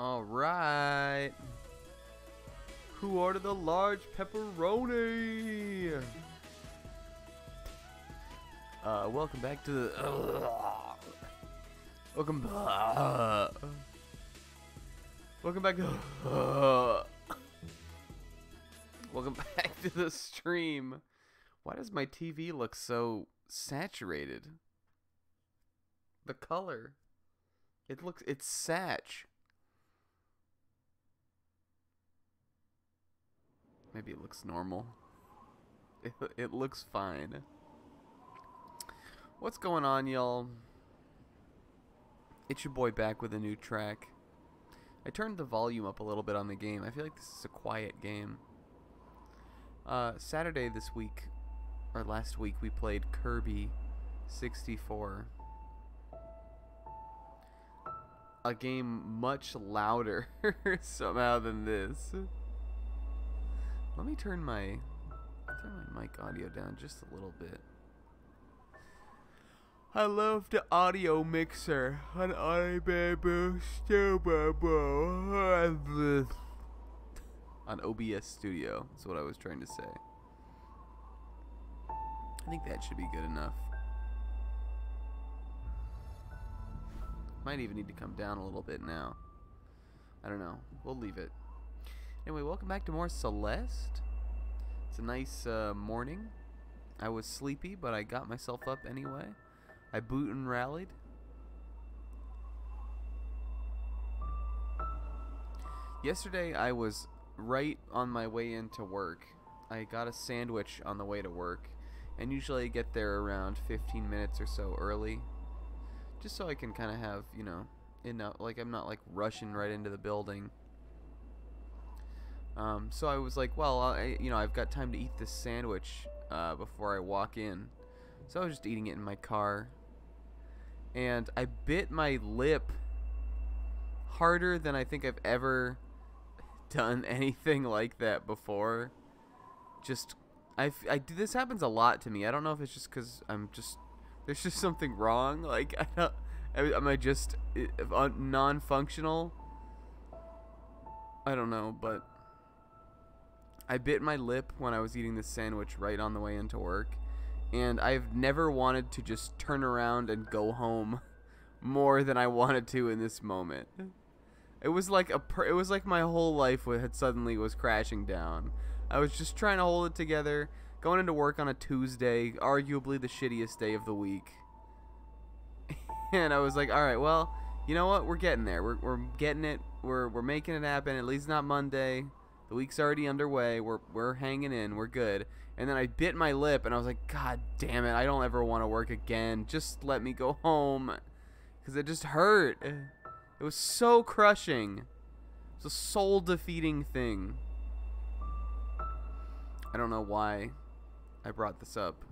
Alright. Who ordered the large pepperoni? Welcome back to the... welcome back. Welcome back to... welcome back to the stream. Why does my TV look so saturated? The color. It's satch. Maybe it looks normal. It looks fine. What's going on, y'all? It's your boy back with a new track. I turned the volume up a little bit on the game. I feel like this is a quiet game. Saturday this week, or last week, we played Kirby 64. A game much louder somehow than this. Let me turn my mic audio down just a little bit. I love the audio mixer on OBS Studio. That's what I was trying to say. I think that should be good enough. Might even need to come down a little bit now. I don't know. We'll leave it. Anyway, welcome back to more Celeste. It's a nice morning. I was sleepy, but I got myself up anyway. I boot and rallied. Yesterday, I was right on my way into work. I got a sandwich on the way to work, and usually I get there around 15 minutes or so early, just so I can kind of have, you know, enough, like I'm not like rushing right into the building. So I was like, well, I've got time to eat this sandwich before I walk in. So I was just eating it in my car, and I bit my lip harder than I think I've ever done anything like that before. Just, this happens a lot to me. I don't know if it's just because there's just something wrong. Like, am I just non-functional? I don't know, but I bit my lip when I was eating this sandwich right on the way into work, and I've never wanted to just turn around and go home more than I wanted to in this moment. It was like my whole life suddenly was crashing down. I was just trying to hold it together, going into work on a Tuesday, arguably the shittiest day of the week. And I was like, all right, well, you know what? We're getting there. We're getting it. We're making it happen. At least not Monday. The week's already underway. We're hanging in. We're good. And then I bit my lip, and I was like, God damn it! I don't ever want to work again. Just let me go home, because it just hurt. It was so crushing. It's a soul-defeating thing. I don't know why I brought this up.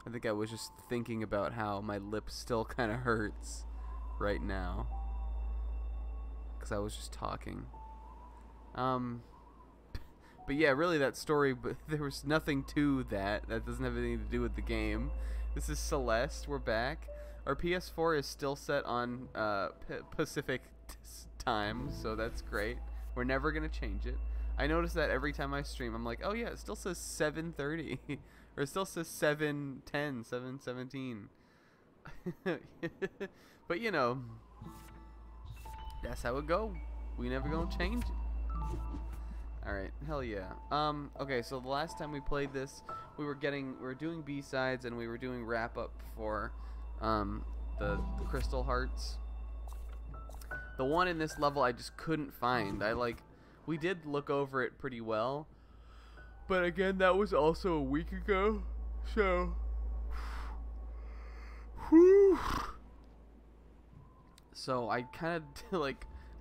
I think I was just thinking about how my lip still kind of hurts right now, because I was just talking. But yeah, really that story, but there was nothing to that. That doesn't have anything to do with the game. This is Celeste. We're back. Our PS4 is still set on Pacific time, so that's great. We're never going to change it. I notice that every time I stream, I'm like, oh yeah, it still says 7:30. Or it still says 7:10, 7:17. But you know, that's how it go. We never going to change it. Alright, hell yeah. Okay, so the last time we played this, we were doing B-sides, and we were doing wrap-up for the Crystal Hearts. The one in this level I just couldn't find. We did look over it pretty well, but again, that was also a week ago, so whew. So I kind of I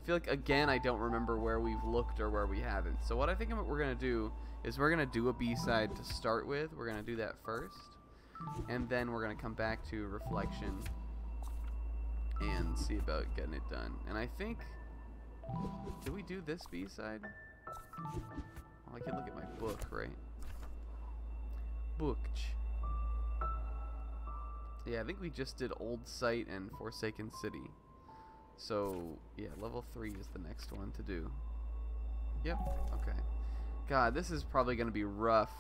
feel like, again, I don't remember where we've looked or where we haven't. So what I think we're going to do is we're going to do a B-side to start with. We're going to do that first. And then we're going to come back to Reflection and see about getting it done. And I think... Did we do this B-side? Well, I can look at my book, right? Bookch. Yeah, I think we just did Old Site and Forsaken City. So, yeah, level 3 is the next one to do. Yep, okay. God, this is probably going to be rough.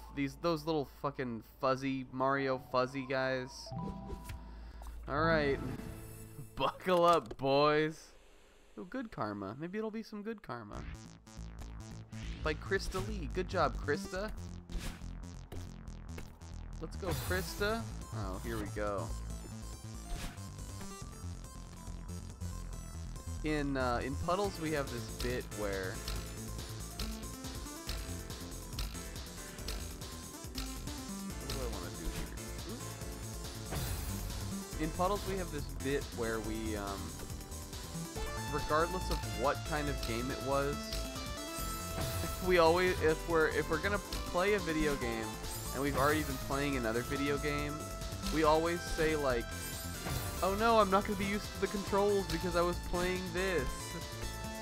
Those little fucking fuzzy, Mario fuzzy guys. Alright. Buckle up, boys. Oh, good karma. Maybe it'll be some good karma. By Krista Lee. Good job, Krista. Let's go, Krista. Oh, here we go. In Puddles, we have this bit where what do I want to do here? In Puddles, we have this bit where we, regardless of what kind of game it was, we always, if we're gonna play a video game and we've already been playing another video game, we always say like, oh no, I'm not going to be used to the controls because I was playing this.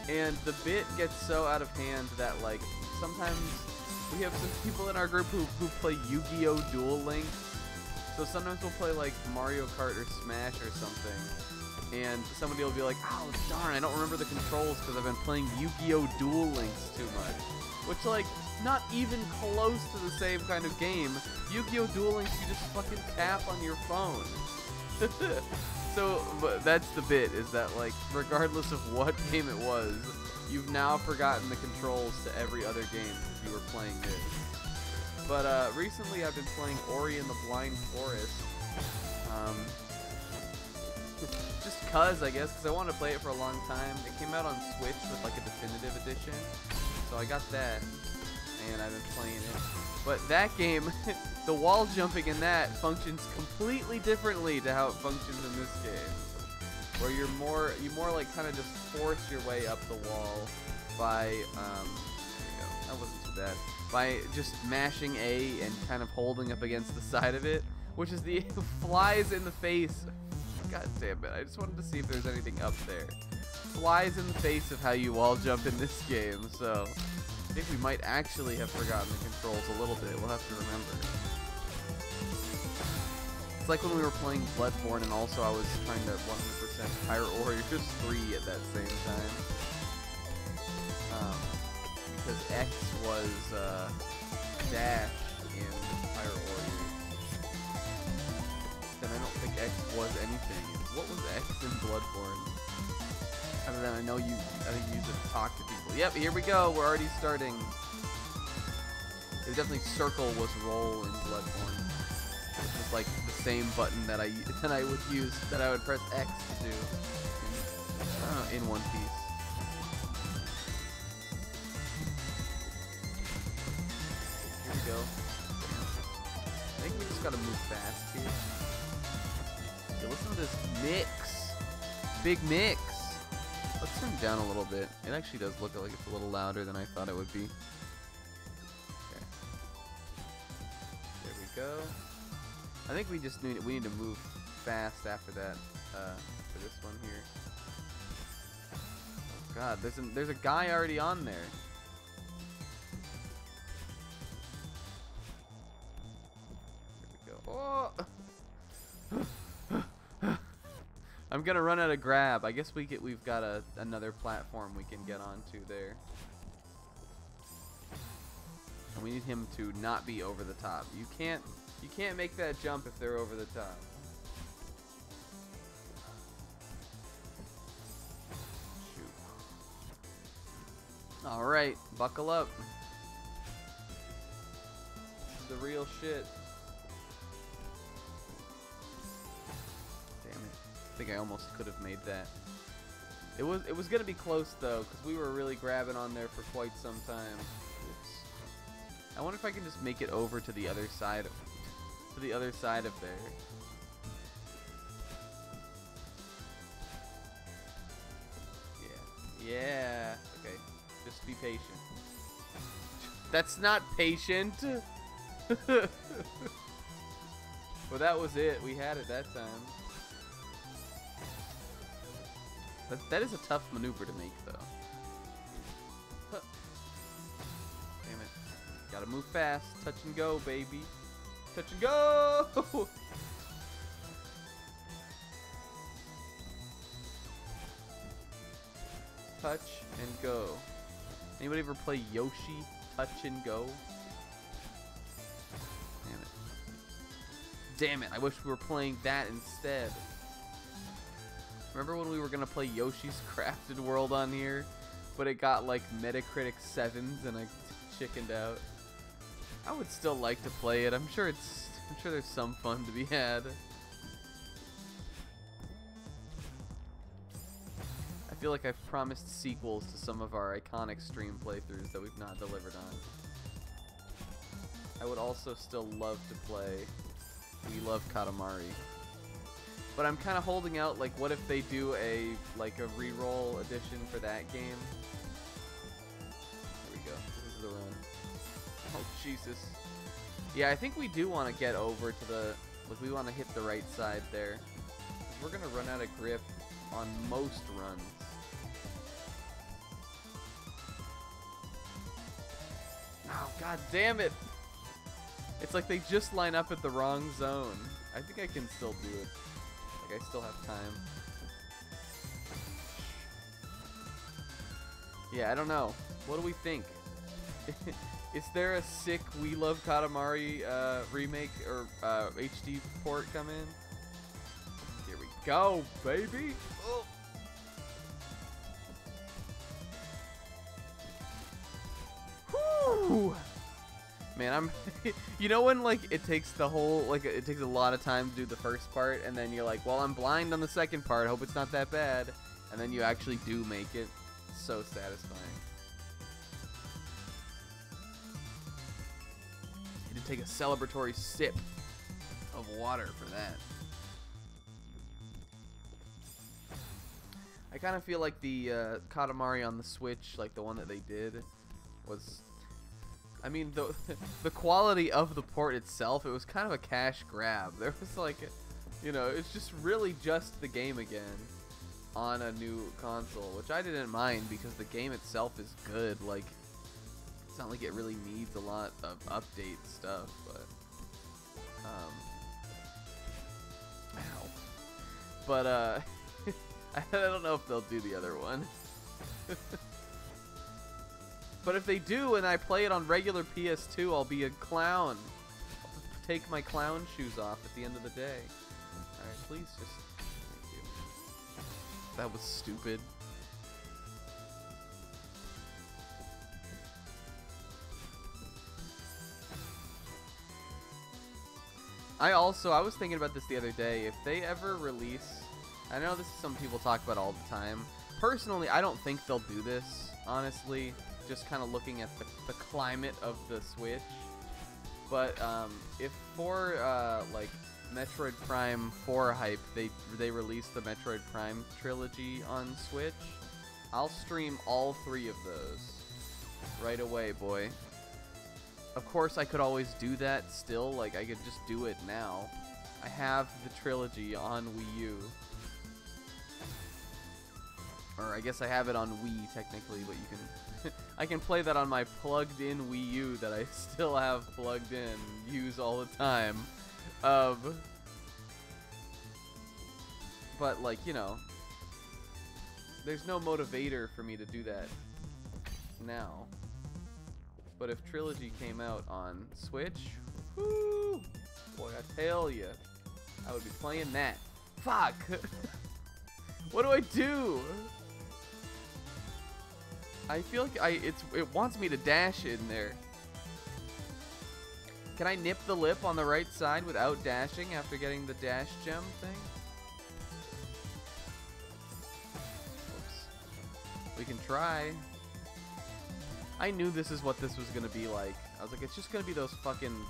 And the bit gets so out of hand that, like, sometimes we have some people in our group who play Yu-Gi-Oh! Duel Links. So sometimes we'll play, like, Mario Kart or Smash or something. And somebody will be like, oh, darn, I don't remember the controls because I've been playing Yu-Gi-Oh! Duel Links too much. Which, like, not even close to the same kind of game. Yu-Gi-Oh! Duel Links, you just fucking tap on your phone. So, but that's the bit, is that, like, regardless of what game it was, you've now forgotten the controls to every other game if you were playing this. But, recently I've been playing Ori and the Blind Forest. Just cause, I guess, because I wanted to play it for a long time. It came out on Switch with, like, a definitive edition, so I got that, and I've been playing it. But that game, the wall jumping in that functions completely differently to how it functions in this game. Where you more like kind of just force your way up the wall by, there you go, that wasn't too bad. By just mashing A and kind of holding up against the side of it, which is the flies in the face. God damn it, I just wanted to see if there's anything up there. Flies in the face of how you wall jump in this game, so I think we might actually have forgotten the controls a little bit. We'll have to remember. It's like when we were playing Bloodborne and also I was trying to 100% Pirate Warriors 3 at that same time. Because X was dash in Pirate Warriors. Then I don't think X was anything. What was X in Bloodborne? Other than I think you use it to talk to people. Yep, here we go. We're already starting. It was definitely circle was roll in Bloodborne. It was like the same button that I would use, that I would press X to do in One Piece. Here we go. I think we just gotta move fast here. Yo, listen to this mix. Big mix. Let's turn it down a little bit. It actually does look like it's a little louder than I thought it would be. Okay. There we go. I think we just need to move fast after that. For this one here. Oh God, there's a guy already on there. There we go. Oh. I'm gonna run out of grab. I guess we've got another platform we can get onto there. And we need him to not be over the top. You can't make that jump if they're over the top. Shoot. All right, buckle up. This is the real shit. I think I almost could have made that. It was gonna be close though, because we were really grabbing on there for quite some time. Oops. I wonder if I can just make it over to the other side of there. Yeah. Okay. Just be patient. That's not patient. Well, that was it. We had it that time. That is a tough maneuver to make, though. Huh. Damn it. Gotta move fast. Touch and go, baby. Touch and go! Touch and Go. Anybody ever play Yoshi Touch and Go? Damn it. Damn it, I wish we were playing that instead. Remember when we were gonna play Yoshi's Crafted World on here, but it got like Metacritic 7s and I chickened out? I would still like to play it. I'm sure there's some fun to be had. I feel like I've promised sequels to some of our iconic stream playthroughs that we've not delivered on. I would also still love to play We Love Katamari. But I'm kind of holding out, like, what if they do a reroll edition for that game? There we go. This is the run. Oh, Jesus. Yeah, I think we do want to get over to the... Like, we want to hit the right side there. We're going to run out of grip on most runs. Oh, god damn it! It's like they just line up at the wrong zone. I think I can still do it. Like, I still have time. Yeah, I don't know. What do we think? Is there a sick We Love Katamari remake or HD port coming? Here we go, baby! Oh. Whew. Man, I'm you know when like it takes the whole it takes a lot of time to do the first part and then you're like, well, I'm blind on the second part, hope it's not that bad, and then you actually do make it. It's so satisfying. You had to take a celebratory sip of water for that. I kind of feel like the Katamari on the Switch, like the one that they did, was... I mean, the quality of the port itself, it was kind of a cash grab. There was like, you know, it's just really just the game again on a new console, which I didn't mind because the game itself is good. Like, it's not like it really needs a lot of update stuff, but, ow. But, I don't know if they'll do the other one. But if they do and I play it on regular PS2, I'll be a clown. I'll take my clown shoes off at the end of the day. Alright, please just... Thank you. That was stupid. I was thinking about this the other day. If they ever release... I know this is something people talk about all the time. Personally, I don't think they'll do this, honestly. Just kind of looking at the climate of the Switch. But if for like Metroid Prime 4 hype, they release the Metroid Prime trilogy on Switch, I'll stream all 3 of those right away, boy. Of course, I could always do that still. Like, I could just do it now. I have the trilogy on Wii U. Or I guess I have it on Wii technically, but you can I can play that on my plugged-in Wii U that I still have plugged in, use all the time. But like, you know, there's no motivator for me to do that now. But if Trilogy came out on Switch, whoo, boy, I tell ya, I would be playing that. Fuck! What do I do? I feel like it wants me to dash in there. Can I nip the lip on the right side without dashing after getting the dash gem thing? Oops. We can try. I knew this is what this was gonna be like. I was like, it's just gonna be those fucking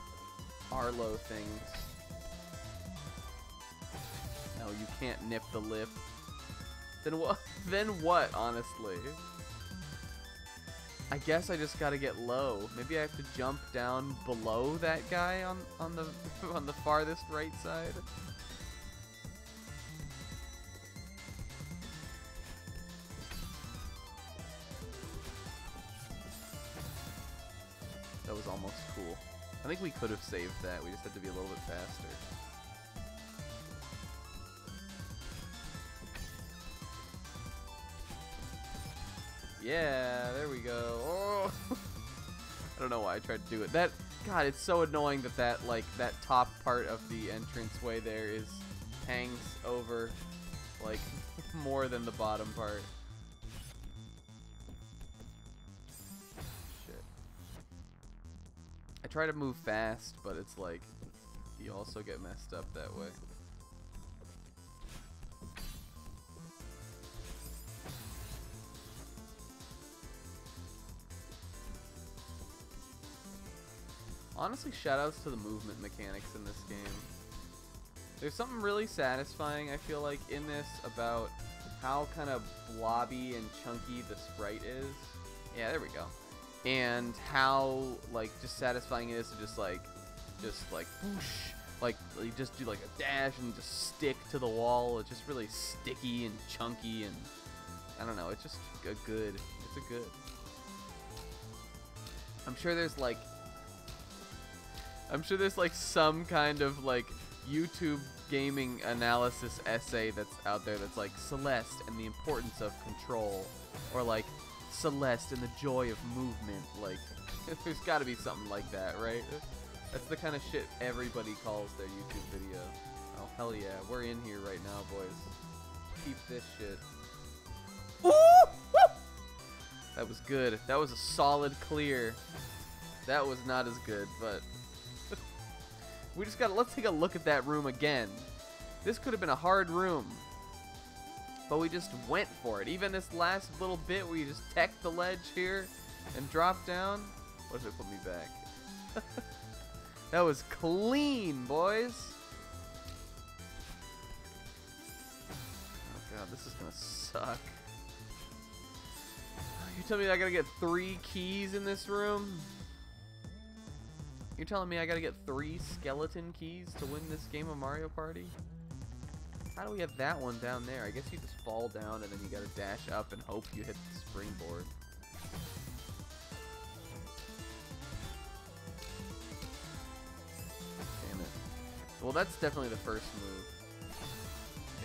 Arlo things. No, you can't nip the lip. Then what? Then what? Honestly. I guess I just gotta get low. Maybe I have to jump down below that guy on the on the farthest right side. That was almost cool. I think we could have saved that. We just had to be a little bit faster. Yeah, there we go. Oh. I don't know why I tried to do it. God, it's so annoying that top part of the entranceway there hangs over, like, more than the bottom part. Shit. I try to move fast, but it's like, you also get messed up that way. Honestly, shoutouts to the movement mechanics in this game. There's something really satisfying, I feel like, in this about how kind of blobby and chunky the sprite is. Yeah, there we go. And how, like, just satisfying it is to just like whoosh, like, you just do like a dash and just stick to the wall. It's just really sticky and chunky, and I don't know, it's just it's a good. I'm sure there's like some kind of like YouTube gaming analysis essay that's out there that's like Celeste and the importance of control, or like Celeste and the joy of movement. Like, there's got to be something like that, right? That's the kind of shit everybody calls their YouTube video. Oh hell yeah, we're in here right now, boys. Keep this shit. Ooh! Woo! That was good. That was a solid clear. That was not as good, but let's take a look at that room again. This could have been a hard room, but we just went for it. Even this last little bit where you just tech the ledge here and drop down. What if it put me back? That was clean, boys. Oh god, this is gonna suck. You tell me I gotta get 3 keys in this room? You're telling me I gotta get 3 skeleton keys to win this game of Mario Party? How do we have that one down there? I guess you just fall down and then you gotta dash up and hope you hit the springboard. Damn it. Well, that's definitely the first move.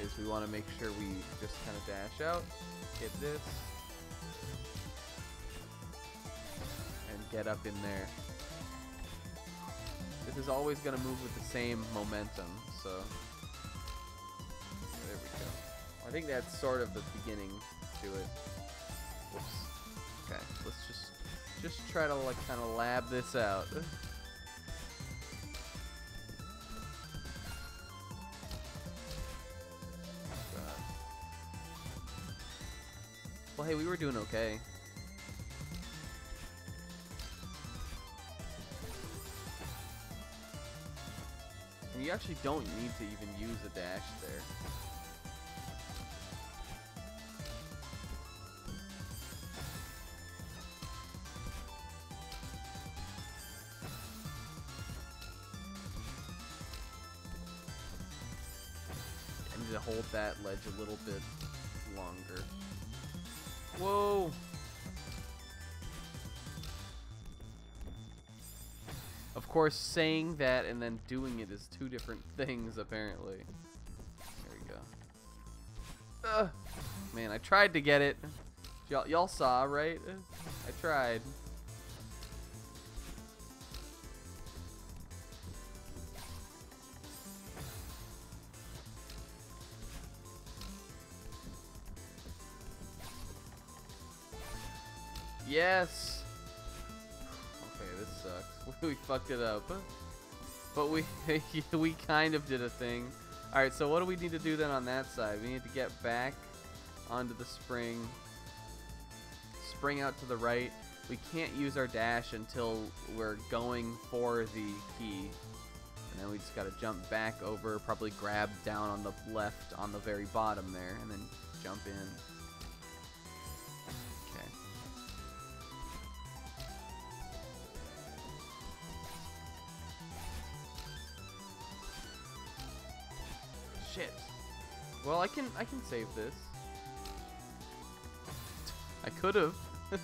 Is we want to make sure we just kind of dash out, hit this, and get up in there. This is always going to move with the same momentum, so there we go. I think that's sort of the beginning to it. Whoops. Okay, let's just try to like kind of lab this out. Well, hey, we were doing okay. And you actually don't need to even use a dash there. I need to hold that ledge a little bit longer. Whoa! Of course, saying that and then doing it is 2 different things, apparently. There we go. Ugh. Man, I tried to get it. Y'all saw, right? I tried. Yes! Okay, this sucks. We fucked it up. But we we kind of did a thing. Alright, so what do we need to do then on that side? We need to get back onto the spring. Spring out to the right. We can't use our dash until we're going for the key. And then we just gotta jump back over, probably grab down on the left on the very bottom there, and then jump in. Shit. Well, I can save this. I could have. I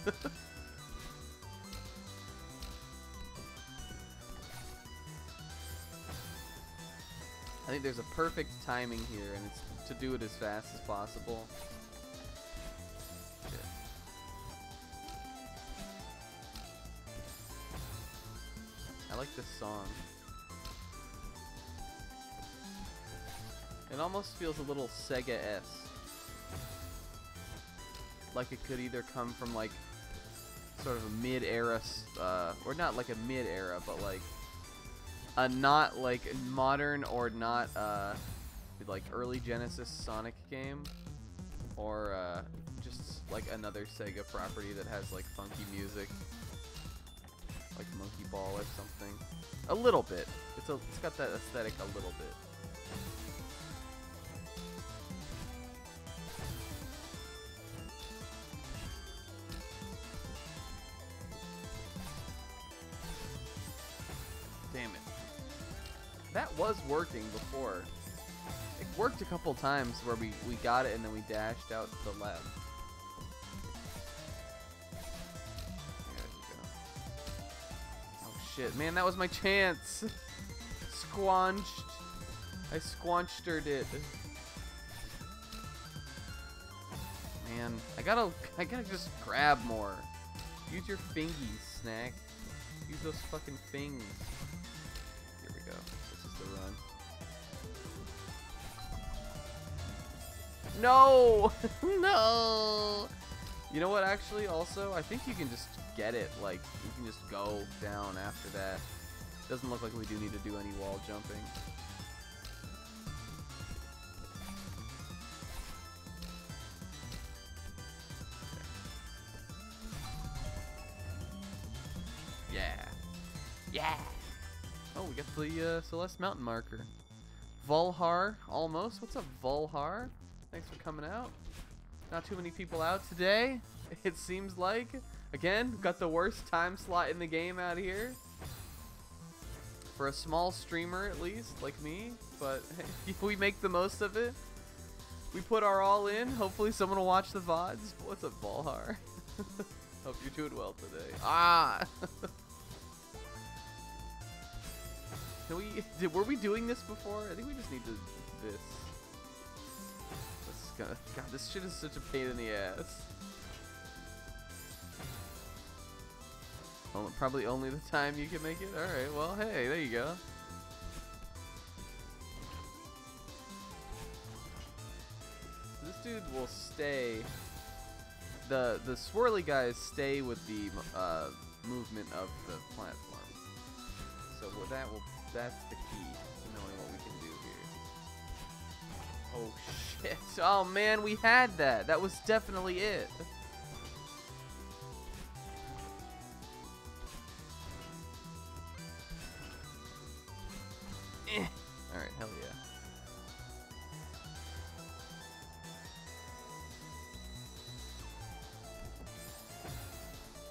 think there's a perfect timing here, and it's to do it as fast as possible. Shit. like this song. It almost feels a little Sega-esque. Like it could either come from like sort of a mid-era, or not like a mid-era, but like a not like modern or not like early Genesis Sonic game, or just like another Sega property that has like funky music, like Monkey Ball or something. A little bit. It's got that aesthetic a little bit. Damn it. That was working before. It worked a couple times where we got it and then we dashed out to the left. There we go. Oh shit, man, that was my chance. Squanched. I squanchered it. Man, I gotta just grab more. Use your fingies, Snack. Use those fucking things. Here we go. This is the run. No! No! You know what, actually, also, I think you can just get it. Like, you can just go down after that. Doesn't look like we do need to do any wall jumping. Yeah. Yeah! Oh, we got the Celeste Mountain marker. Volhar, almost. What's up, Volhar? Thanks for coming out. Not too many people out today, it seems like. Again, got the worst time slot in the game out here. For a small streamer, at least, like me. But we make the most of it. We put our all in. Hopefully someone will watch the VODs. What's up, Volhar? Hope you're doing well today. Ah! Were we doing this before? I think we just need to this. God, this shit is such a pain in the ass. Probably only the time you can make it? Alright, well, hey, there you go. This dude will stay. The swirly guys stay with the movement of the platform. So that's the key to knowing what we can do here. Oh shit. Oh man, we had that. That was definitely it. Alright, hell yeah.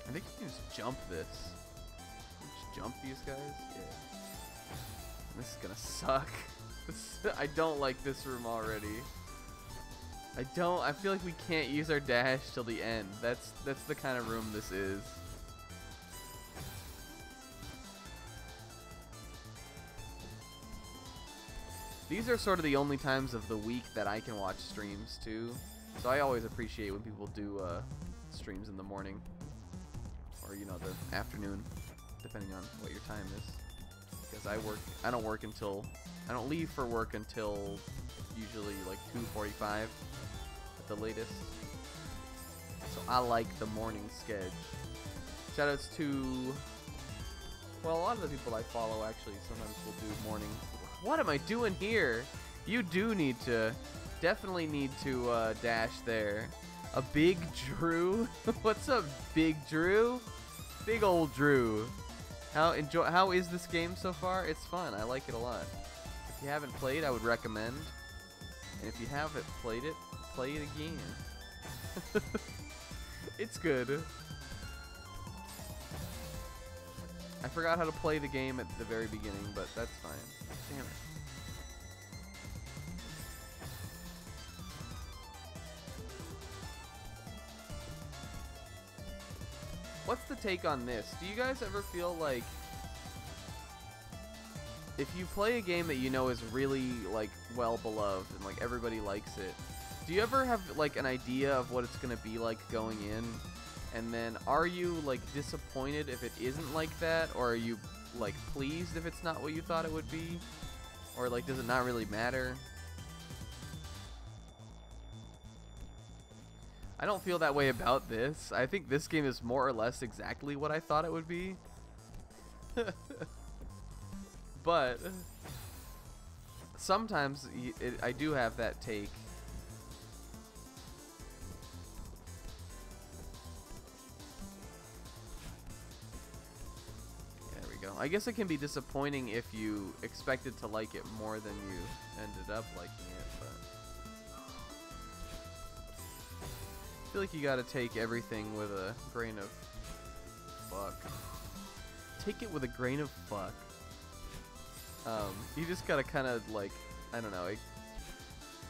I think you can just jump this. Just jump these guys? Yeah. This is gonna suck. I don't like this room already. I feel like we can't use our dash till the end. That's the kind of room this is. These are sort of the only times of the week that I can watch streams too. So I always appreciate when people do streams in the morning. Or, you know, the afternoon, depending on what your time is. Because I don't leave for work until usually like 2:45 at the latest. So I like the morning sketch. Shoutouts to, well, a lot of the people I follow actually sometimes will do morning. What am I doing here? You do need to, definitely need to dash there. A Big Drew? What's up, Big Drew? Big old Drew. How is this game so far? It's fun. I like it a lot. If you haven't played, I would recommend. And if you haven't played it, play it again. It's good. I forgot how to play the game at the very beginning, but that's fine. Damn it. What's the take on this? Do you guys ever feel like if you play a game that you know is really like well beloved and like everybody likes it, do you ever have like an idea of what it's gonna be like going in? And then, are you, like, disappointed if it isn't like that? Or are you, like, pleased if it's not what you thought it would be? Or, like, does it not really matter? I don't feel that way about this. I think this game is more or less exactly what I thought it would be. But sometimes I do have that take. There we go. I guess it can be disappointing if you expected to like it more than you ended up liking it, but I feel like you gotta take everything with a grain of fuck. Take it with a grain of fuck. You just gotta kind of, like, I don't know,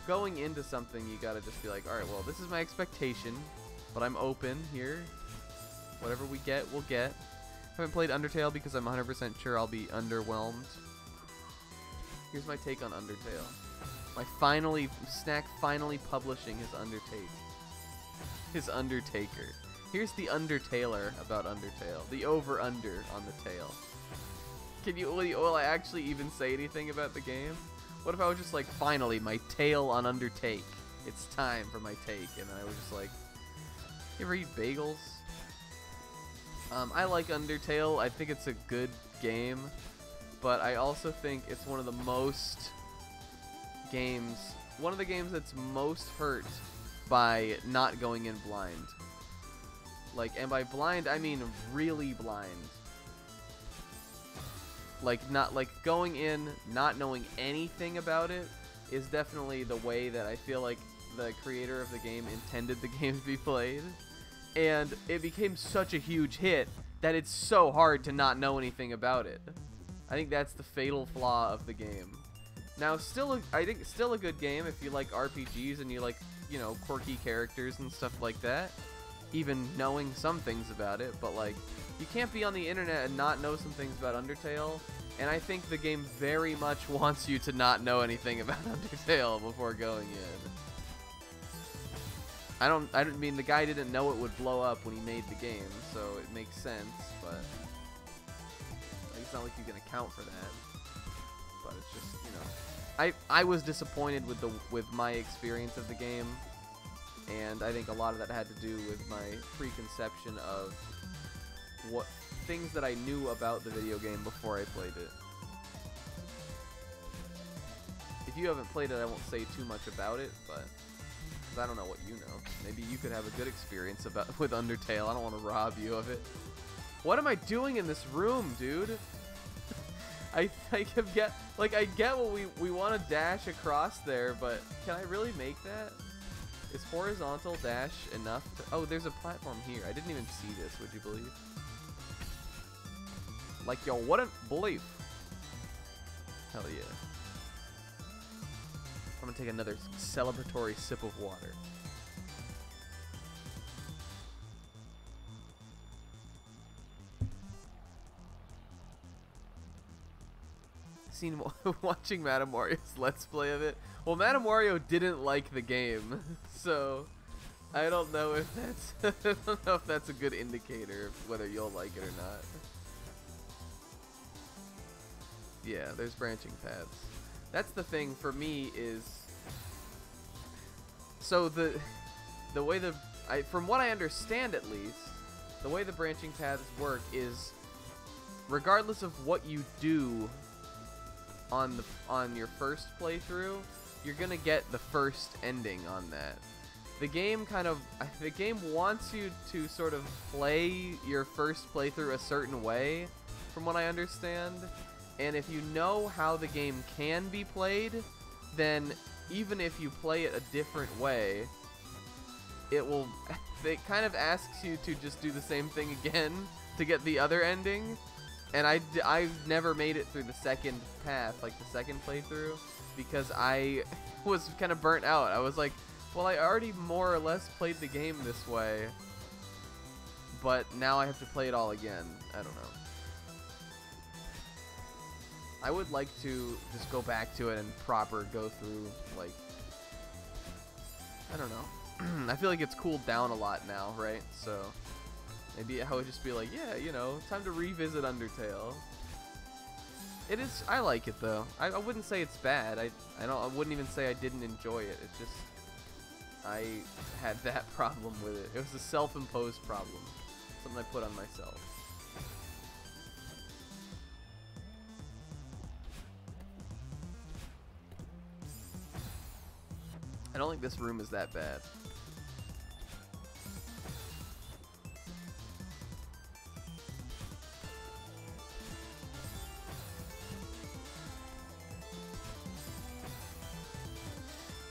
going into something, you gotta just be like, alright, well, this is my expectation, but I'm open here. Whatever we get, we'll get. Haven't played Undertale because I'm 100% sure I'll be underwhelmed. Here's my take on Undertale. Snack finally publishing his Undertaker. Here's the Undertaler about Undertale. The over-under on the tail. Will I actually even say anything about the game? What if I was just like, finally, my tail on Undertake. It's time for my take. And then I was just like, you ever eat bagels? I like Undertale. I think it's a good game. But I also think it's one of the games that's most hurt by not going in blind. Like, and by blind, I mean really blind. Like, not like going in, not knowing anything about it is definitely the way that I feel like the creator of the game intended the game to be played. And it became such a huge hit that it's so hard to not know anything about it. I think that's the fatal flaw of the game. Now, I think still a good game if you like RPGs and you like, you know, quirky characters and stuff like that. Even knowing some things about it, but like, you can't be on the internet and not know some things about Undertale, and I think the game very much wants you to not know anything about Undertale before going in. I don't mean the guy didn't know it would blow up when he made the game, so it makes sense, but it's not like you can account for that. But it's just, you know, I was disappointed with my experience of the game. And I think a lot of that had to do with my preconception of what things that I knew about the video game before I played it. If you haven't played it, I won't say too much about it, but 'cause I don't know what you know. Maybe you could have a good experience with Undertale. I don't want to rob you of it. What am I doing in this room, dude? I get what we want to dash across there, but can I really make that? Is horizontal dash enough to... Oh, there's a platform here. I didn't even see this, would you believe? Like, yo, wouldn't believe. Hell yeah. I'm gonna take another celebratory sip of water. Watching Madame Wario's Let's Play of it. Well, Madame Wario didn't like the game, so I don't know if that's a good indicator of whether you'll like it or not. Yeah, there's branching paths. That's the thing for me is, so the way from what I understand at least, the way the branching paths work is, regardless of what you do on your first playthrough, you're gonna get the first ending on that. The game wants you to sort of play your first playthrough a certain way, from what I understand. And if you know how the game can be played, then even if you play it a different way, it kind of asks you to just do the same thing again to get the other ending. And I've never made it through the second path, like the second playthrough, because I was kind of burnt out. I was like, well, I already more or less played the game this way, but now I have to play it all again. I don't know. I would like to just go back to it and go through, like, I don't know. I feel like it's cooled down a lot now, right? So Maybe I would just be like, yeah, you know, time to revisit Undertale. It is. I like it though. I wouldn't say it's bad. I wouldn't even say I didn't enjoy it. It's just I had that problem with it. It was a self-imposed problem, something I put on myself. I don't think this room is that bad.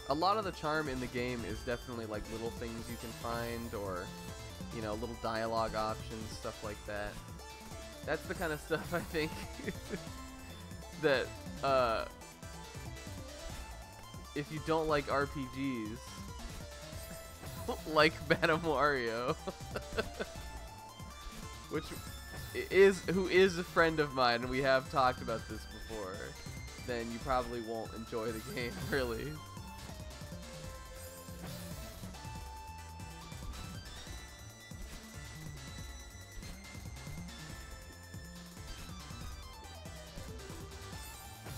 A lot of the charm in the game is definitely like little things you can find, or, you know, little dialogue options, stuff like that. That's the kind of stuff I think that if you don't like RPGs, like Madame Wario, who is a friend of mine, and we have talked about this before, then you probably won't enjoy the game, really.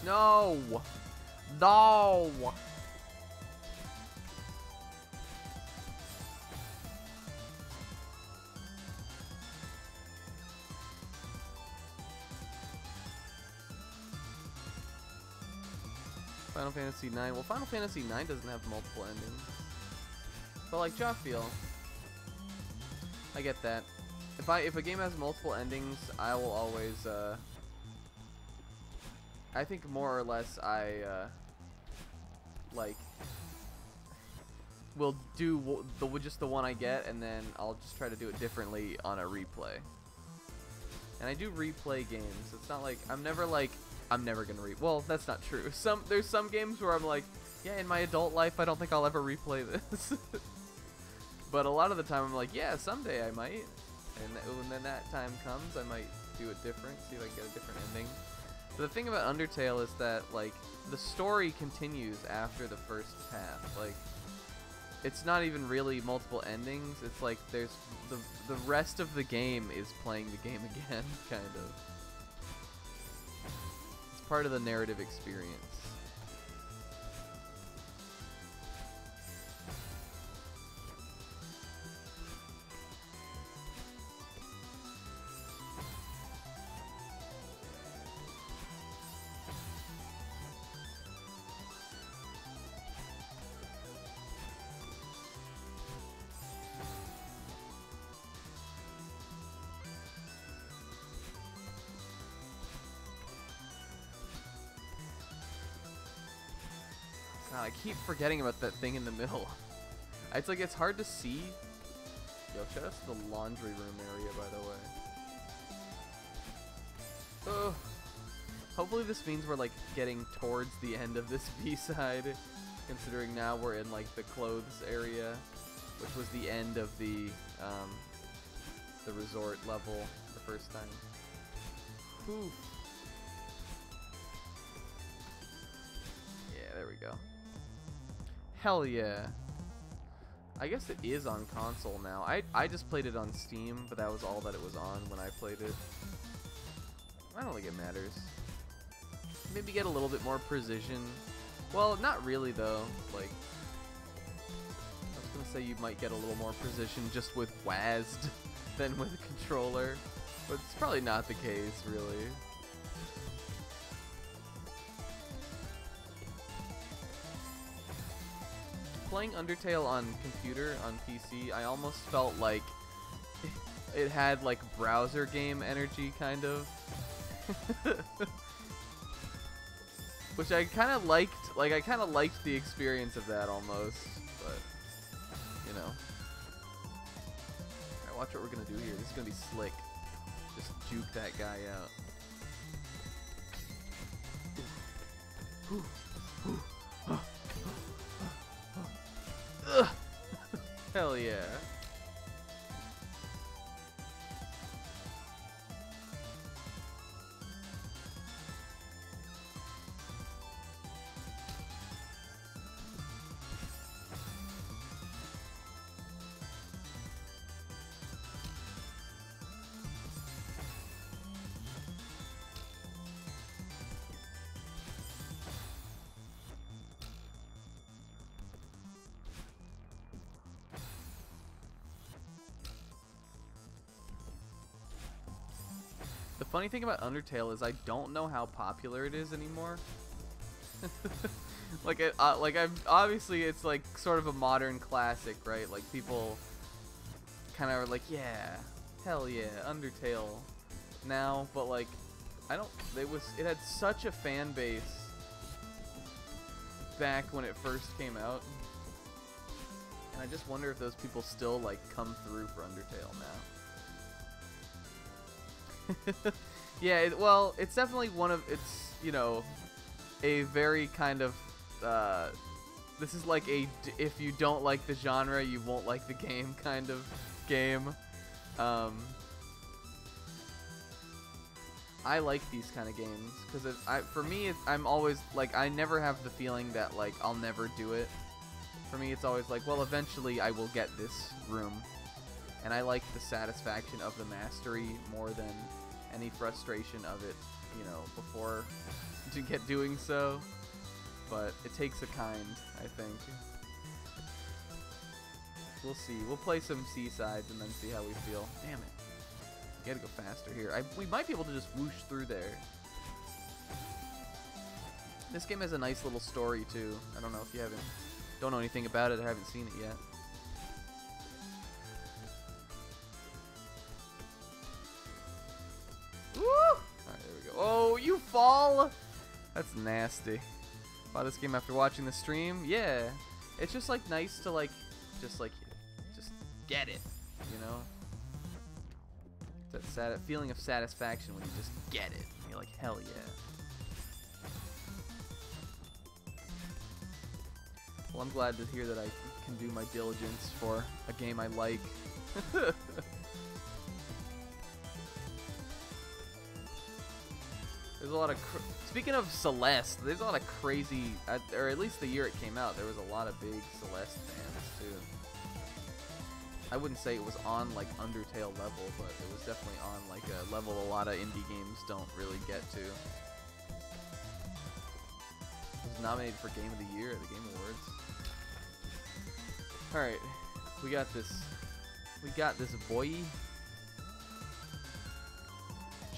No! No! Final Fantasy IX. Well, Final Fantasy IX doesn't have multiple endings. But like Jophiel, I get that. If a game has multiple endings, I will always I think more or less like will do just the one I get, and then I'll just try to do it differently on a replay. And I do replay games. It's not like I'm never gonna well, that's not true. There's some games where I'm like, yeah, in my adult life I don't think I'll ever replay this. But a lot of the time I'm like, yeah, someday I might. And when that time comes, I might do it different, see if I can get a different ending. But the thing about Undertale is that, like, the story continues after the first path. Like, it's not even really multiple endings. It's like there's the rest of the game is playing the game again, kind of. It's part of the narrative experience. God, I keep forgetting about that thing in the middle. It's like it's hard to see. Yo, shout out to the laundry room area, by the way. Hopefully this means we're like getting towards the end of this B-side, considering now we're in like the clothes area, which was the end of the resort level the first time. Whew. Yeah, there we go. Hell yeah. I guess it is on console now. I just played it on Steam, but that was all that it was on when I played it. I don't think it matters. Maybe get a little bit more precision. Well, not really though. Like, I was gonna say you might get a little more precision just with WASD than with a controller, but it's probably not the case, really. Playing Undertale on computer, on PC, I almost felt like it had like browser game energy, kind of. Which I kind of liked. Like, I kind of liked the experience of that almost, but you know. Alright, watch what we're gonna do here. This is gonna be slick. Just juke that guy out. Hell yeah. The funny thing about Undertale is I don't know how popular it is anymore. Like obviously it's like sort of a modern classic, right? Like people kind of are like, yeah, hell yeah, Undertale now, but like it had such a fan base back when it first came out. And I just wonder if those people still like come through for Undertale now. Yeah, well, it's definitely a very kind of this is like if you don't like the genre, you won't like the game kind of game. I like these kind of games because for me, I'm always like, I never have the feeling that like I'll never do it. For me, it's always like, well, eventually I will get this room, and I like the satisfaction of the mastery more than any frustration of it, before to get doing so. But it takes a kind, I think. We'll see. We'll play some Seasides and then see how we feel. Damn it. You gotta go faster here. We might be able to just whoosh through there. This game has a nice little story too. I don't know if you don't know anything about it or haven't seen it yet. Woo! Alright, there we go. Oh, you fall! That's nasty. Bought this game after watching the stream. Yeah. It's just like nice to just get it, That feeling of satisfaction when you just get it. You're like, hell yeah. Well, I'm glad to hear that I can do my diligence for a game I like. There's a lot of speaking of Celeste, there's a lot of crazy, or at least the year it came out, there was a lot of big Celeste fans too. I wouldn't say it was on like Undertale level, but it was definitely on like a level a lot of indie games don't really get to. It was nominated for Game of the Year at the Game Awards. Alright, we got this. We got this, boy.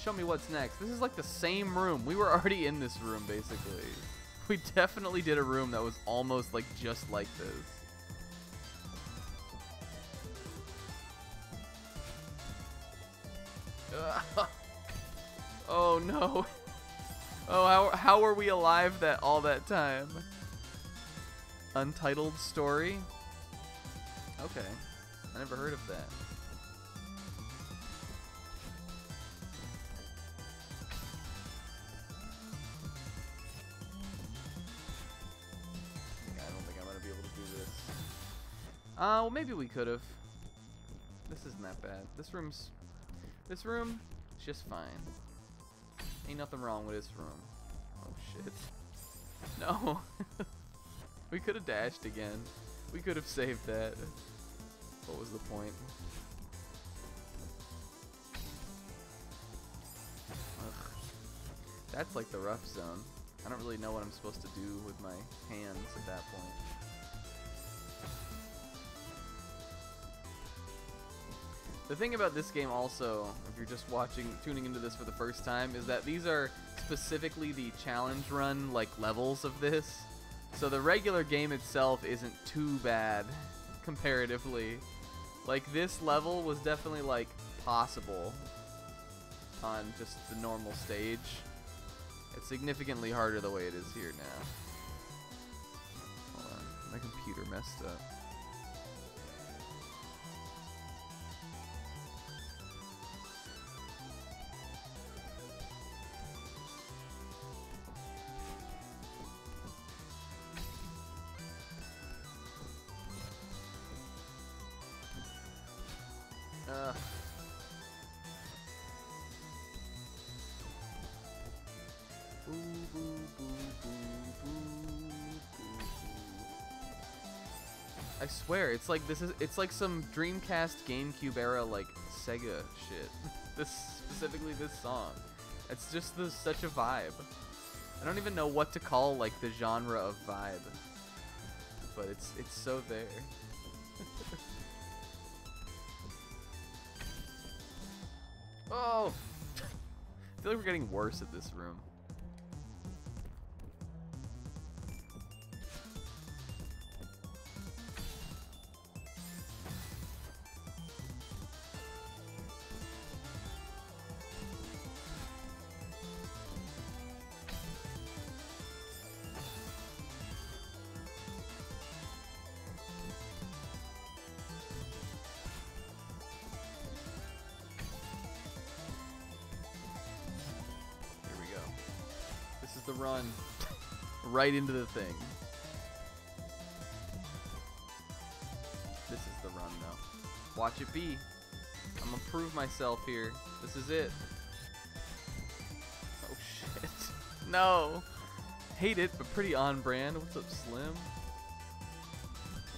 Show me what's next. This is like the same room. We were already in this room, basically. We definitely did a room that was almost like just like this. Oh no. Oh, how were we alive all that time? Untitled Story? Okay. I never heard of that. I don't think I'm gonna be able to do this. Well, maybe we could have. This isn't that bad. This room is just fine. Ain't nothing wrong with this room. Oh shit. No. We could have dashed again. We could have saved that. What was the point? Ugh. That's like the rough zone. I don't really know what I'm supposed to do with my hands at that point. The thing about this game also, if you're just tuning into this for the first time, is that these are specifically the challenge run levels of this. So the regular game itself isn't too bad comparatively. Like this level was definitely possible on just the normal stage. It's significantly harder the way it is here now. Hold on, my computer messed up. I swear, it's like it's like some Dreamcast, GameCube era Sega shit. Specifically this song. It's just such a vibe. I don't even know what to call the genre of vibe, but it's so there. Oh, feel like we're getting worse at this room. The run right into the thing. This is the run though. Watch it be. I'm gonna prove myself here. This is it. Oh shit. No. Hate it, but pretty on brand. What's up, Slim?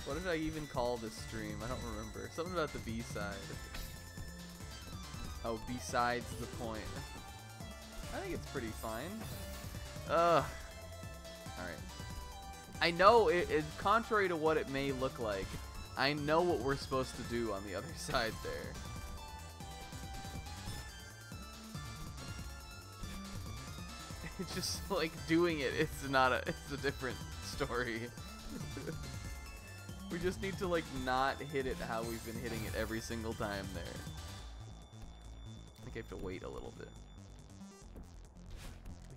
What did I even call this stream? I don't remember. Something about the B-side. Oh, besides the point. I think it's pretty fine. Alright. I know, it contrary to what it may look like, I know what we're supposed to do on the other side there. It's just like doing it, it's a different story. We just need to like not hit it how we've been hitting it every single time there. I think I have to wait a little bit.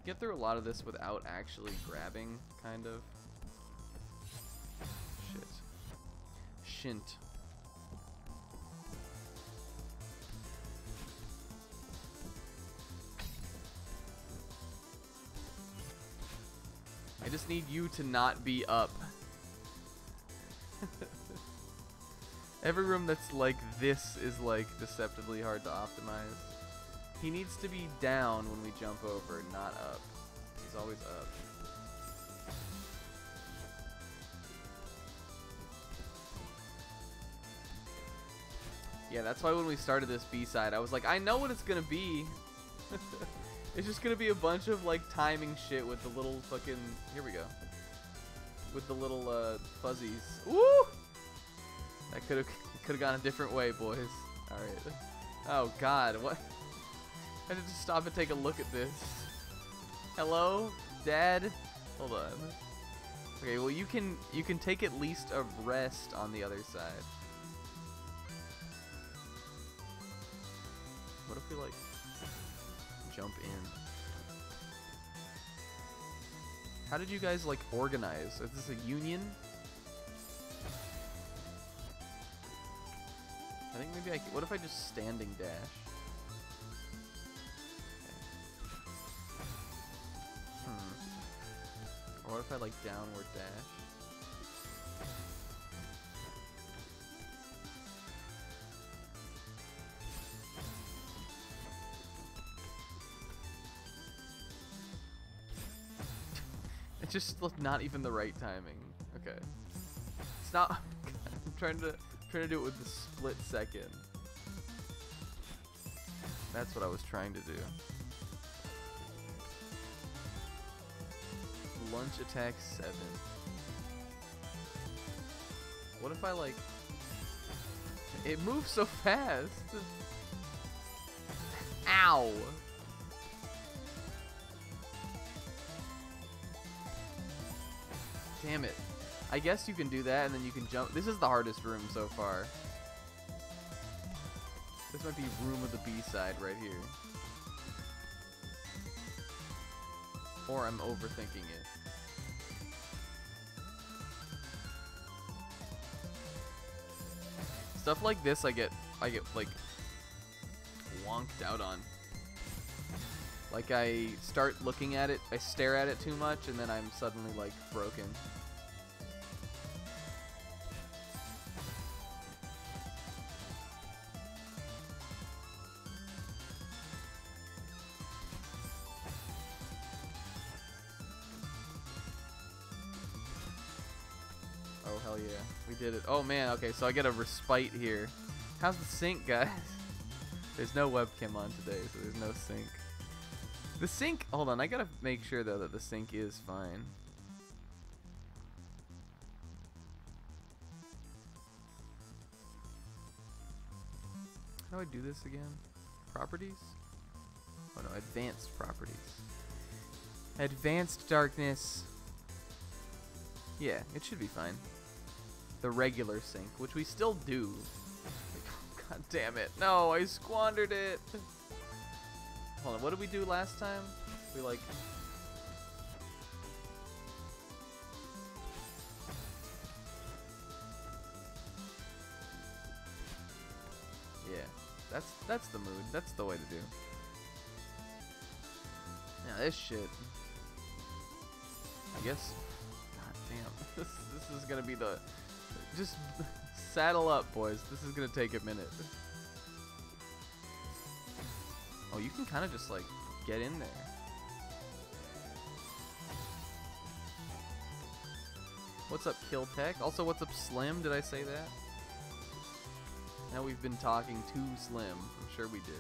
Get through a lot of this without actually grabbing, kind of. Shit. Shint. I just need you to not be up. Every room that's like this is like deceptively hard to optimize. He needs to be down when we jump over, not up. He's always up. Yeah, that's why when we started this B-side, I was like, I know what it's gonna be. It's just gonna be a bunch of like timing shit with the little fucking, here we go. With the little fuzzies. Woo! That could have gone a different way, boys. All right. Oh God, what? I had to just stop and take a look at this. Hello, Dad. Hold on. Okay, well you can take at least a rest on the other side. What if we like jump in? How did you guys like organize? Is this a union? I think maybe what if I just standing dash? Or what if I like downward dash? It's just not even the right timing. Okay. It's not. I'm trying to do it with the split second. That's what I was trying to do. Lunge attack 7. What if I like... It moves so fast. Ow. Damn it. I guess you can do that and then you can jump. This is the hardest room so far. This might be room of the B-side right here. Or I'm overthinking it. Stuff like this I get like wonked out on. Like I start looking at it, I stare at it too much, and then I'm suddenly like broken. Oh hell yeah, we did it. Oh man, okay, so I get a respite here. How's the sync, guys? There's no webcam on today, so there's no sync. The sync, hold on, I gotta make sure though that the sync is fine. How do I do this again? Properties? Oh no, advanced properties. Advanced darkness. Yeah, it should be fine. The regular sync, which we still do. God damn it. No, I squandered it. Hold on, what did we do last time? We like... Yeah, that's the mood. That's the way to do. Now this shit. I guess... God damn. This is gonna be the... Just saddle up, boys. This is gonna take a minute. Oh, you can kind of just like get in there. What's up, Kill Tech? Also, what's up, Slim? Did I say that? Now we've been talking to Slim. I'm sure we did.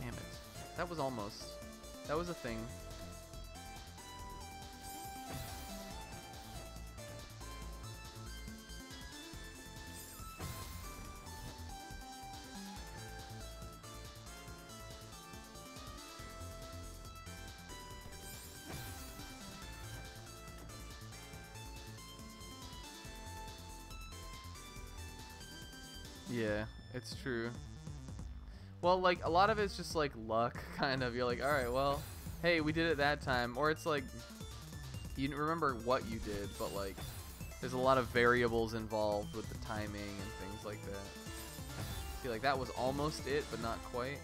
Damn it. That was almost. That was a thing. Yeah, it's true. Well, like, a lot of it's just, like, luck, kind of. You're like, alright, well, hey, we did it that time. Or it's like, you remember what you did, but, like, there's a lot of variables involved with the timing and things like that. I feel like that was almost it, but not quite.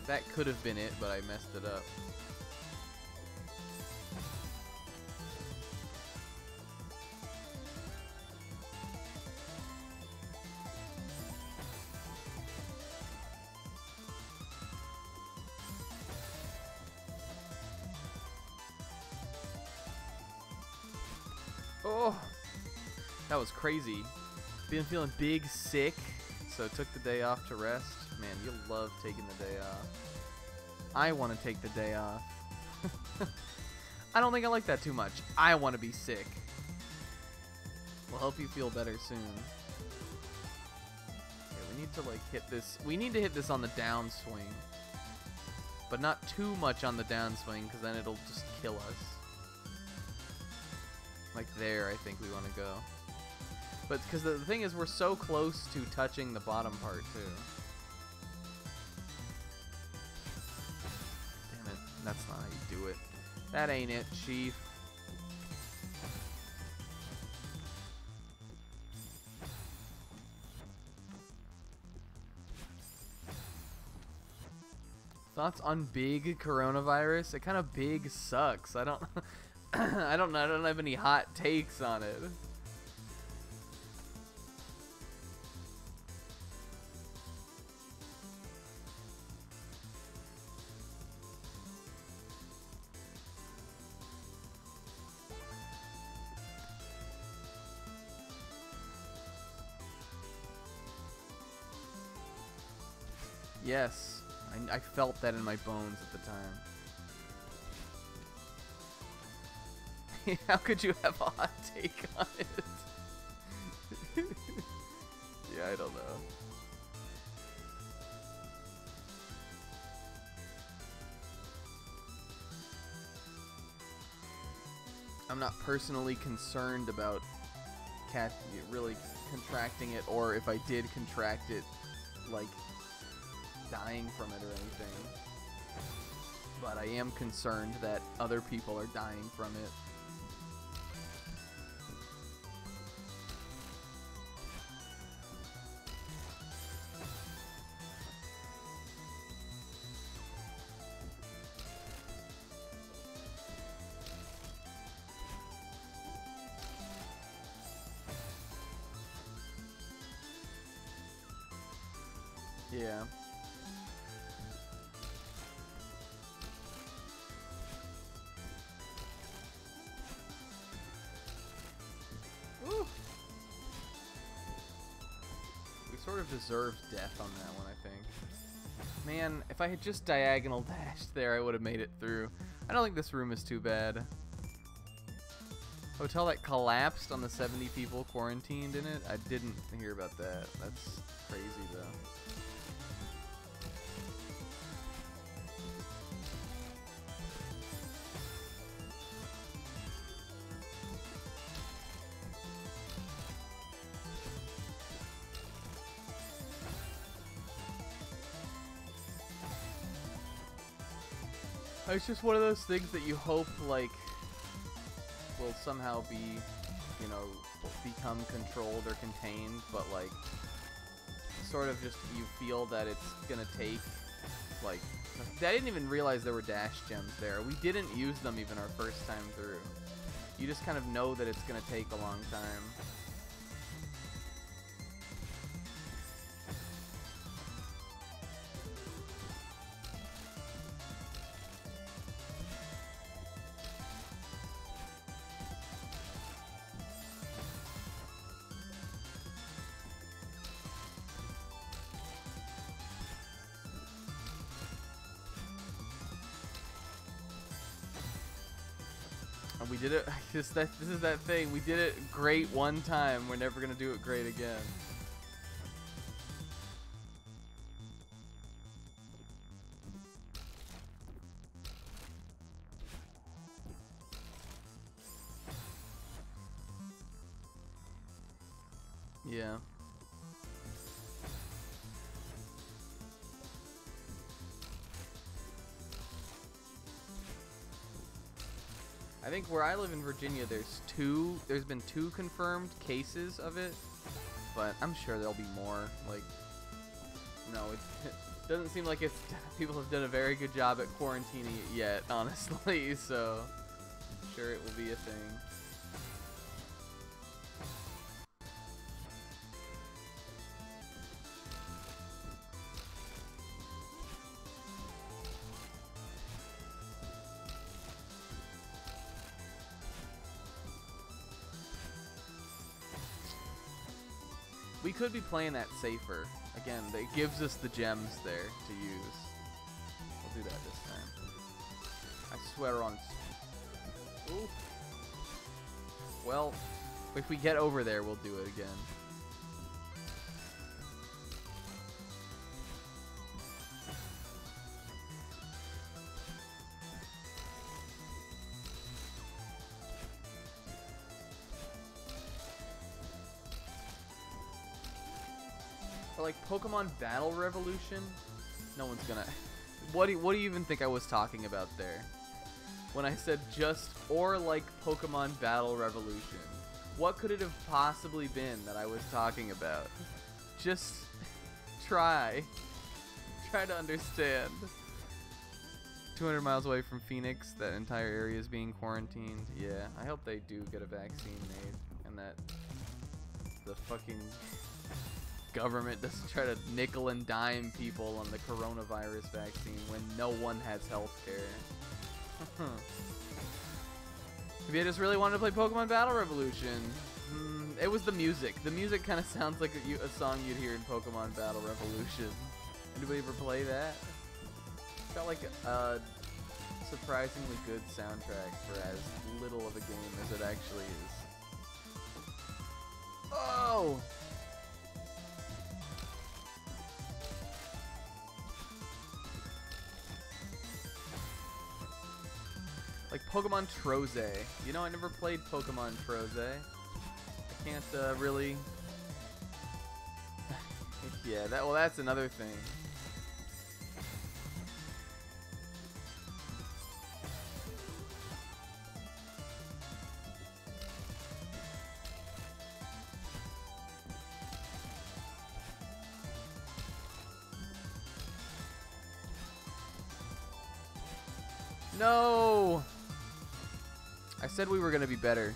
That could have been it, but I messed it up. Oh, that was crazy. Been feeling big sick, so took the day off to rest. Man, you love taking the day off. I want to take the day off. I don't think I like that too much. I want to be sick. We'll help you feel better soon. Okay, we need to like hit this. We need to hit this on the downswing, but not too much on the downswing, because then it'll just kill us. Like there, I think we want to go. But because the thing is, we're so close to touching the bottom part too. Damn it, that's not how you do it. That ain't it, Chief. Thoughts on big coronavirus? It kind of big sucks. I don't I don't have any hot takes on it. Yes, I felt that in my bones at the time. How could you have a hot take on it? Yeah, I don't know. I'm not personally concerned about cat really contracting it, or if I did contract it, like dying from it or anything. But I am concerned that other people are dying from it. Yeah. Woo. We sort of deserved death on that one, I think. Man, if I had just diagonal dashed there, I would have made it through. I don't think this room is too bad. Hotel that collapsed on the 70 people quarantined in it? I didn't hear about that. That's crazy, though. It's just one of those things that you hope, like, will somehow be, you know, become controlled or contained, but, like, sort of just you feel that it's gonna take, like, I didn't even realize there were dash gems there. We didn't use them even our first time through. You just kind of know that it's gonna take a long time. We did it. This is that thing. We did it great one time. We're never gonna do it great again. Yeah. I think where I live in Virginia, there's been 2 confirmed cases of it, but I'm sure there'll be more. Like, no, it doesn't seem like people have done a very good job at quarantining it yet, honestly, so I'm sure it will be a thing. We could be playing that safer. Again, it gives us the gems there to use. We'll do that this time. I swear on... Ooh. Well, if we get over there, we'll do it again. Or like Pokemon Battle Revolution? No one's gonna... What do you even think I was talking about there? When I said just or like Pokemon Battle Revolution. What could it have possibly been that I was talking about? Just try. Try to understand. 200 miles away from Phoenix, that entire area is being quarantined. Yeah, I hope they do get a vaccine made and that the fucking government doesn't try to nickel and dime people on the coronavirus vaccine when no one has health care. If you just really wanted to play Pokemon Battle Revolution, it was the music. The music kind of sounds like a song you'd hear in Pokemon Battle Revolution. Anybody ever play that? It's got like a surprisingly good soundtrack for as little of a game as it actually is. Oh! Like Pokemon Troze. You know, I never played Pokemon Troze. I can't really... Yeah, well, that's another thing. No! I said we were gonna be better.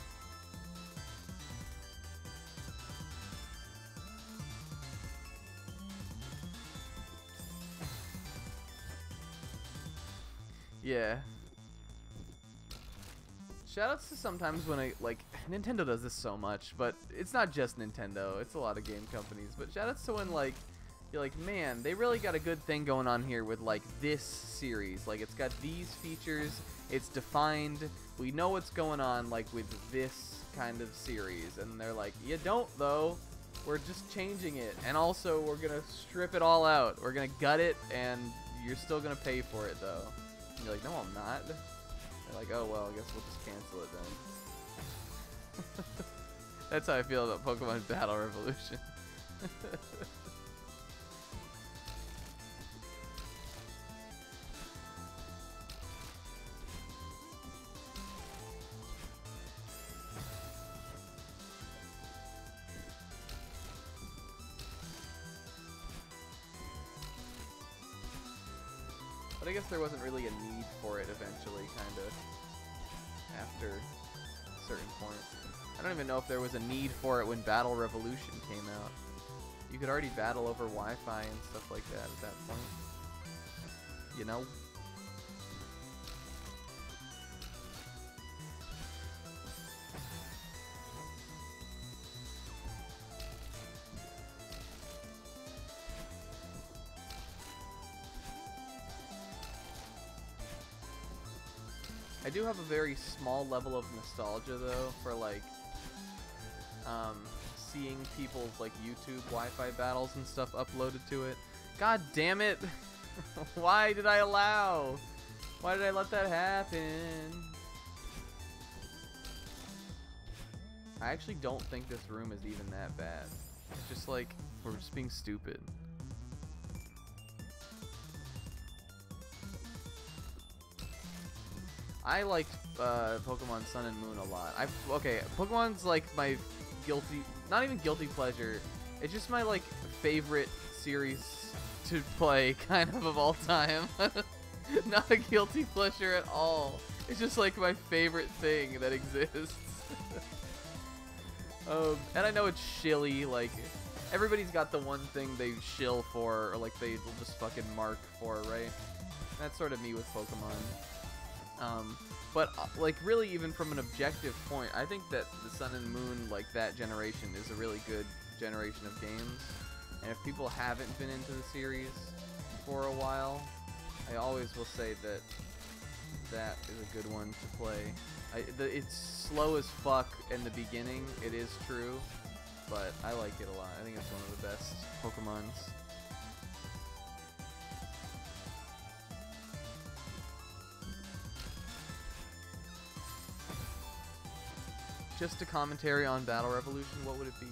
Yeah. Shoutouts to sometimes when Nintendo does this so much, but it's not just Nintendo, it's a lot of game companies, but shoutouts to when, like, you're like, man, they really got a good thing going on here with, like, this series. Like, it's got these features, It's defined. We know what's going on, like, with this kind of series. And they're like, you don't, though. We're just changing it. And also, we're going to strip it all out. We're going to gut it, and you're still going to pay for it, though. And you're like, no, I'm not. They're like, oh, well, I guess we'll just cancel it then. That's how I feel about Pokemon Battle Revolution. But I guess there wasn't really a need for it eventually, kind of, after a certain point. I don't even know if there was a need for it when Battle Revolution came out. You could already battle over Wi-Fi and stuff like that at that point. You know? I do have a very small level of nostalgia though for like seeing people's like YouTube Wi-Fi battles and stuff uploaded to it. God damn it! Why did I allow? Why did I let that happen? I actually don't think this room is even that bad. It's just like we're just being stupid. I liked Pokemon Sun and Moon a lot. Okay, Pokemon's like my guilty, not even guilty pleasure. It's just my like favorite series to play, kind of all time. Not a guilty pleasure at all. It's just like my favorite thing that exists. And I know it's shilly. Like everybody's got the one thing they shill for, or like they'll just fucking mark for, right? That's sort of me with Pokemon. But like really even from an objective point, I think that the Sun and Moon, like that generation, is a really good generation of games. And if people haven't been into the series for a while, I always will say that that is a good one to play. It's slow as fuck in the beginning, it is true, but I like it a lot. I think it's one of the best Pokemons. Just a commentary on Battle Revolution, what would it be?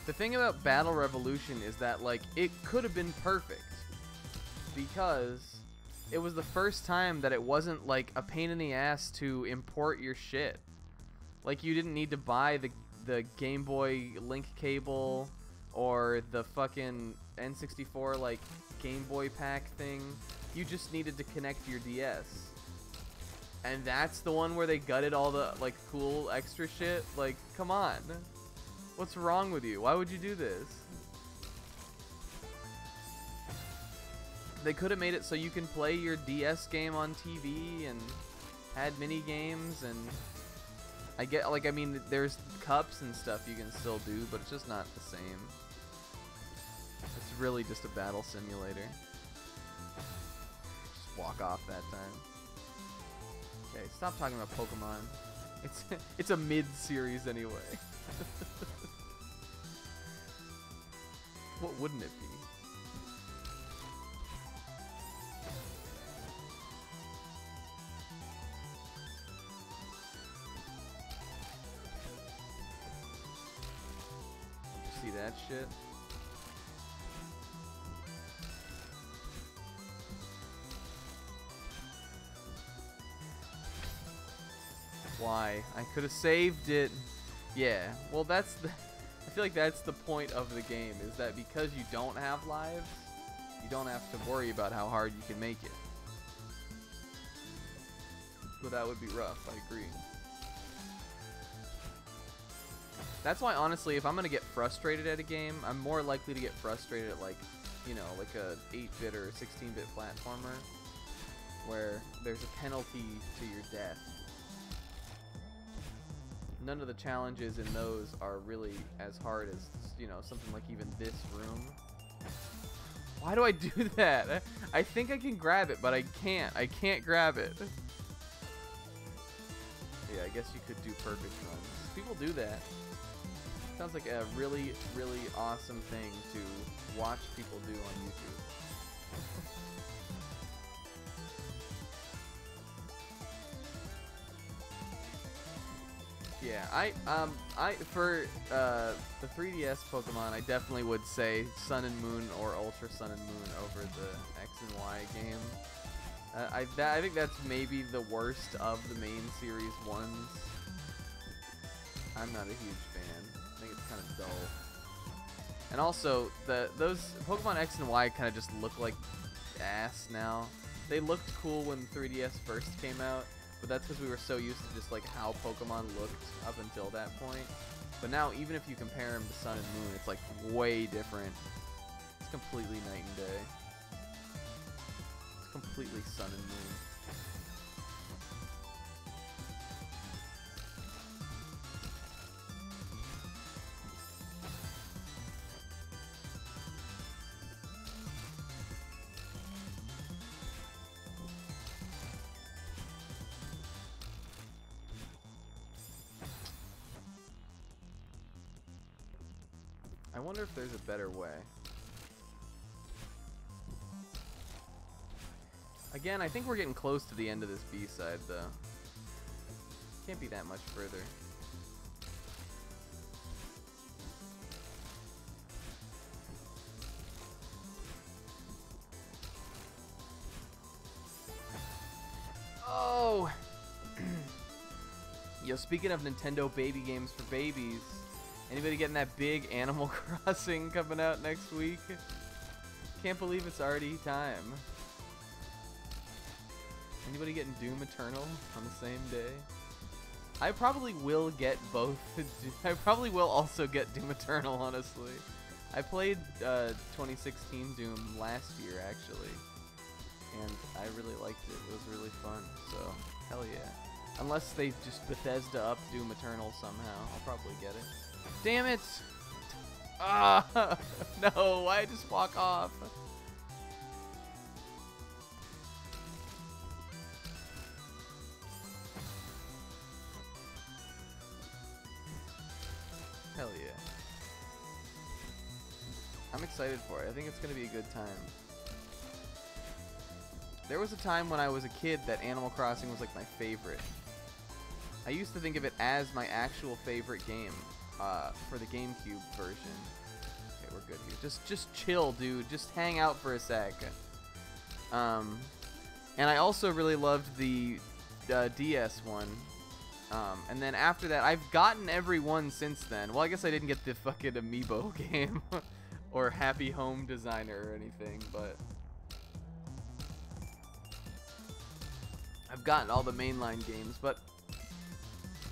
The thing about Battle Revolution is that, like, it could have been perfect. Because it was the first time that it wasn't, like, a pain in the ass to import your shit. Like, you didn't need to buy the Game Boy link cable or the fucking N64, like, Game Boy pack thing. You just needed to connect your DS. And that's the one where they gutted all the, like, cool extra shit? Like, come on. What's wrong with you? Why would you do this? They could have made it so you can play your DS game on TV and had mini games, and I get, like, I mean, there's cups and stuff you can still do, but it's just not the same. It's really just a battle simulator. Walk off that time. Okay, stop talking about Pokemon. It's a mid-series anyway. What wouldn't it be? See that shit? Why? I could have saved it. Yeah, well that's the... I feel like that's the point of the game, is that because you don't have lives, you don't have to worry about how hard you can make it. But that would be rough, I agree. That's why, honestly, if I'm gonna get frustrated at a game, I'm more likely to get frustrated at, like, you know, like a 8-bit or 16-bit platformer, where there's a penalty to your death. None of the challenges in those are really as hard as, you know, something like even this room. Why do I do that? I think I can grab it, but I can't. I can't grab it. Yeah, I guess you could do perfect runs. People do that. Sounds like a really, really awesome thing to watch people do on YouTube. Yeah, for the 3DS Pokemon, I definitely would say Sun and Moon or Ultra Sun and Moon over the X and Y game. I think that's maybe the worst of the main series ones. I'm not a huge fan. I think it's kind of dull. And also, those Pokemon X and Y kind of just look like ass now. They looked cool when 3DS first came out, but that's because we were so used to just like how Pokemon looked up until that point. But now, even if you compare them to Sun and Moon, it's like way different. It's completely night and day. It's completely Sun and Moon. I wonder if there's a better way. Again, I think we're getting close to the end of this B-side, though. Can't be that much further. Oh! Yo, speaking of Nintendo baby games for babies, anybody getting that big Animal Crossing coming out next week? Can't believe it's already time. Anybody getting Doom Eternal on the same day? I probably will get both. I probably will also get Doom Eternal, honestly. I played 2016 Doom last year, actually. And I really liked it. It was really fun. So, hell yeah. Unless they just Bethesda up Doom Eternal somehow, I'll probably get it. Damn it! Ah! No, why just walk off? Hell yeah. I'm excited for it. I think it's going to be a good time. There was a time when I was a kid that Animal Crossing was like my favorite. I used to think of it as my actual favorite game for the GameCube version. Okay, we're good here. Just chill, dude. Just hang out for a sec. And I also really loved the DS one. And then after that, I've gotten every one since then. Well, I guess I didn't get the fucking Amiibo game or Happy Home Designer or anything, but I've gotten all the mainline games. But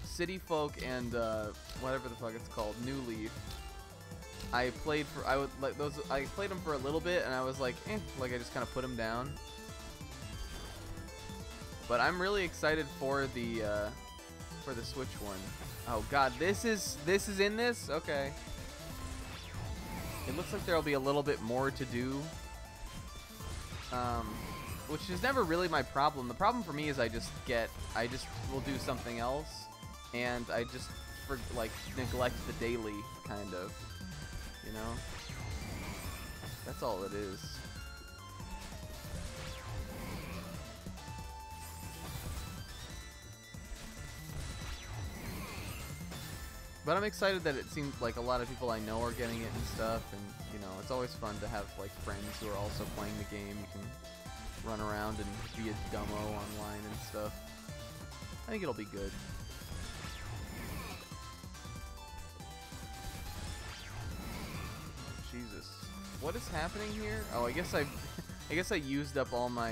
City Folk and whatever the fuck it's called, New Leaf, I played for. I played them for a little bit, and I was like, like I just kind of put them down. But I'm really excited for the Switch one. Oh god, this is in this? Okay. It looks like there'll be a little bit more to do. Which is never really my problem. The problem for me is I just will do something else, and I just neglect the daily, kind of. You know? That's all it is. But I'm excited that it seems like a lot of people I know are getting it and stuff, and you know, it's always fun to have like friends who are also playing the game. You can run around and be a dumbo online and stuff. I think it'll be good. Jesus, what is happening here? Oh, I guess I used up all my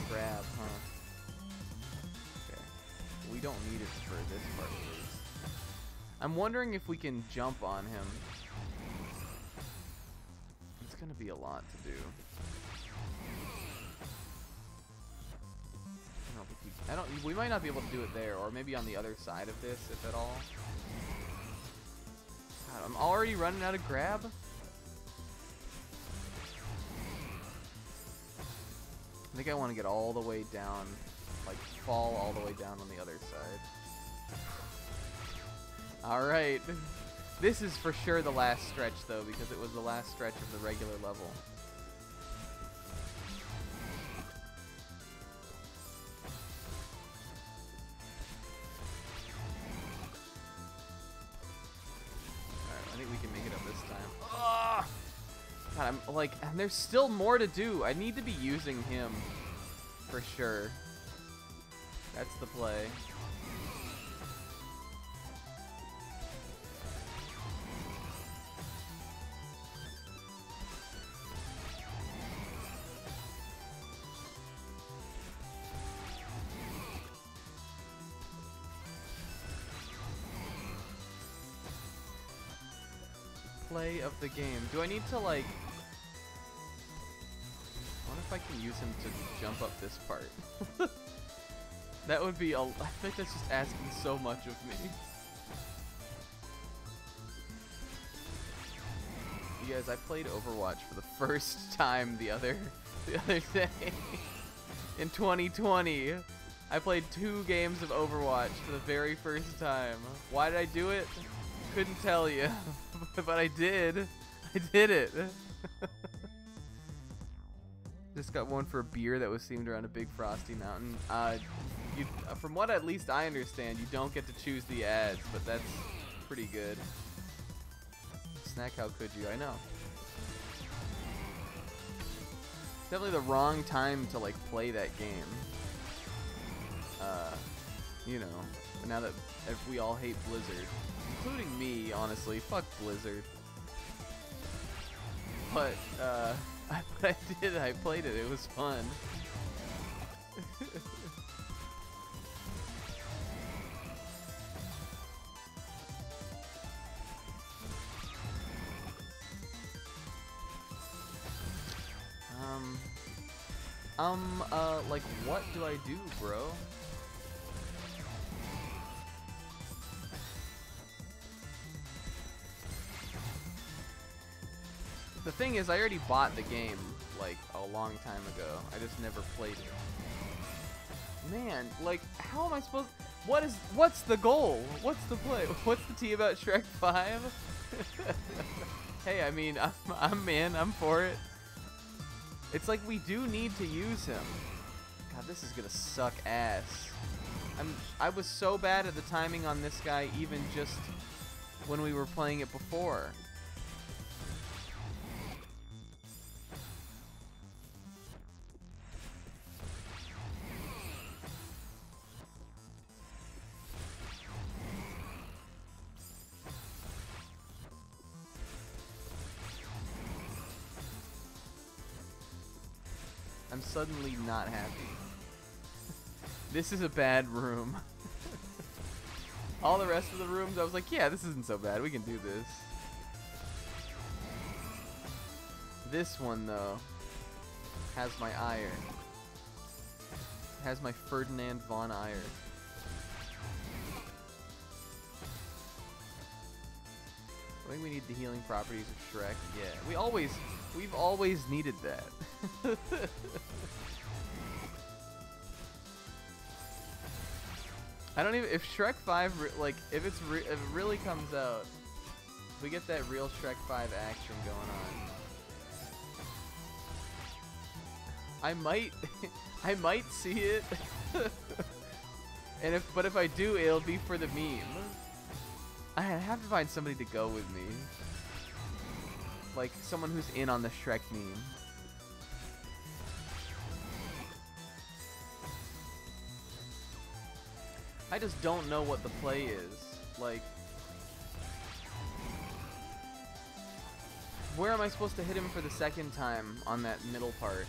grab, huh? Okay, we don't need it for this part at least. I'm wondering if we can jump on him. It's gonna be a lot to do. We might not be able to do it there, or maybe on the other side of this, if at all. God, I'm already running out of grab. I think I want to get all the way down, like fall all the way down on the other side. Alright. This is for sure the last stretch though, because it was the last stretch of the regular level. Alright, I think we can make it up this time. Ugh! God, I'm like, and there's still more to do. I need to be using him for sure. That's the play. Play of the game. Do I need to like... I wonder if I can use him to jump up this part. That would be I think that's just asking so much of me. You guys, I played Overwatch for the first time the other day. In 2020. I played 2 games of Overwatch for the very first time. Why did I do it? Couldn't tell you. But I did. I did it. Just got one for a beer that was themed around a big frosty mountain. From what at least I understand, you don't get to choose the ads, but that's pretty good. Snack, how could you? I know. Definitely the wrong time to like play that game. You know, but now that we all hate Blizzard, including me, honestly, fuck Blizzard. But I did. I played it. It was fun. Like, what do I do, bro? The thing is, I already bought the game, like, a long time ago. I just never played it. Man, like, how am I supposed... What's the goal? What's the play? What's the tea about Shrek 5? Hey, I mean, I'm for it. It's like we do need to use him. God, this is gonna suck ass. I was so bad at the timing on this guy, even just when we were playing it before. I'm suddenly not happy. This is a bad room. All the rest of the rooms, I was like, yeah, this isn't so bad. We can do this. This one, though, has my ire. Has my Ferdinand von Ire. I think we need the healing properties of Shrek. Yeah, we've always needed that. I don't even, if Shrek 5, like, if it really comes out, we get that real Shrek 5 action going on. I might see it. But if I do, it'll be for the meme. I have to find somebody to go with me. Like, someone who's in on the Shrek meme. I just don't know what the play is. Like, where am I supposed to hit him for the second time on that middle part?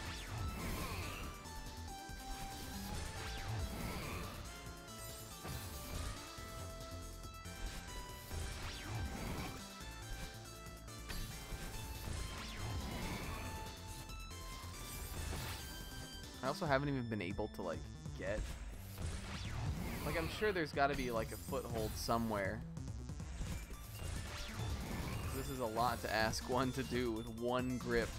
I also haven't even been able to, like, get... Like, I'm sure there's got to be, like, a foothold somewhere. This is a lot to ask one to do with one grip.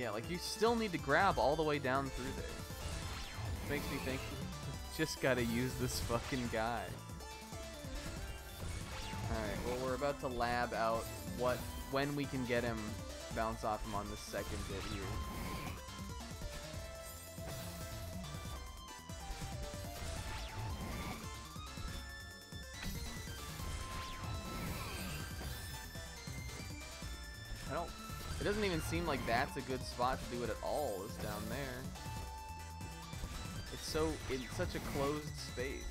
Yeah, like you still need to grab all the way down through there. Makes me think, just gotta use this fucking guy. Alright, well we're about to lab out when we can get him, bounce off him on the second bit here. It doesn't even seem like that's a good spot to do it at all, is down there. It's such a closed space.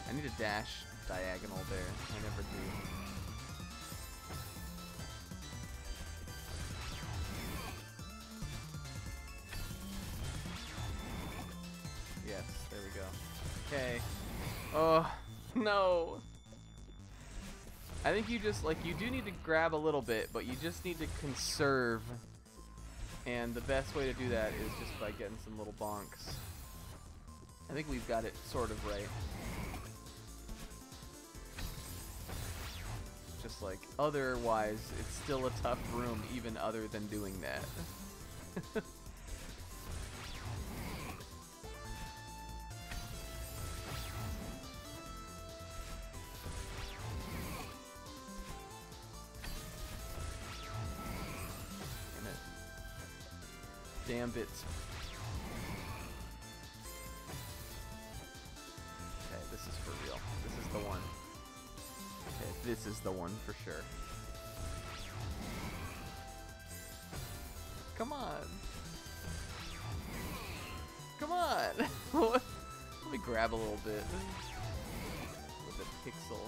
I need a dash diagonal there. I never do. Okay. Oh, no. I think you just, like, you do need to grab a little bit, but you just need to conserve. And the best way to do that is just by getting some little bonks. I think we've got it sort of right. Just like, otherwise, it's still a tough room, even other than doing that. Damn bits. Okay, this is for real. This is the one. Okay, this is the one for sure. Come on. Come on. Let me grab a little bit. With a pixel.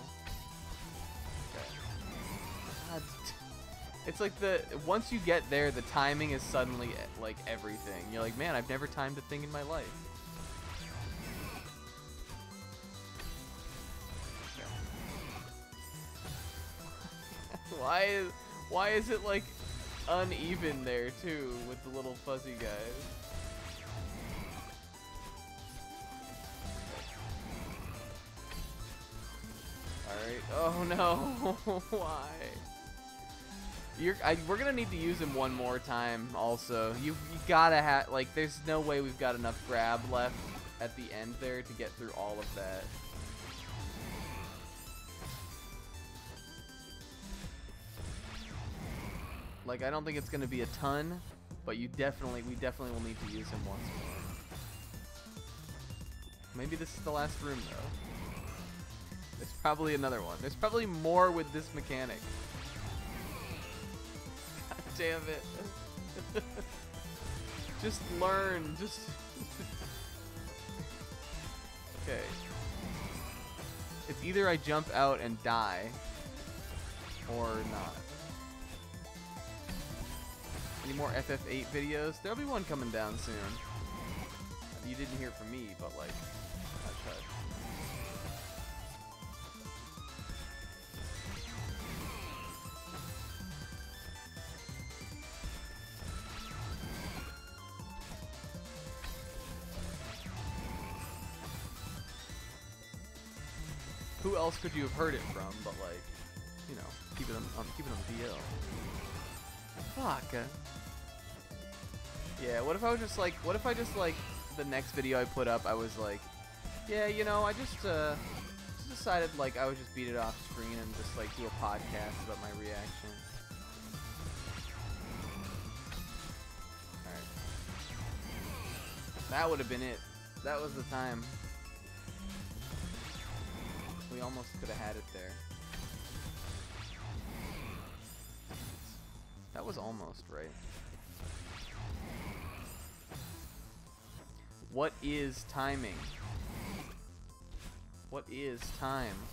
Okay. God. It's like once you get there, the timing is suddenly like everything. You're like, man, I've never timed a thing in my life. Okay. Why is it like uneven there too with the little fuzzy guys? Alright. Oh no. Why? We're gonna need to use him one more time also. You gotta have, like, there's no way we've got enough grab left at the end there to get through all of that. Like, I don't think it's gonna be a ton, but we definitely will need to use him once more. Maybe this is the last room though. There's probably another one. There's probably more with this mechanic. Damn it. Just learn. Just. Okay. It's either I jump out and die, or not. Any more FF8 videos? There'll be one coming down soon. You didn't hear from me, but like, hush hush. Who else could you have heard it from? But like, you know, keeping them on DL. Fuck. Yeah. What if I was just like? What if I just like the next video I put up? I was like, yeah, you know, I just decided like I would just beat it off screen and just like do a podcast about my reaction. All right. That would have been it. That was the time. We almost could have had it there. That was almost right. What is timing? What is time?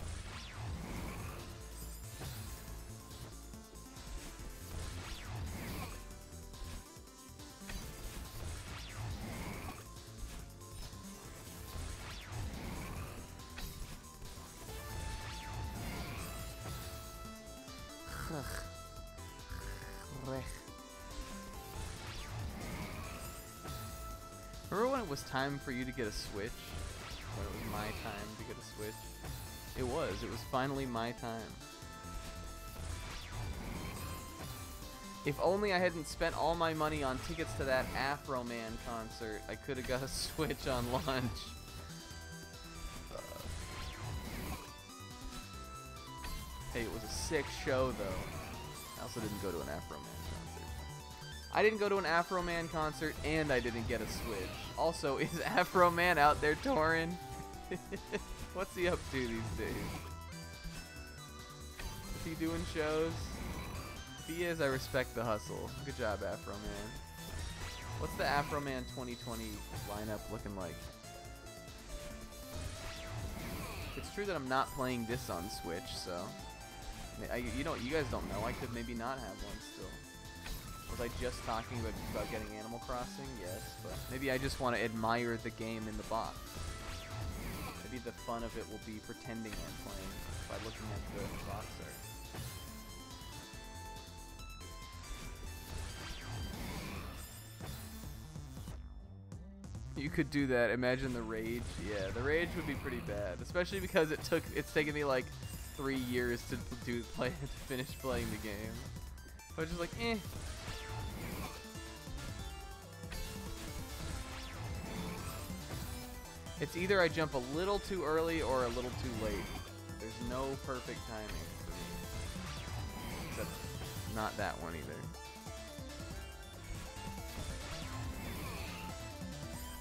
Remember when it was time for you to get a Switch? When it was my time to get a Switch? It was. It was finally my time. If only I hadn't spent all my money on tickets to that Afro Man concert, I could have got a Switch on launch. Hey, it was a sick show, though. I also didn't go to an Afro Man concert. I didn't go to an Afro Man concert, and I didn't get a Switch. Also, is Afro Man out there touring? What's he up to these days? Is he doing shows? If he is, I respect the hustle. Good job, Afro Man. What's the Afro Man 2020 lineup looking like? It's true that I'm not playing this on Switch, so... you guys don't know. I could maybe not have one still. Was I just talking about getting Animal Crossing? Yes, but maybe I just want to admire the game in the box. Maybe the fun of it will be pretending I'm playing by looking at the box art. You could do that. Imagine the rage. Yeah, the rage would be pretty bad, especially because it's taken me like 3 years to finish playing the game. I was just like, eh. It's either I jump a little too early or a little too late. There's no perfect timing for me. Except not that one either.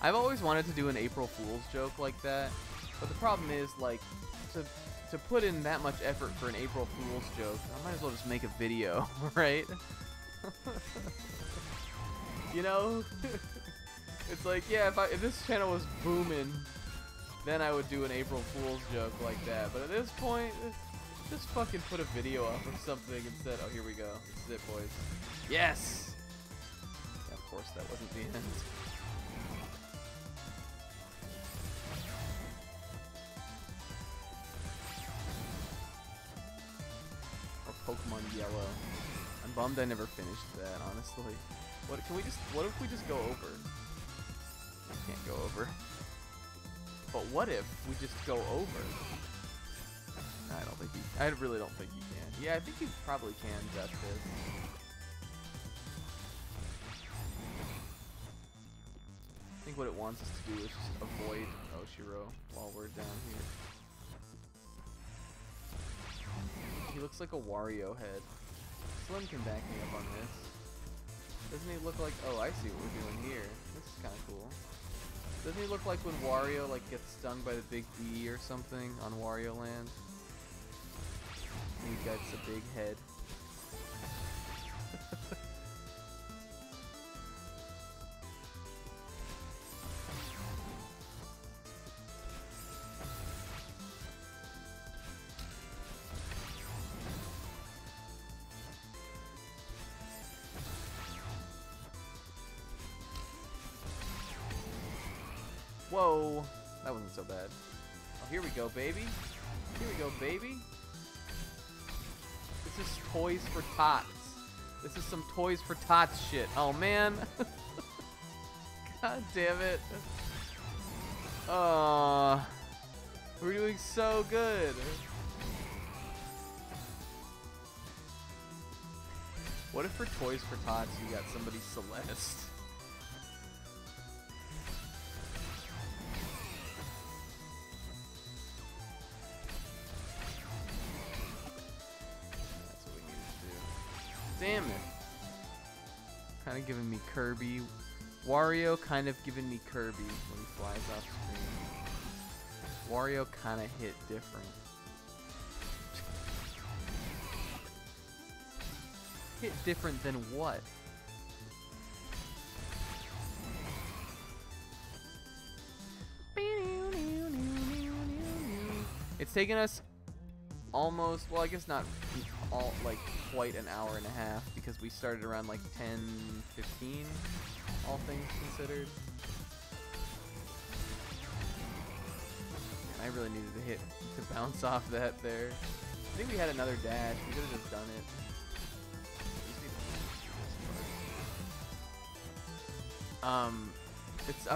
I've always wanted to do an April Fool's joke like that, but the problem is, like, to put in that much effort for an April Fool's joke, I might as well just make a video, right? You know? It's like, yeah, if this channel was booming, then I would do an April Fool's joke like that. But at this point, just fucking put a video up or something instead. Oh, here we go. This is it, boys. Yes! Yeah, of course, that wasn't the end. Pokemon Yellow. I'm bummed I never finished that, honestly. What if we just go over? I can't go over. But what if we just go over? I really don't think you can. Yeah, I think you probably can, Justice. I think what it wants us to do is just avoid Oshiro while we're down here. He looks like a Wario head. Slim can back me up on this. Doesn't he look like... Oh, I see what we're doing here. This is kind of cool. Doesn't he look like when Wario gets stung by the big bee or something on Wario Land? And he gets a big head. Whoa, that wasn't so bad. Oh, here we go, baby. Here we go, baby. This is Toys for Tots. This is some Toys for Tots shit. Oh, man. God damn it. Oh, we're doing so good. What if for Toys for Tots you got somebody Celeste? Damn it. Kind of giving me Kirby. Wario kind of giving me Kirby when he flies off screen. Wario kind of hit different. Hit different than what? It's taken us almost, well, I guess not all, like, quite an hour and a half, because we started around like 10:15, all things considered. I really needed to bounce off that there. I think we had another dash. We could have just done it. We just need to do I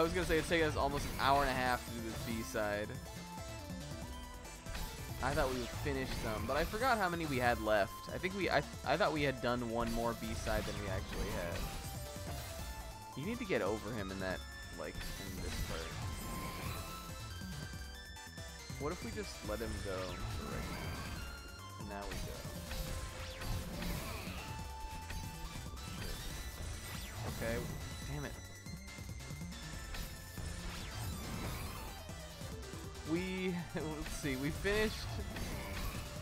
was gonna say it's taking us almost an hour and a half to do this B-side. I thought we would finish them, but I forgot how many we had left. I thought we had done one more B-side than we actually had. You need to get over him in that, like, in this part. What if we just let him go for right now? And now we go. Okay, damn it. Let's see, we finished,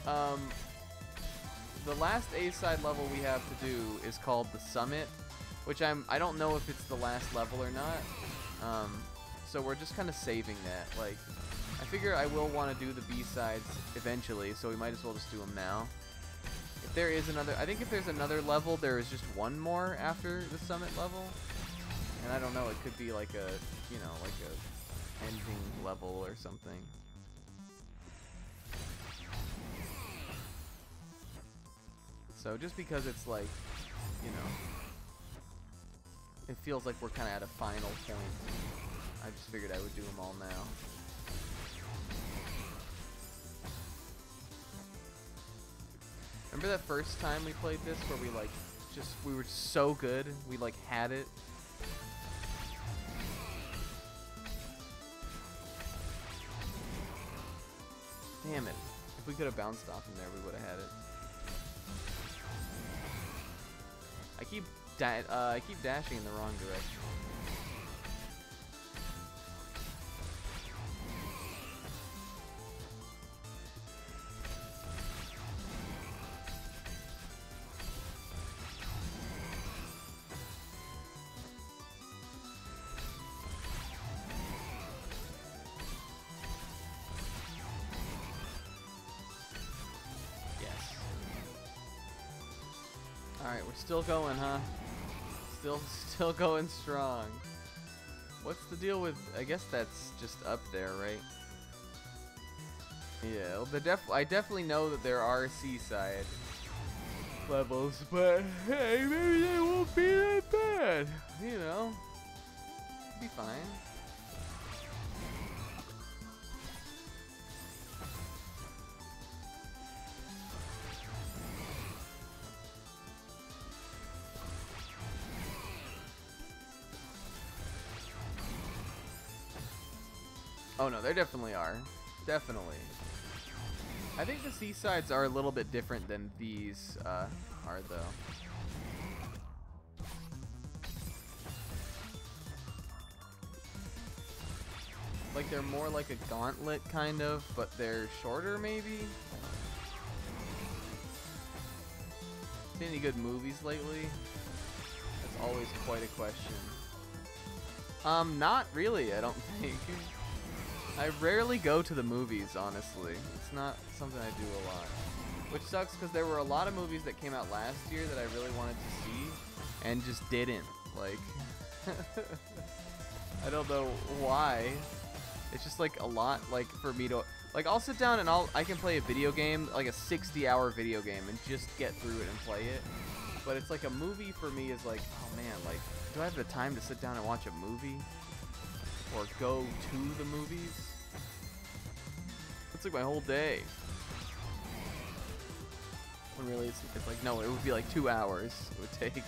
the last A-side level we have to do is called the Summit, which I don't know if it's the last level or not, so we're just kind of saving that. Like, I figure I will want to do the B-sides eventually, so we might as well just do them now. If there is another, I think if there's another level, there is just one more after the Summit level, and I don't know, it could be like a, you know, like a ending level or something. So just because it's like, you know, it feels like we're kind of at a final point, I just figured I would do them all now. Remember that first time we played this where we like we were so good, we like had it? Damn it. If we could have bounced off him there, we would have had it. I keep dashing in the wrong direction. Alright, we're still going, huh? Still going strong. What's the deal with, I guess that's just up there, right? Yeah, well, I definitely know that there are seaside levels, but hey, maybe they won't be that bad. You know, be fine. Oh no, there definitely are. Definitely. I think the seasides are a little bit different than these are, though. Like, they're more like a gauntlet, kind of, but they're shorter, maybe? Seen any good movies lately? That's always quite a question. Not really, I don't think. I rarely go to the movies, honestly. It's not something I do a lot. Which sucks because there were a lot of movies that came out last year that I really wanted to see and just didn't. Like, I don't know why. It's just like a lot, like, for me to, like, I'll sit down and I can play a video game, like a 60-hour video game, and just get through it and play it. But it's like a movie for me is like, oh man, like, do I have the time to sit down and watch a movie? Or go to the movies? It's like my whole day. When really it's like, no, it would be like 2 hours it would take.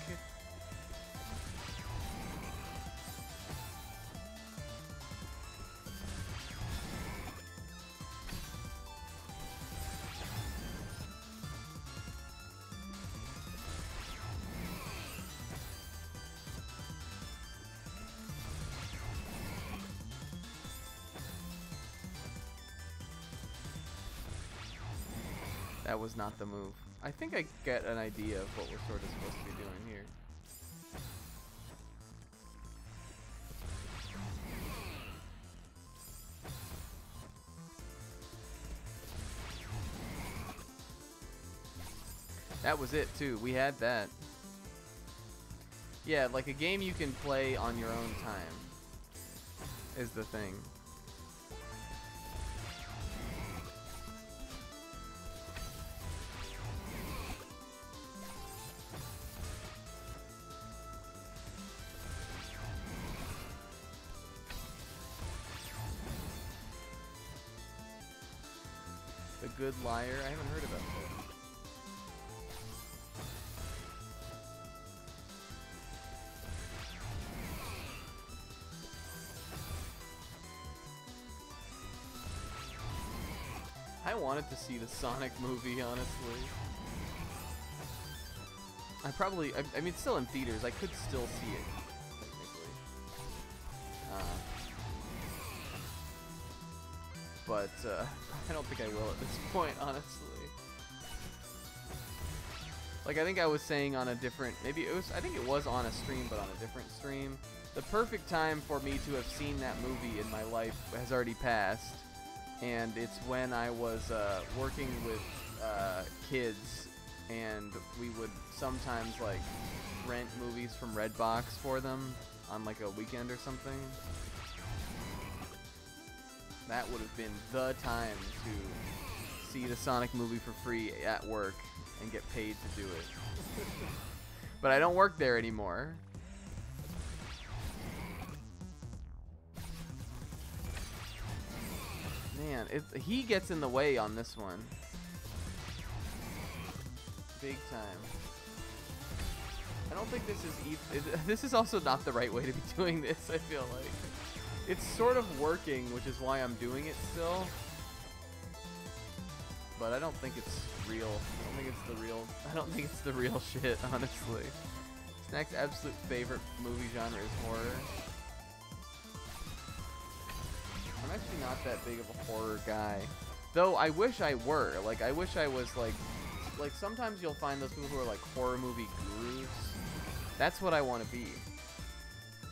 That was not the move. I think I get an idea of what we're sort of supposed to be doing here. That was it too. We had that. Yeah, like a game you can play on your own time is the thing. Good Liar. I haven't heard about that. I wanted to see the Sonic movie, honestly. I mean, it's still in theaters. I could still see it, technically. But I don't think I will at this point, honestly. Like, I think I was saying on a different, I think it was on a stream, but on a different stream. The perfect time for me to have seen that movie in my life has already passed. And it's when I was working with kids, and we would sometimes like rent movies from Redbox for them on like a weekend or something. That would have been the time to see the Sonic movie for free at work and get paid to do it. But I don't work there anymore. Man, he gets in the way on this one. Big time. I don't think this is this is also not the right way to be doing this, I feel like. It's sort of working, which is why I'm doing it still. But I don't think it's real. I don't think it's the real shit, honestly. Snack's absolute favorite movie genre is horror. I'm actually not that big of a horror guy. Though I wish I were. Like, I wish I was like sometimes you'll find those people who are like horror movie gurus. That's what I want to be.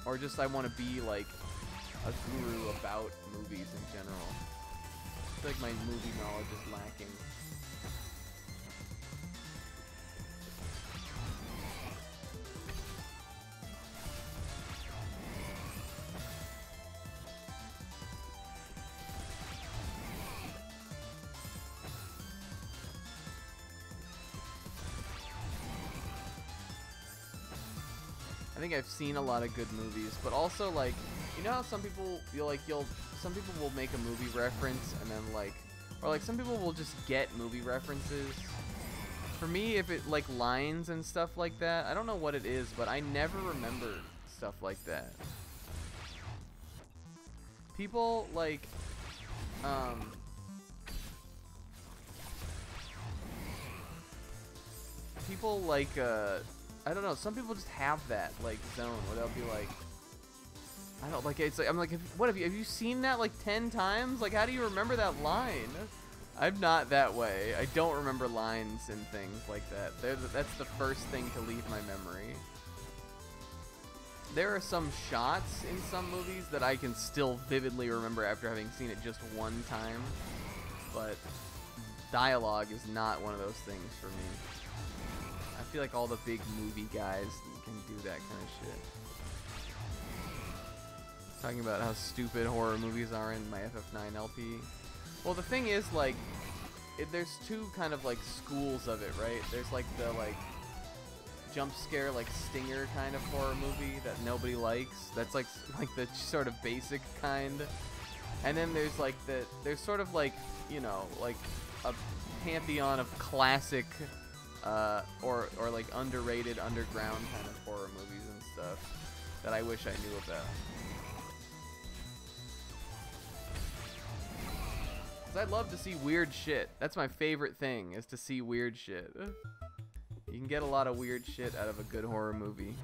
Or just I want to be like a guru about movies in general. I feel like my movie knowledge is lacking. I think I've seen a lot of good movies, but also like, you know how some people some people will make a movie reference and then like, or like some people will just get movie references. For me, if it like lines and stuff like that, I don't know what it is, but I never remember stuff like that. People like, I don't know, some people just have that like zone where they'll be like, I don't like, it's like, I'm like, have you seen that like 10 times? Like, how do you remember that line? I'm not that way. I don't remember lines and things like that. That's the first thing to leave my memory. There are some shots in some movies that I can still vividly remember after having seen it just one time, but dialogue is not one of those things for me. I feel like all the big movie guys can do that kind of shit. Talking about how stupid horror movies are in my FF9 LP. Well, the thing is, like, there's two kind of like schools of it, right? There's like the like jump scare, like stinger kind of horror movie that nobody likes. That's like the sort of basic kind. And then there's like there's sort of like, you know, like a pantheon of classic or like underrated underground kind of horror movies and stuff that I wish I knew about. I'd love to see weird shit. That's my favorite thing, is to see weird shit. You can get a lot of weird shit out of a good horror movie.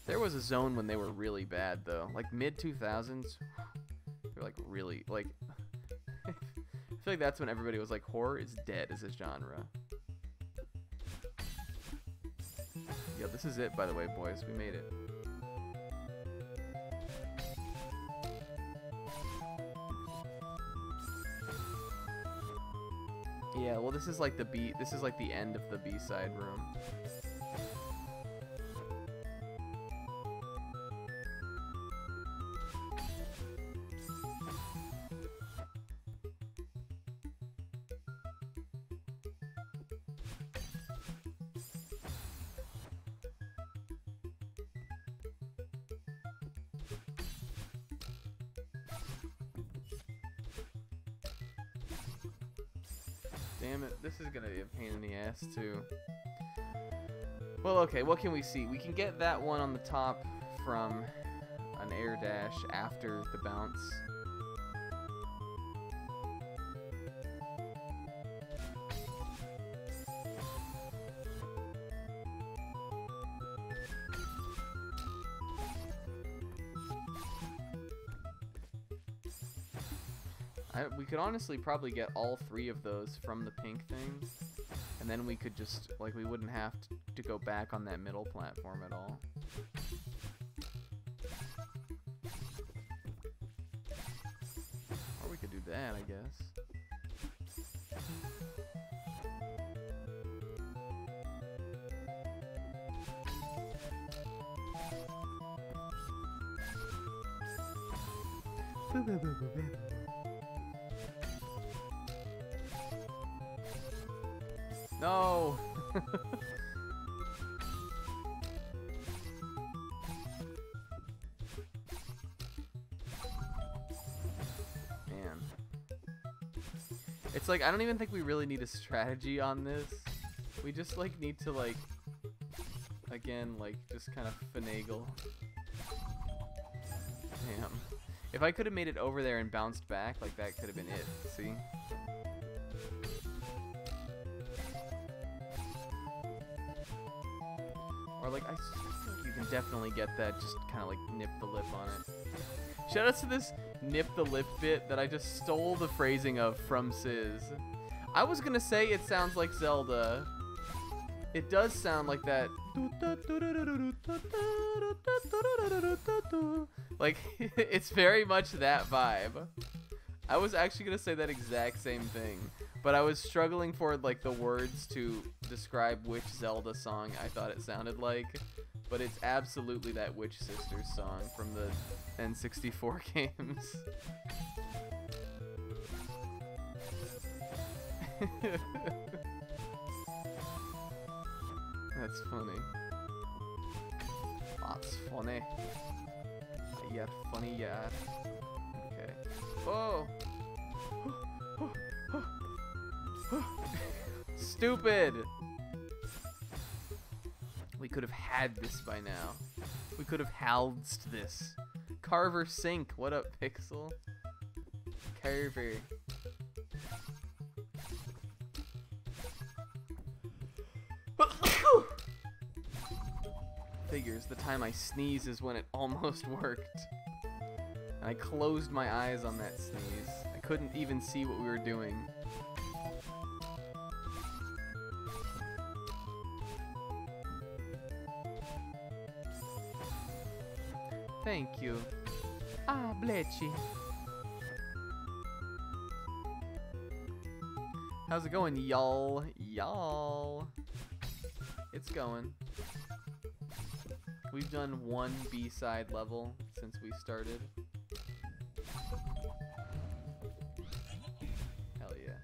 There was a zone when they were really bad, though. Like, mid-2000s. They were, like, really, like... I feel like that's when everybody was like, horror is dead as a genre. Yeah, this is it, by the way, boys. We made it. Yeah, well, this is like the this is like the end of the B-side room. Damn it, this is gonna be a pain in the ass too. Well, okay, what can we see? We can get that one on the top from an air dash after the bounce. We could honestly probably get all 3 of those from the pink thing, and then we could just, like, we wouldn't have to go back on that middle platform at all. Or we could do that, I guess. No! Man. It's like, I don't even think we really need a strategy on this. We just, like, need to, like, again, like, just kind of finagle. Damn. If I could have made it over there and bounced back, like, that could have been it. See? Or like, I think you can definitely get that, just kind of like nip the lip on it. Shout out to this nip the lip bit that I just stole the phrasing of from Sizz. I was gonna say it sounds like Zelda. It does sound like that. Like, it's very much that vibe. I was actually gonna say that exact same thing, but I was struggling for like the words to describe which Zelda song I thought it sounded like, but it's absolutely that Witch Sisters song from the N64 games. That's funny. That's funny. Yeah, funny, yeah. Okay. Oh! Stupid! We could have had this by now. We could have housed this. Carver Sync. What up, Pixel? Carver. Figures, the time I sneeze is when it almost worked. And I closed my eyes on that sneeze. I couldn't even see what we were doing. Thank you. Ah, bless you. How's it going, y'all? Y'all. It's going. We've done one B-side level since we started. Hell yeah.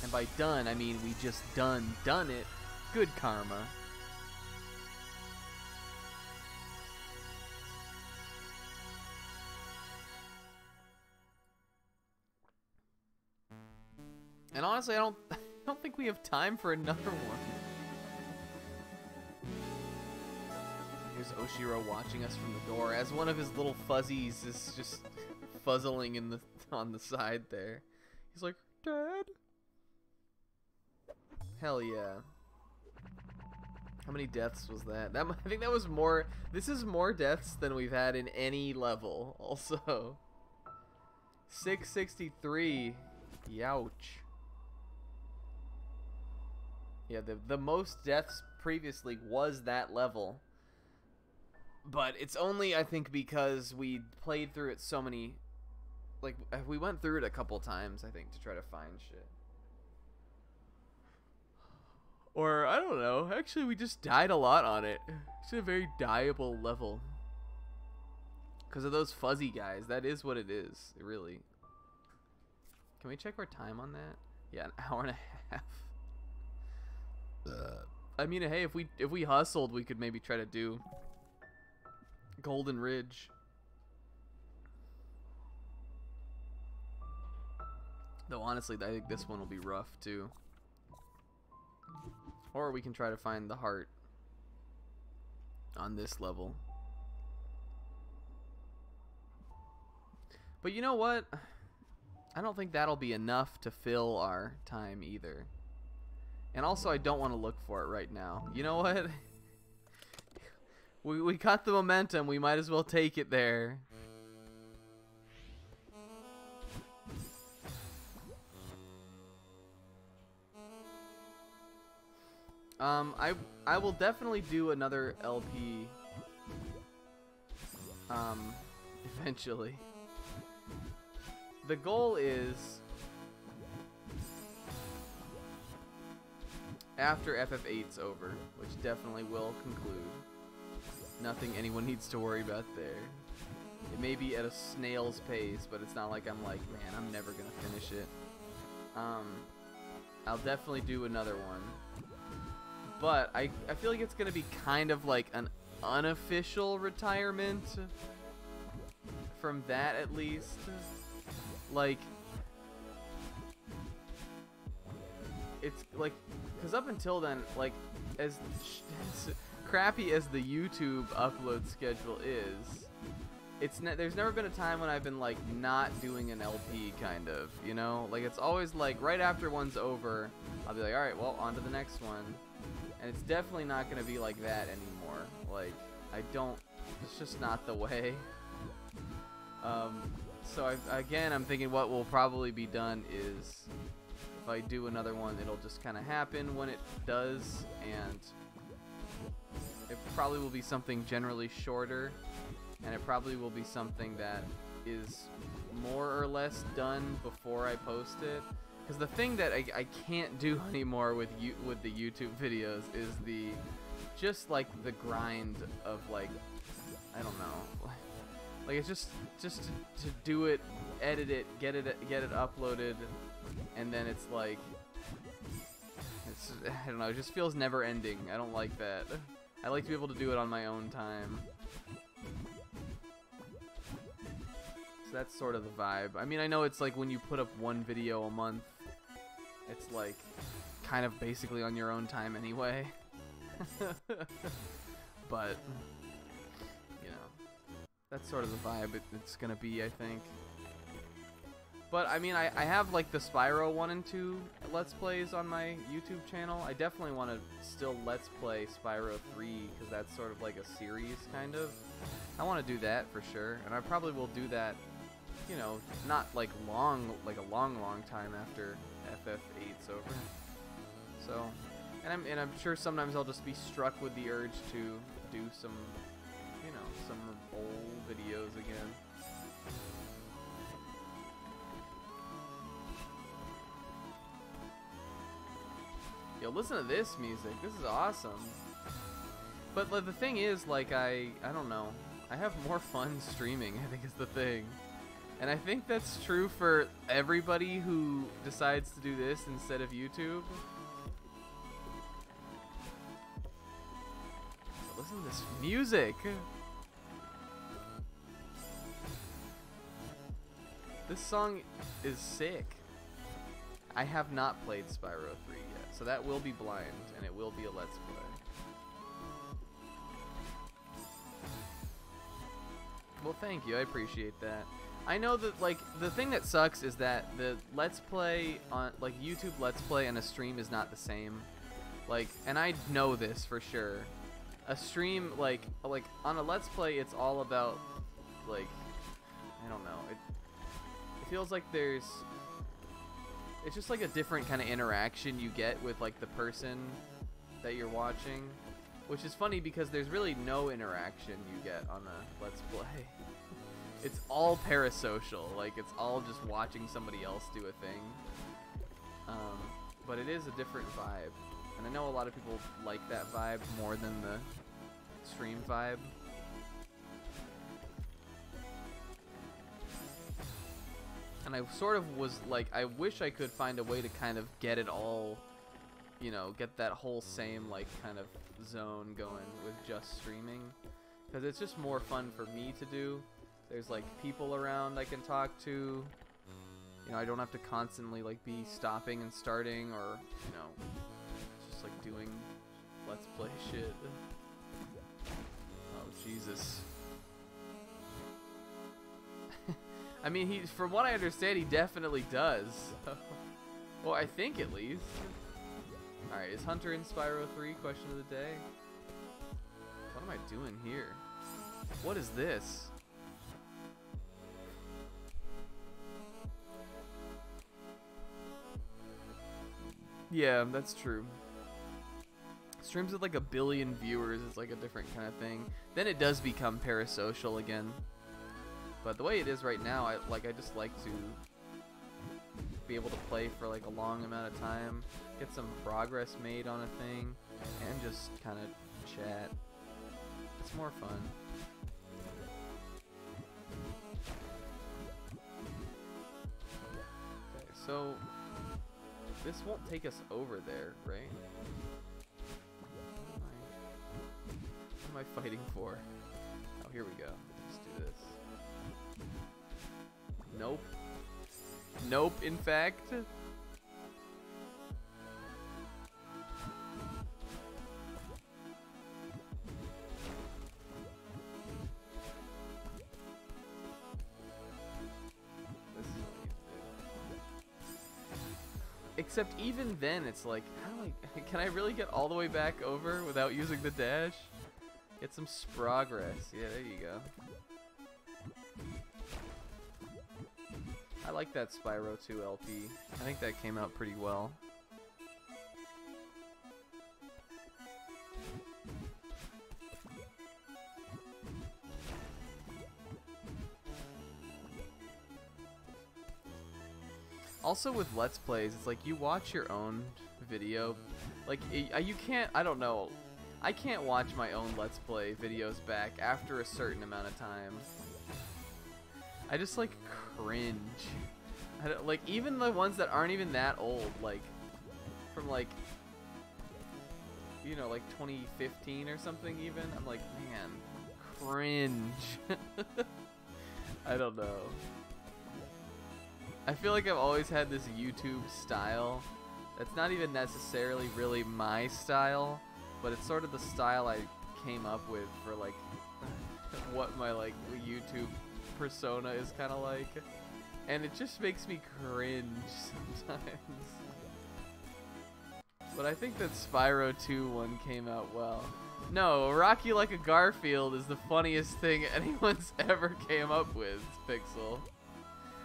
And by done, I mean we just done it. Good karma. And honestly, I don't think we have time for another one. Here's Oshiro watching us from the door as one of his little fuzzies is just fuzzling on the side there. He's like, Dad? Hell yeah. How many deaths was that? I think that was more. This is more deaths than we've had in any level. Also, 663. Youch. Yeah, the most deaths previously was that level. But it's only, I think, because we played through it so many... Like, we went through it a couple times, I think, to try to find shit. Or, I don't know. Actually, we just died a lot on it. It's a very dieable level. Because of those fuzzy guys. That is what it is, really. Can we check our time on that? Yeah, an hour and a half. I mean, hey, if we hustled, we could maybe try to do Golden Ridge. Though honestly, I think this one will be rough too. Or we can try to find the heart on this level. But you know what? I don't think that'll be enough to fill our time either. And also, I don't want to look for it right now. You know what? we got the momentum. We might as well take it there. I will definitely do another LP eventually. The goal is after FF8's over, which definitely will conclude. Nothing anyone needs to worry about there. It may be at a snail's pace, but it's not like I'm like, man, I'm never gonna finish it. I'll definitely do another one. But I feel like it's going to be kind of like an unofficial retirement from that, at least. Like, it's like, because up until then, like, as crappy as the YouTube upload schedule is, there's never been a time when I've been like not doing an LP, kind of, you know? Like, it's always like right after one's over, I'll be like, all right, well, on to the next one. And it's definitely not going to be like that anymore. Like, it's just not the way. So again, I'm thinking what will probably be done is if I do another one, it'll just kind of happen when it does, and it probably will be something generally shorter, and it probably will be something that is more or less done before I post it. Because the thing that I can't do anymore with the YouTube videos is just like the grind of, like, I don't know, like it's just to do it, edit it, get it uploaded, and then it's like, I don't know, it just feels never ending. I don't like that. I like to be able to do it on my own time. So that's sort of the vibe. I mean, I know it's like when you put up one video a month, it's like kind of basically on your own time anyway. But, you know, that's sort of the vibe it's gonna be, I think. But, I mean, I have like the Spyro 1 and 2 Let's Plays on my YouTube channel. I definitely want to still Let's Play Spyro 3, because that's sort of like a series, kind of. I want to do that for sure, and I probably will do that, you know, not like a long time after FF8's over. So, and I'm sure sometimes I'll just be struck with the urge to do some, you know, some old videos again. Yo, listen to this music. This is awesome. But the thing is, like, I don't know. I have more fun streaming, I think is the thing. And I think that's true for everybody who decides to do this instead of YouTube. Listen to this music. This song is sick. I have not played Spyro 3 yet, so that will be blind, and it will be a Let's Play. Well, thank you. I appreciate that. I know that, like, the thing that sucks is that the Let's Play on, like, YouTube Let's Play and a stream is not the same. Like, and I know this for sure. A stream, like on a Let's Play, it's all about, like, I don't know. It feels like it's just like a different kind of interaction you get with, like, the person that you're watching. Which is funny because there's really no interaction you get on a Let's Play. It's all parasocial, like it's all just watching somebody else do a thing. But it is a different vibe. And I know a lot of people like that vibe more than the stream vibe. And I sort of was like, I wish I could find a way to kind of get it all, you know, get that whole same, like, kind of zone going with just streaming. Because it's just more fun for me to do. There's, like, people around I can talk to. You know, I don't have to constantly like be stopping and starting, or you know, just like doing let's play shit. Oh Jesus. I mean, from what I understand, he definitely does. Well, I think at least. All right, is Hunter in Spyro 3? Question of the day. What am I doing here? What is this? Yeah, that's true. Streams with like 1 billion viewers is like a different kind of thing. Then it does become parasocial again. But the way it is right now, I just like to be able to play for like a long amount of time, get some progress made on a thing, and just kind of chat. It's more fun. Okay, so this won't take us over there, right? What am I fighting for? Oh, here we go. Let's do this. Nope. Nope, in fact. Except even then, it's like, how do I, can I really get all the way back over without using the dash? Get some sprogress. Yeah, there you go. I like that Spyro 2 LP. I think that came out pretty well. Also with Let's Plays, it's like you watch your own video. Like, you can't, I don't know. I can't watch my own Let's Play videos back after a certain amount of time. I just like cringe. I don't, like even the ones that aren't even that old, like from like, you know, like 2015 or something even. I'm like, man, cringe. I don't know. I feel like I've always had this YouTube style that's not even necessarily really my style, but it's sort of the style I came up with for like what my like YouTube persona is kind of like, and it just makes me cringe sometimes. But I think that Spyro 2 one came out well. No, Rocky Like a Garfield is the funniest thing anyone's ever came up with, Pixel.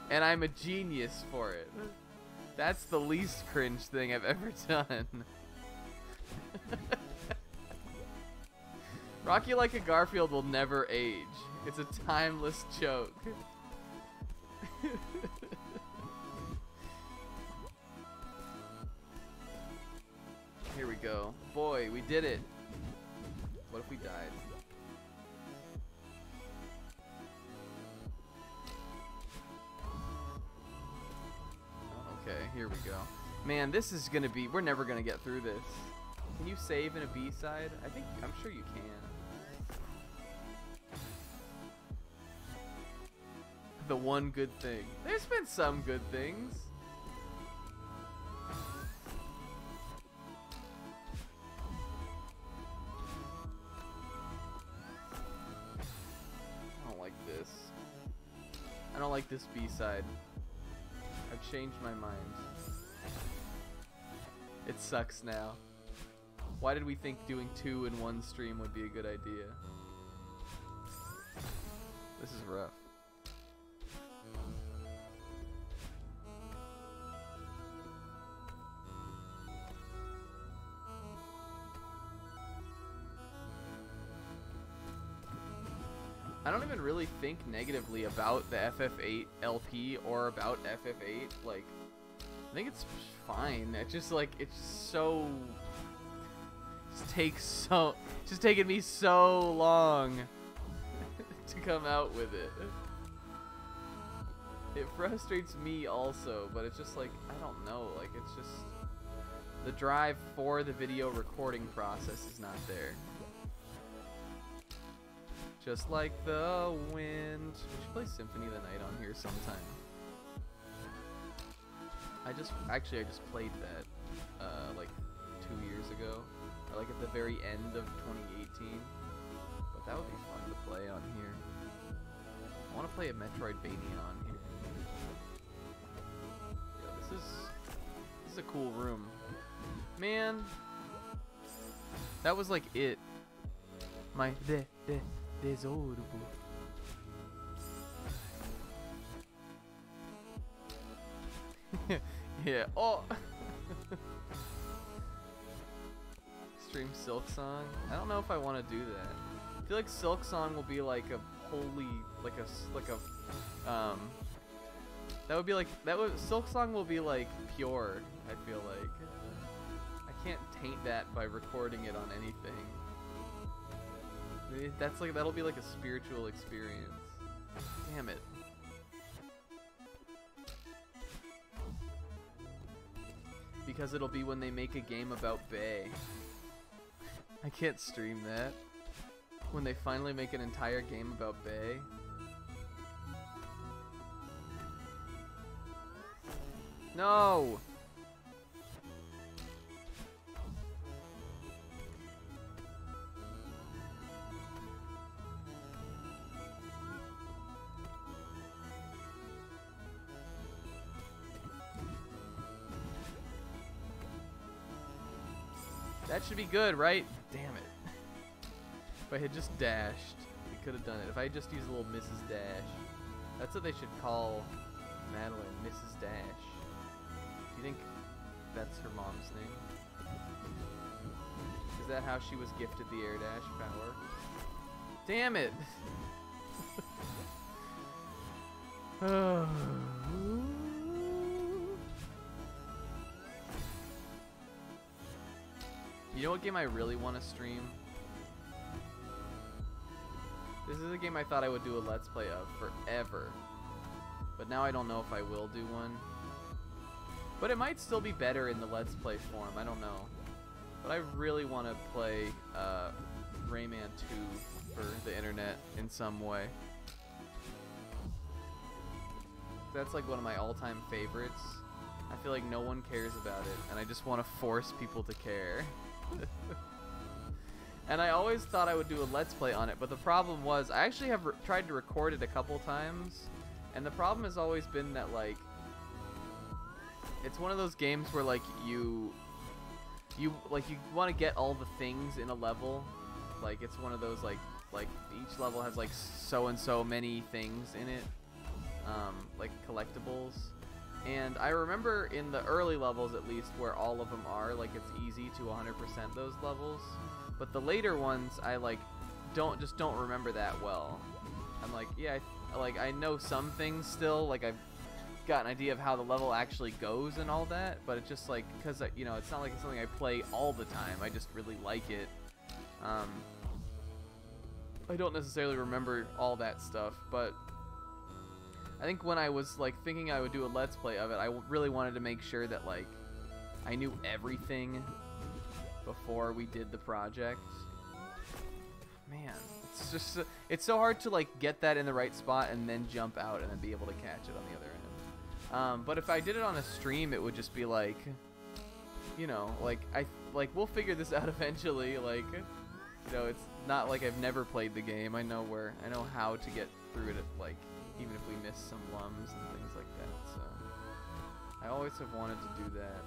And I'm a genius for it. That's the least cringe thing I've ever done. Rocky Like a Garfield will never age. It's a timeless joke. Here we go. Boy, we did it. What if we died? Okay, here we go. Man, this is gonna be, we're never gonna get through this. Can you save in a B-side? I'm sure you can. The one good thing. There's been some good things. I don't like this. I don't like this B-side. I've changed my mind. It sucks now. Why did we think doing 2 in 1 stream would be a good idea? This is rough. I don't even really think negatively about the FF8 LP or about FF8. Like, I think it's fine. It's just like, it's so... Just taking me so long to come out with it. It frustrates me also, but it's just like, I don't know, like it's just, the drive for the video recording process is not there. Just like the wind. We should play Symphony of the Night on here sometime. I just played that like 2 years ago, or like at the very end of 2018. But that would be fun to play on here. I want to play a Metroidvania on here. Yo, this is a cool room, man. That was like it. My desorable. Yeah. Oh. Stream Silk Song. I don't know if I want to do that. I feel like Silk Song will be like a holy, Silk Song will be like pure. I feel like I can't taint that by recording it on anything. That'll be like a spiritual experience. Damn it. Because it'll be when they make a game about Bae. I can't stream that. When they finally make an entire game about Bae. No! That should be good, right? Damn it. If I had just dashed, we could have done it. If I had just used a little Mrs. Dash. That's what they should call Madeline, Mrs. Dash. Do you think that's her mom's name? Is that how she was gifted the air dash power? Damn it! You know what game I really want to stream? This is a game I thought I would do a Let's Play of forever. But now I don't know if I will do one. But it might still be better in the Let's Play form, I don't know. But I really want to play Rayman 2 for the internet in some way. That's like one of my all-time favorites. I feel like no one cares about it, and I just want to force people to care. And I always thought I would do a Let's Play on it, but the problem was I actually have tried to record it a couple times, and the problem has always been that like it's one of those games where like you want to get all the things in a level. Like it's one of those like each level has like so and so many things in it, like collectibles. And I remember in the early levels, at least, where all of them are, like, it's easy to 100% those levels. But the later ones, I, like, don't remember that well. I'm like, yeah, I know some things still. Like, I've got an idea of how the level actually goes and all that. But it's just, like, because, you know, it's not like it's something I play all the time. I just really like it. I don't necessarily remember all that stuff, but I think when I was like thinking I would do a Let's Play of it, I really wanted to make sure that like I knew everything before we did the project. Man, it's just it's so hard to like get that in the right spot and then jump out and then be able to catch it on the other end. But if I did it on a stream, it would just be like, you know, like we'll figure this out eventually. Like, you know, it's not like I've never played the game. I know how to get through it. Like, even if we miss some lums and things like that. So I always have wanted to do that.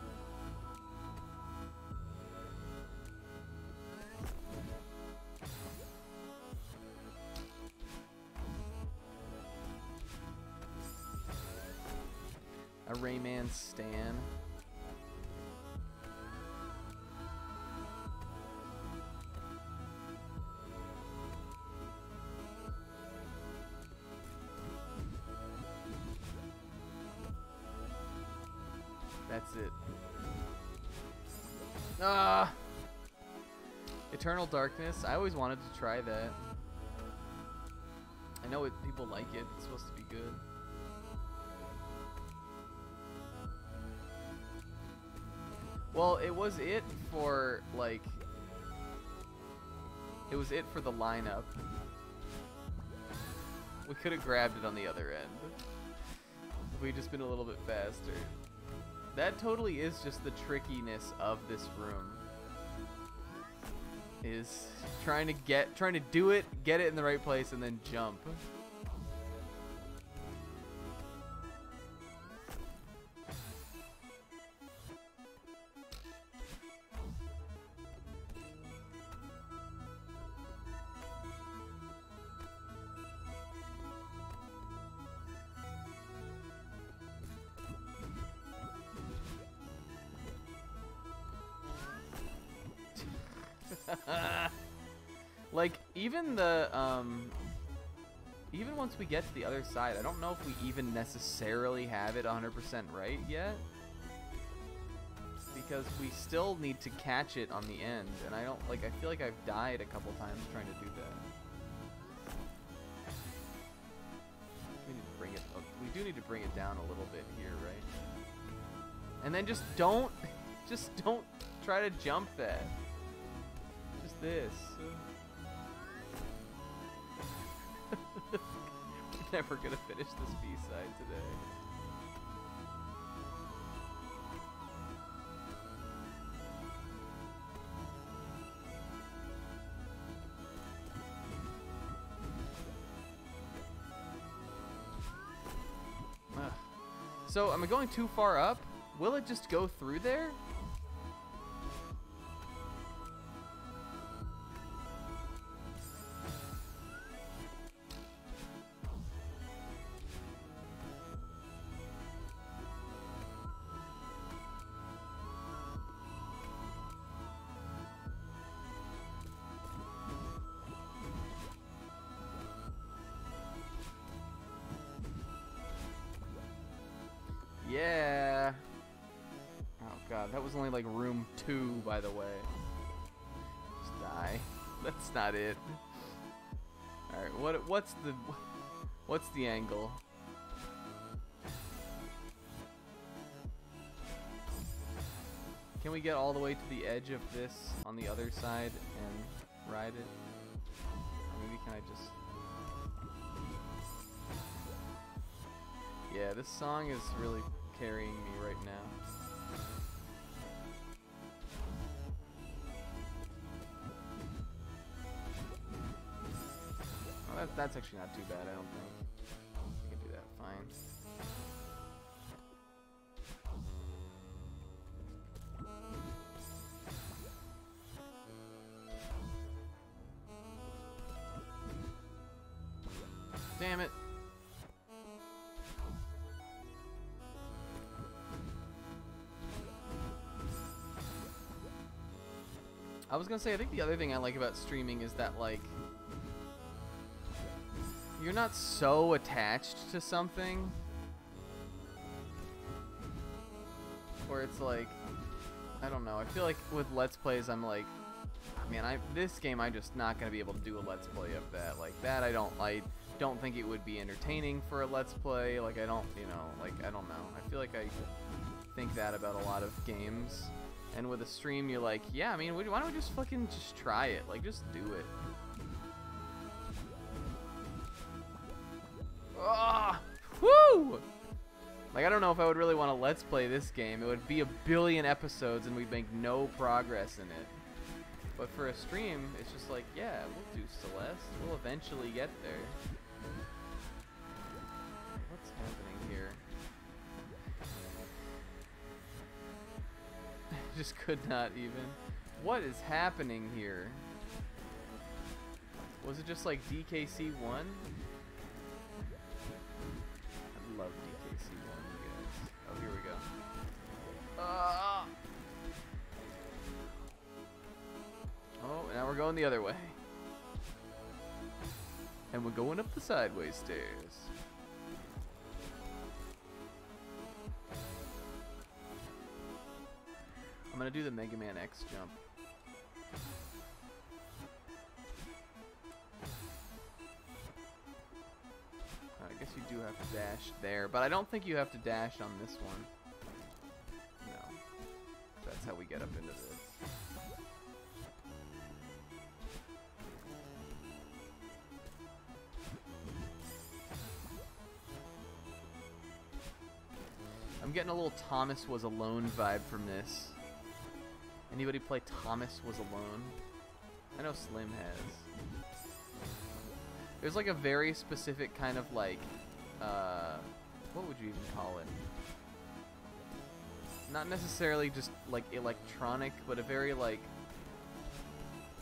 A Rayman stan. That's it. Ah! Eternal Darkness. I always wanted to try that. I know people like it. It's supposed to be good. Well, it was it for, like... It was it for the lineup. We could have grabbed it on the other end. If we'd just been a little bit faster. That totally is just the trickiness of this room. Is trying to do it, get it in the right place, and then jump. Like, even the, even once we get to the other side, I don't know if we even necessarily have it 100% right yet. Because we still need to catch it on the end, and I feel like I've died a couple times trying to do that. We need to bring it up. We do need to bring it down a little bit here, right? And then just don't try to jump that. Just this. We're never gonna finish this B-side today. Ugh. So, am I going too far up? Will it just go through there? Yeah. Oh god, that was only like room 2, by the way. Just die. That's not it. All right, what's the angle? Can we get all the way to the edge of this on the other side and ride it? Or maybe can I just... Yeah, this song is really carrying me right now. Well, that's actually not too bad, I don't think. I can do that fine. Damn it. I was gonna say, I think the other thing I like about streaming is that, like, you're not so attached to something. Or it's like, I don't know, I feel like with Let's Plays, I'm like, man, this game, I'm just not gonna be able to do a Let's Play of that. Like, that I don't think it would be entertaining for a Let's Play. Like, I don't, you know, like, I don't know. I feel like I think that about a lot of games. And with a stream, you're like, yeah, I mean, why don't we just fucking just try it? Like, just do it. Ah, woo! Like, I don't know if I would really want to Let's Play this game. It would be a billion episodes and we'd make no progress in it. But for a stream, it's just like, yeah, we'll do Celeste. We'll eventually get there. What's happening here? Just could not even. What is happening here? Was it just like DKC 1? I love DKC 1, you guys. Oh, here we go. Oh, now we're going the other way. And we're going up the sideways stairs. I'm gonna do the Mega Man X jump. I guess you do have to dash there, but I don't think you have to dash on this one. No. That's how we get up into this. I'm getting a little Thomas Was Alone vibe from this. Anybody play Thomas Was Alone? I know Slim has. There's like a very specific kind of like, what would you even call it? Not necessarily just like electronic, but a very like,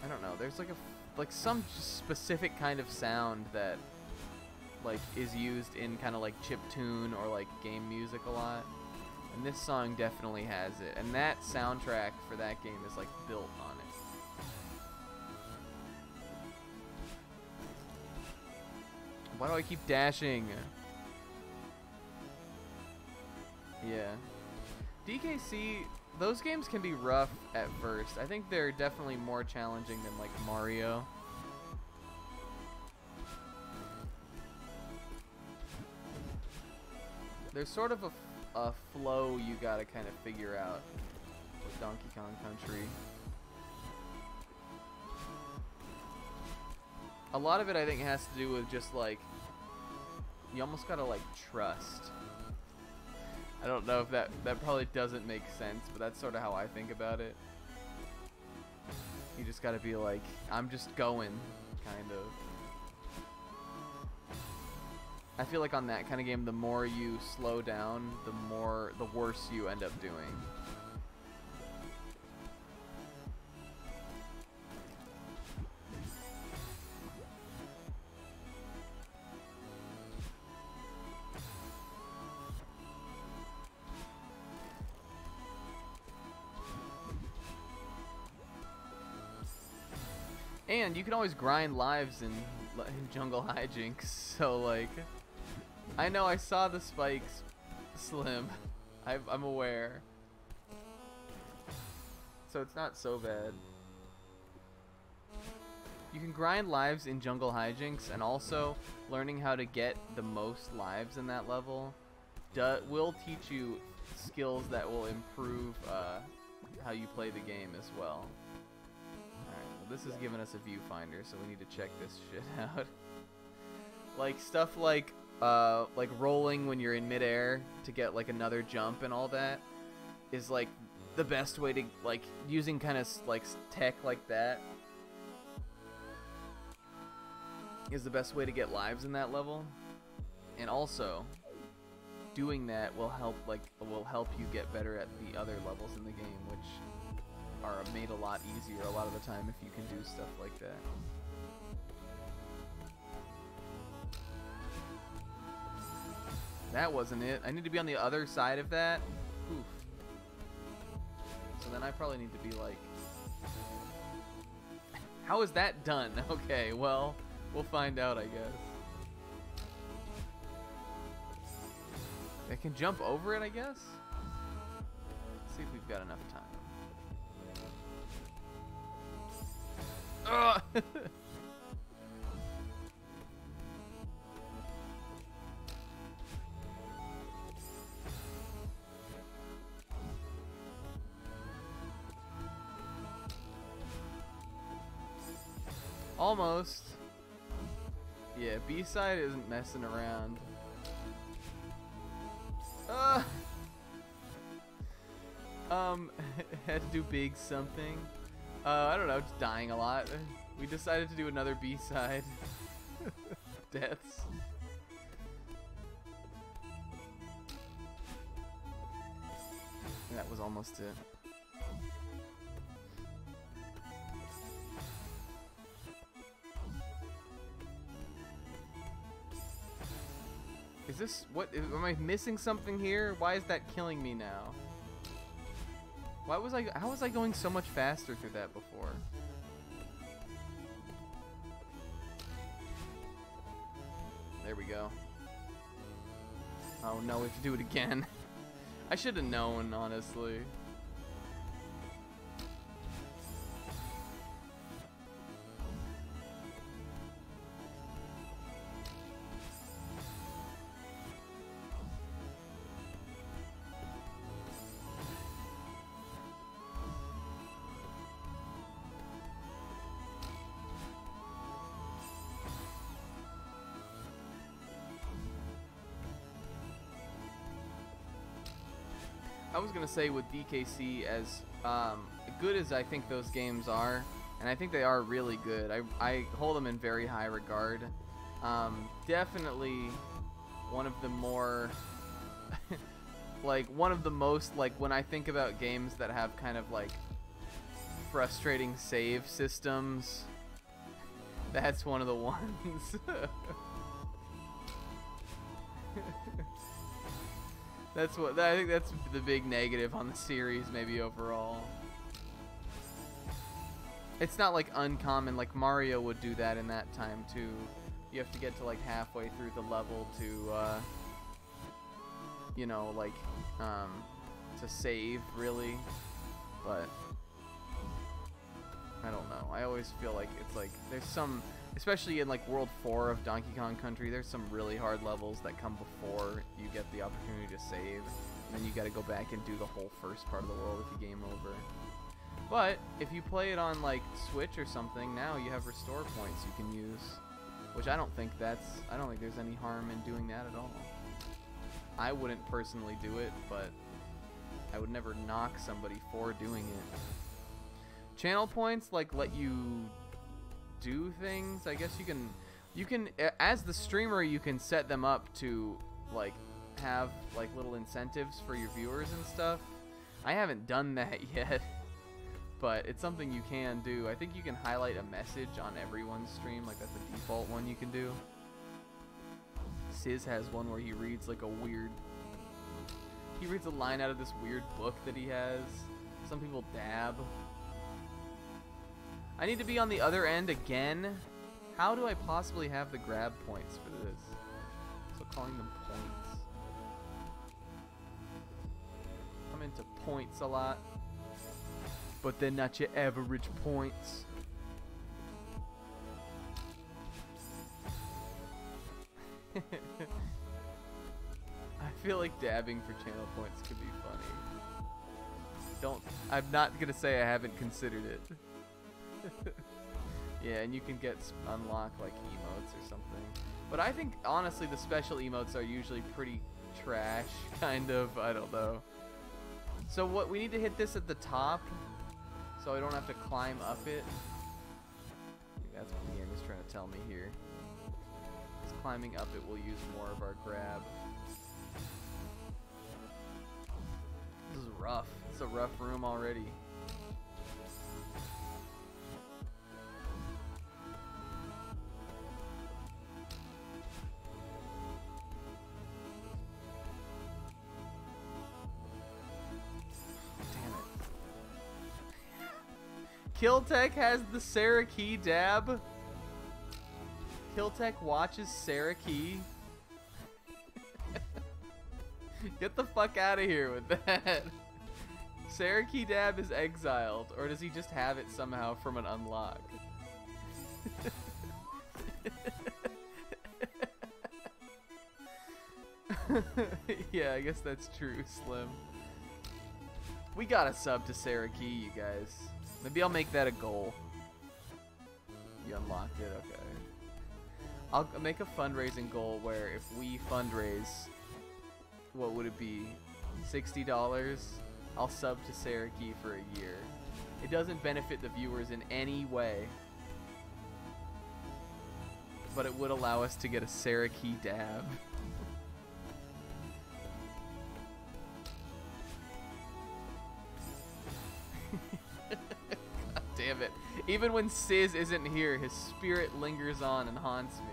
I don't know. There's like some specific kind of sound that like is used in kind of like chiptune or like game music a lot. And this song definitely has it. And that soundtrack for that game is like built on it. Why do I keep dashing? Yeah. DKC, those games can be rough at first. I think they're definitely more challenging than like Mario. There's sort of a flow you gotta kind of figure out with Donkey Kong Country. A lot of it I think has to do with just like, you almost gotta like trust. I don't know if that probably doesn't make sense, but that's sort of how I think about it. You just gotta be like, I'm just going, kind of. I feel like on that kind of game, the more you slow down, the worse you end up doing. And you can always grind lives in Jungle Hijinks, so like, I know I saw the spikes, Slim. I'm aware. So it's not so bad. You can grind lives in Jungle Hijinks, and also learning how to get the most lives in that level will teach you skills that will improve how you play the game as well. This is giving us a viewfinder, so we need to check this shit out. Like stuff like rolling when you're in midair to get like another jump and all that is like the best way to like using kind of like tech like that is the best way to get lives in that level. And also doing that will help you get better at the other levels in the game, which are made a lot easier a lot of the time if you can do stuff like that. That wasn't it. I need to be on the other side of that. Oof. So then I probably need to be like... How is that done? Okay, well, we'll find out, I guess. I can jump over it, I guess? Let's see if we've got enough time. Almost. Yeah, B-side isn't messing around. Had to do big something. I don't know, just dying a lot. We decided to do another B-side. Deaths. That was almost it. Is this, what, am I missing something here? Why is that killing me now? How was I going so much faster through that before? There we go. Oh no, we have to do it again. I should have known, honestly. I was gonna say with DKC, as good as I think those games are, and I think they are really good. I hold them in very high regard. Definitely one of the more like one of the most, like, when I think about games that have kind of like frustrating save systems, that's one of the ones. That's what I think. That's the big negative on the series, maybe overall. It's not like uncommon. Like Mario would do that in that time too. You have to get to like halfway through the level to, you know, like, to save really. But I don't know. I always feel like it's like there's some, especially in like World 4 of Donkey Kong Country, there's some really hard levels that come before you get the opportunity to save. And then you gotta go back and do the whole first part of the world if you game over. But if you play it on like Switch or something, now you have restore points you can use. Which I don't think there's any harm in doing that at all. I wouldn't personally do it, but I would never knock somebody for doing it. Channel points like let you do things. I guess you can as the streamer you can set them up to like have like little incentives for your viewers and stuff. I haven't done that yet, but it's something you can do. I think you can highlight a message on everyone's stream, like that's the default one you can do. Sizz has one where he reads like he reads a line out of this weird book that he has. Some people dab. I need to be on the other end again. How do I possibly have the grab points for this? So calling them points. I'm into points a lot. But they're not your average points. I feel like dabbing for channel points could be funny. I'm not gonna say I haven't considered it. Yeah, and you can unlock like emotes or something. But I think honestly the special emotes are usually pretty trash, kind of. I don't know. So what we need to hit this at the top, so I don't have to climb up it. I think that's what the game is trying to tell me here. Because climbing up it will use more of our grab. This is rough. It's a rough room already. Killtech has the Sarah Key dab. Killtech watches Sarah Key. Get the fuck out of here with that. Sarah Key dab is exiled, or does he just have it somehow from an unlock? Yeah, I guess that's true, Slim. We got a sub to Sarah Key, you guys. Maybe I'll make that a goal. You unlocked it, okay. I'll make a fundraising goal where if we fundraise, what would it be? $60? I'll sub to Sarah Key for a year. It doesn't benefit the viewers in any way, but it would allow us to get a Sarah Key dab. Damn it. Even when Sizz isn't here, his spirit lingers on and haunts me.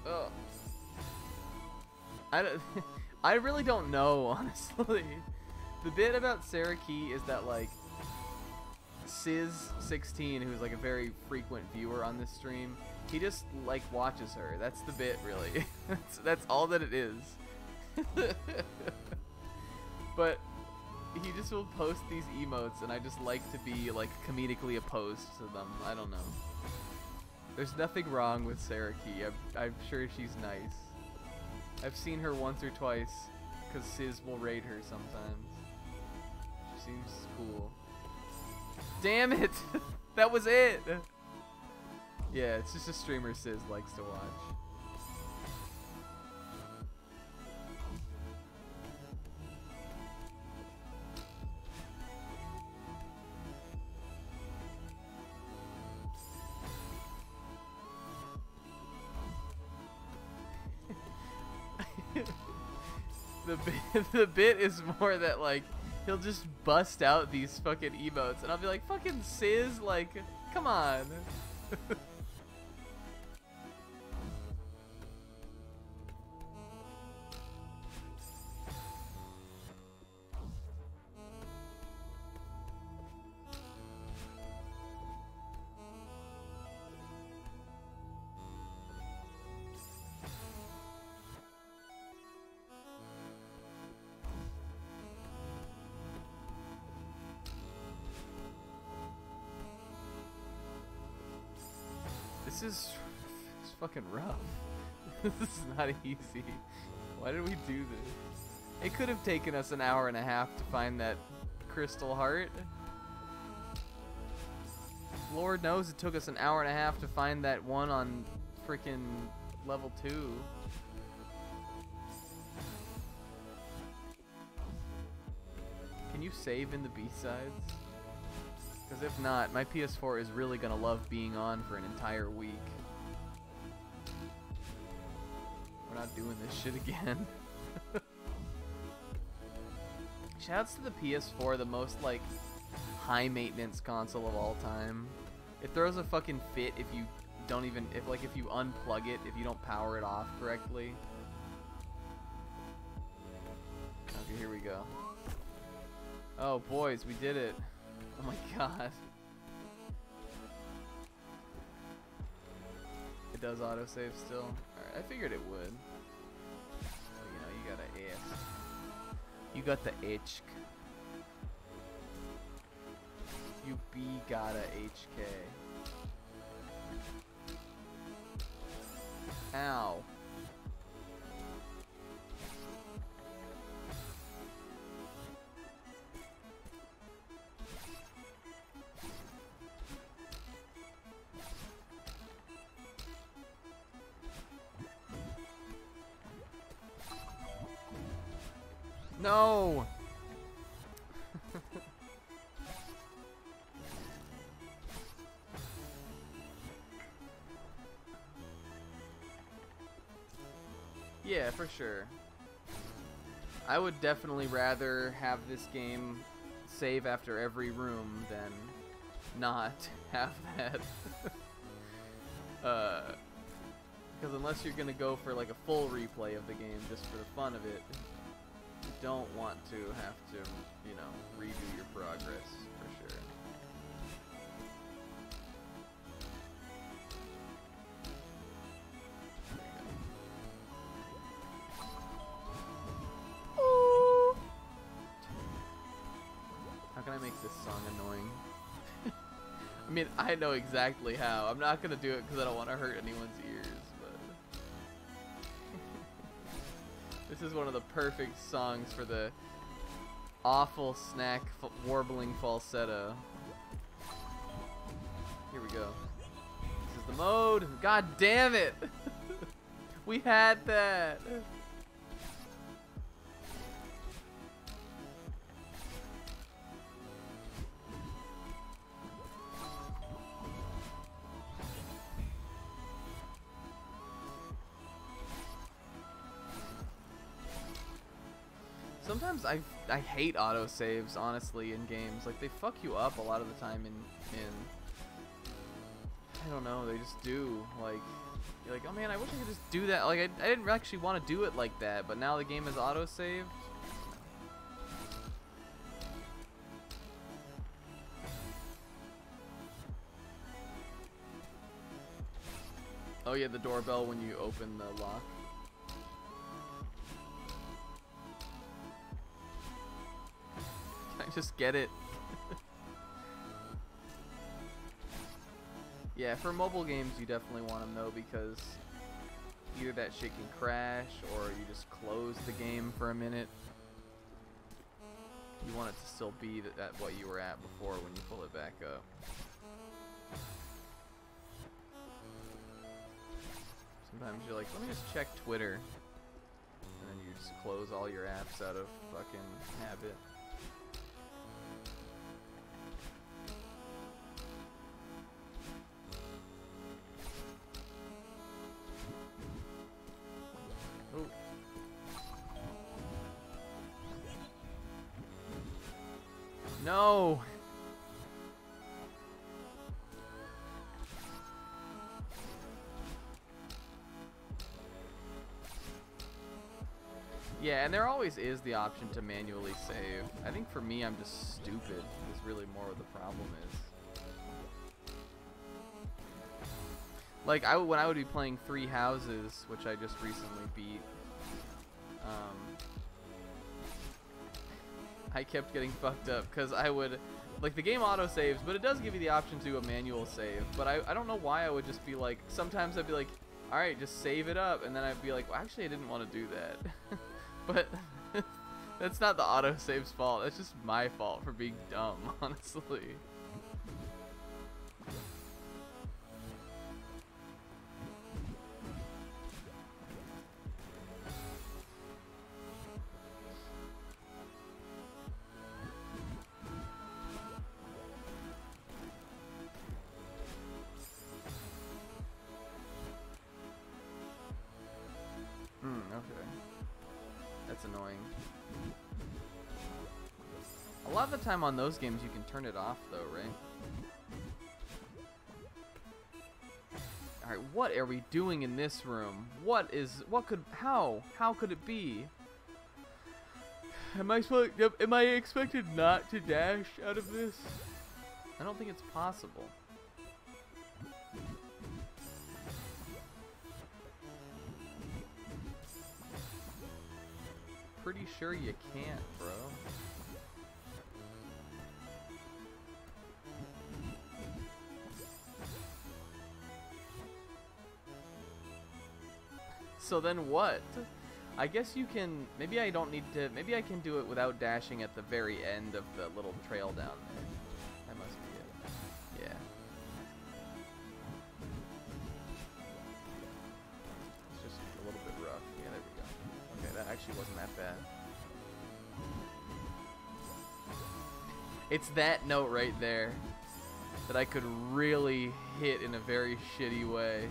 Okay. Oh. I really don't know, honestly. The bit about Sarah Key is that, like, Sizz16, who's like a very frequent viewer on this stream, he just like watches her. That's the bit, really. that's all that it is. But he just will post these emotes, and I just like to be like comedically opposed to them. I don't know. There's nothing wrong with Sarah Key. I'm sure she's nice. I've seen her once or twice, because Sizz will raid her sometimes. She seems cool. Damn it! That was it! Yeah, it's just a streamer Sizz likes to watch. The bit is more that like he'll just bust out these fucking emotes and I'll be like, fucking Sizz, like, come on. It's fucking rough. This is not easy. Why did we do this? It could have taken us an hour and a half to find that crystal heart. Lord knows it took us an hour and a half to find that one on freaking level 2. Can you save in the B-sides? Because if not, my PS4 is really going to love being on for an entire week. We're not doing this shit again. Shouts to the PS4, the most, like, high-maintenance console of all time. It throws a fucking fit if you don't even, if you unplug it, if you don't power it off correctly. Okay, here we go. Oh, boys, we did it. Oh my god. It does autosave still? Alright, I figured it would. But, you know, you gotta ask. You got the H. You be gotta HK. Ow. No! Yeah, for sure. I would definitely rather have this game save after every room than not have that. Because unless you're gonna go for like a full replay of the game just for the fun of it, you don't want to have to, you know, redo your progress, for sure. How can I make this song annoying? I mean, I know exactly how. I'm not gonna do it because I don't want to hurt anyone's ears, but this is one of the perfect songs for the awful snack warbling falsetto. Here we go. This is the mode. God damn it! We had that. Sometimes I hate autosaves, honestly, in games. Like, they fuck you up a lot of the time in I don't know, they just do. Like, you're like, oh man, I wish I could just do that. Like, I didn't actually want to do it like that, but now the game is autosaved. Oh yeah, the doorbell when you open the lock. Can I just get it? Yeah, for mobile games you definitely want them though, because either that shit can crash or you just close the game for a minute. You want it to still be at what you were at before when you pull it back up. Sometimes you're like, let me just check Twitter, and then you just close all your apps out of fucking habit. Oh. No! Yeah, and there always is the option to manually save. I think for me, I'm just stupid, is really more what the problem is. Like, when I would be playing Three Houses, which I just recently beat, I kept getting fucked up, because I would, like, the game auto-saves, but it does give you the option to do a manual save, but I don't know why I would just be like, sometimes I'd be like, alright, just save it up, and then I'd be like, well, actually, I didn't want to do that. But that's not the autosave's fault. That's just my fault for being dumb, honestly. Okay. That's annoying. A lot of the time on those games you can turn it off though, right? Alright, what are we doing in this room? How could it be? Am I expected not to dash out of this? I don't think it's possible. Pretty sure you can't, bro. So then what? I guess you can, maybe I don't need to, maybe I can do it without dashing at the very end of the little trail down there. That must be it. Yeah. It's just a little bit rough. Yeah, there we go. Okay, that actually wasn't that bad. It's that note right there that I could really hit in a very shitty way.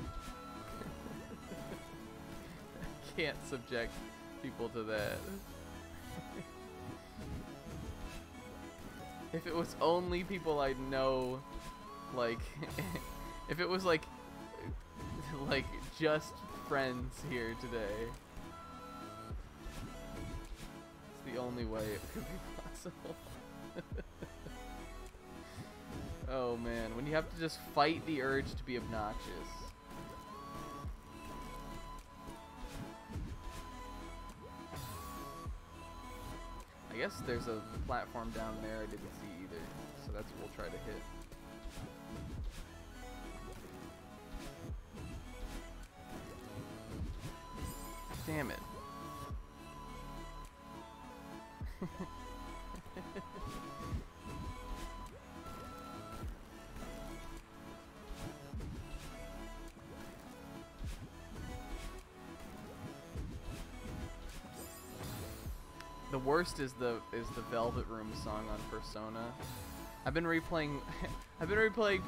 I can't subject people to that. If it was only people I know, like, if it was like just friends here today, it's the only way it could be possible. Oh man, when you have to just fight the urge to be obnoxious. I guess there's a platform down there I didn't see either, so that's what we'll try to hit. Damn it. The worst is the Velvet Room song on Persona. I've been replaying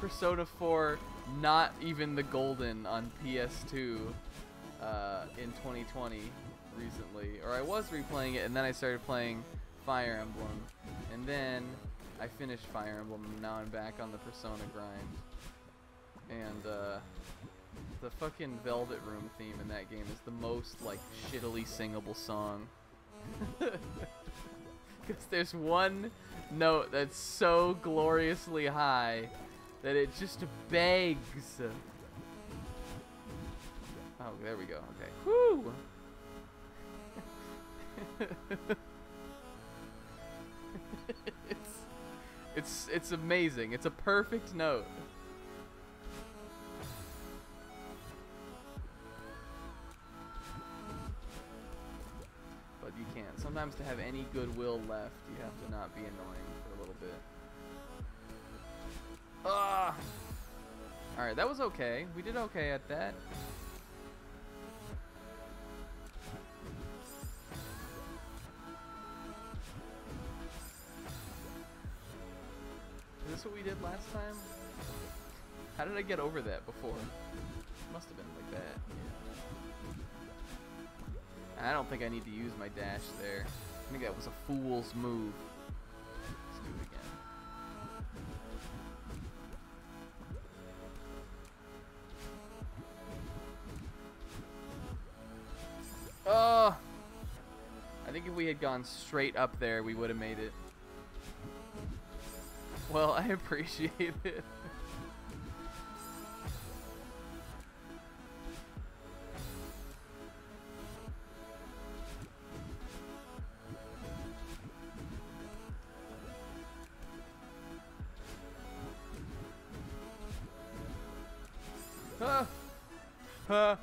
Persona 4, not even the Golden, on PS2 in 2020 recently. Or I was replaying it and then I started playing Fire Emblem. And then I finished Fire Emblem and now I'm back on the Persona grind. And the fucking Velvet Room theme in that game is the most like shittily singable song. Because there's one note that's so gloriously high that it just begs. Oh, there we go. Okay. Woo! It's amazing. It's a perfect note. But you can't. Sometimes sometimes to have any goodwill left, you have to not be annoying for a little bit. Ah! Alright, that was okay. We did okay at that. Is this what we did last time? How did I get over that before? Must have been like that. Yeah. I don't think I need to use my dash there. I think that was a fool's move. Let's do it again. Oh! I think if we had gone straight up there, we would have made it. Well, I appreciate it. Okay.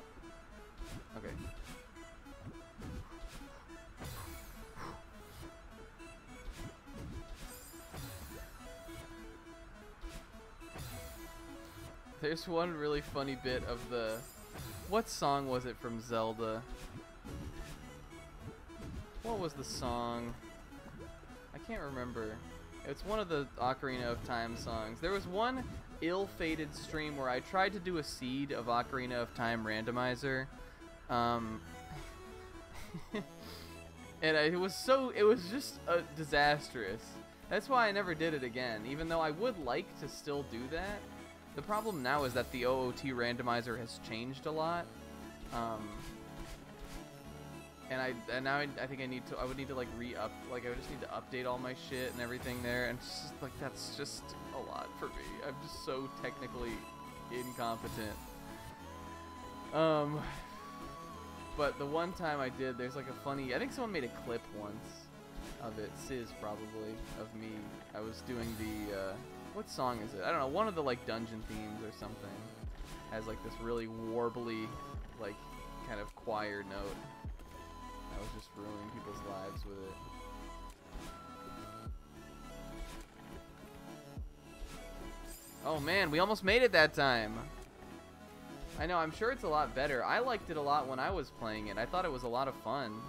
There's one really funny bit of the... What song was it from Zelda? What was the song? I can't remember. It's one of the Ocarina of Time songs. There was one ill-fated stream where I tried to do a seed of Ocarina of Time randomizer. And it was just disastrous. That's why I never did it again, even though I would like to still do that. The problem now is that the OOT randomizer has changed a lot. And now I think I would need to like I would just need to update all my shit and everything there, and it's just like that's just a lot for me. I'm just so technically incompetent. But the one time I did, there's like a funny, I think someone made a clip once of it, Sizz probably, of me. I was doing the, what song is it? I don't know, one of the like dungeon themes or something has like this really warbly, like kind of choir note. I was just ruining people's lives with it. Oh man, we almost made it that time. I know, I'm sure it's a lot better. I liked it a lot when I was playing it. I thought it was a lot of fun.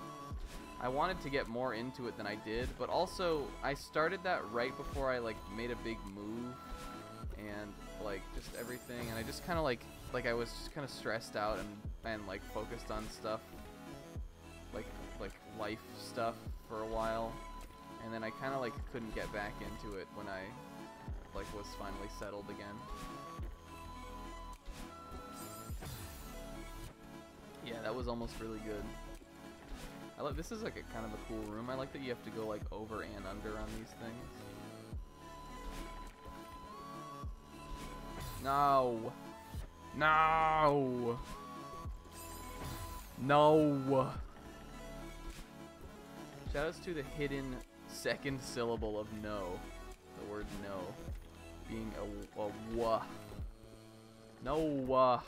I wanted to get more into it than I did, but also I started that right before I like made a big move and like just everything, and I just kind of like I was just kind of stressed out and like focused on stuff like life stuff for a while, and then I kind of like couldn't get back into it when I like was finally settled again. Yeah, that was almost really good. I like this is like a kind of a cool room. I like that you have to go like over and under on these things. No. No. No. Shoutouts to the hidden second syllable of no. The word no. Being a wah. No wah.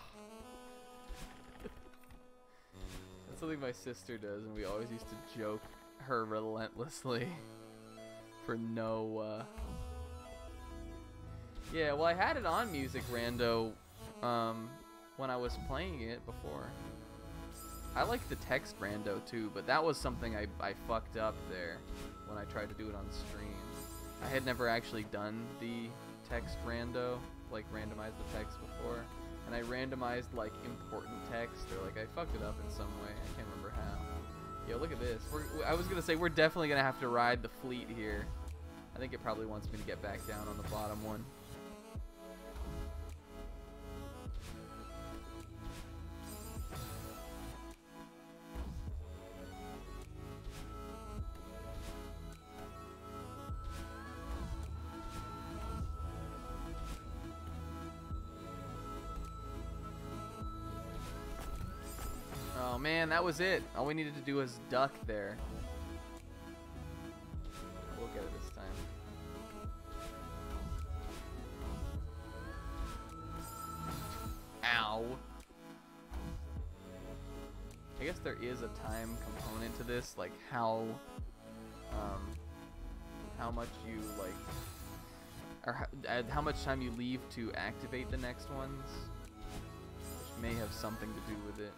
That's something my sister does, and we always used to joke her relentlessly for no Yeah, well I had it on Music Rando when I was playing it before. I like the text rando too, but that was something I fucked up there when I tried to do it on stream. I had never actually done the text rando, like randomized the text before, and I randomized like important text, or like I fucked it up in some way. I can't remember how. Yo, look at this. I was gonna say we're definitely gonna have to ride the fleet here. I think it probably wants me to get back down on the bottom one. Oh man, that was it. All we needed to do was duck there. We'll get it this time. Ow. I guess there is a time component to this, like how how much you like, or how much time you leave to activate the next ones, which may have something to do with it.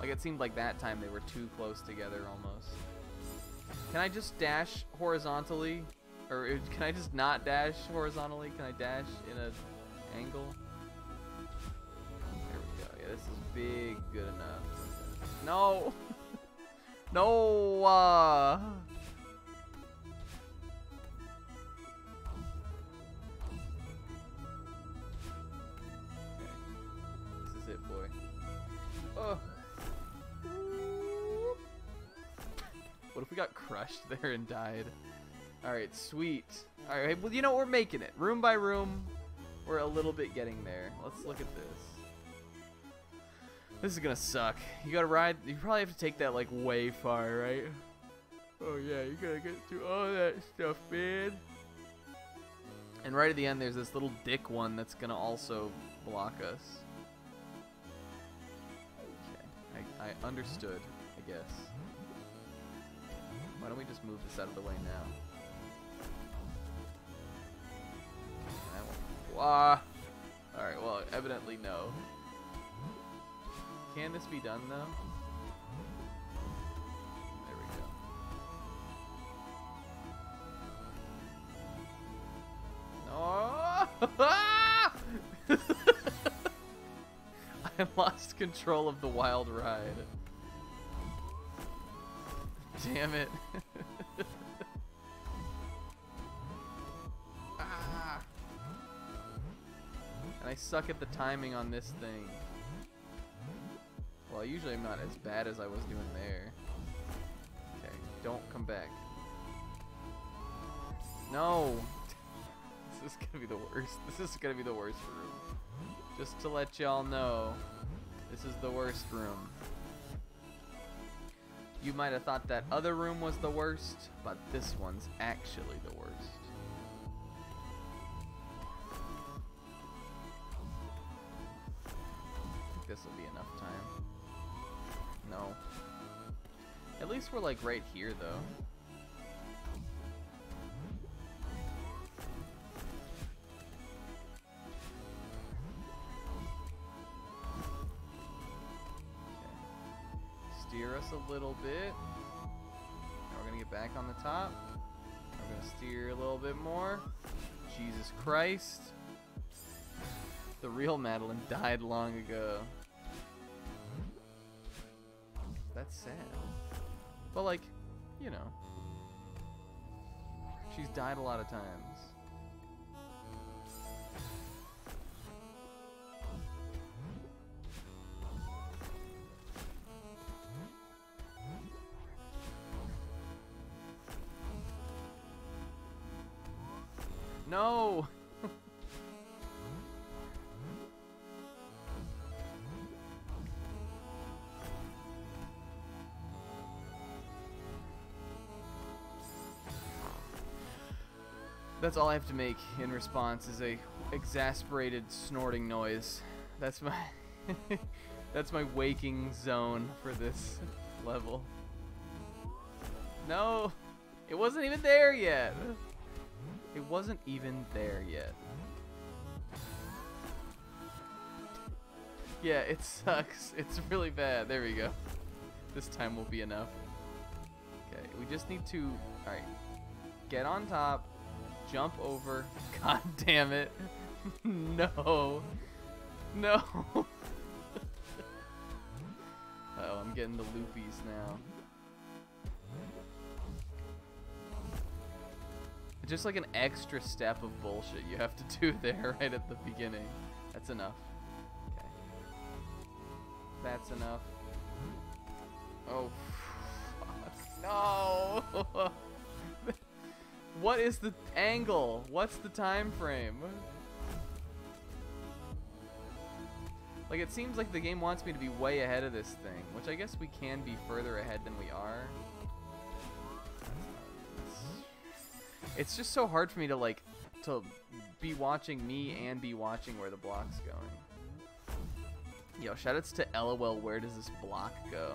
Like it seemed like that time they were too close together almost. Can I just dash horizontally? Or can I just not dash horizontally? Can I dash in an angle? There we go. Yeah, this is big, good enough. No! No! Okay. This is it, boy. Oh! What if we got crushed there and died? Alright, sweet. Alright, well, you know, we're making it. Room by room, we're a little bit getting there. Let's look at this. This is gonna suck. You gotta ride, you probably have to take that, like, way far, right? Oh, yeah, you gotta get through all that stuff, man. And right at the end, there's this little dick one that's gonna also block us. Okay, I understood, I guess. Why don't we just move this out of the way now? Alright, well, evidently no. Can this be done, though? There we go. No! I lost control of the wild ride. Damn it. And I suck at the timing on this thing. Well, usually I'm not as bad as I was doing there. Okay, don't come back. No! This is gonna be the worst. This is gonna be the worst room. Just to let y'all know, this is the worst room. You might have thought that other room was the worst, but this one's actually the worst. This will be enough time. No. At least we're like right here though. Okay. Steer us a little bit. Now we're gonna get back on the top. We're gonna steer a little bit more. Jesus Christ. The real Madeline died long ago. That's sad. But like, you know, she's died a lot of times. No! That's all I have to make in response is a exasperated snorting noise. That's my that's my waking zone for this level. No, it wasn't even there yet. It wasn't even there yet. Yeah, it sucks. It's really bad. There we go. This time will be enough. Okay, we just need to, all right, get on top. Jump over. God damn it. No. No. Uh-oh, I'm getting the loopies now. Just like an extra step of bullshit you have to do there right at the beginning. That's enough. Okay. That's enough. Oh, fuck. No! What is the angle? What's the time frame? Like, it seems like the game wants me to be way ahead of this thing, which I guess we can be further ahead than we are. It's just so hard for me to, like, to be watching me and be watching where the block's going. Yo, shoutouts to LOL, where does this block go?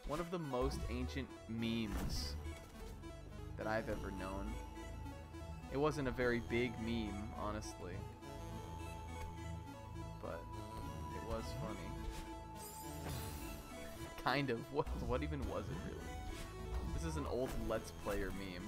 One of the most ancient memes that I've ever known. It wasn't a very big meme, honestly. But it was funny. Kind of. What even was it, really? This is an old Let's Player meme.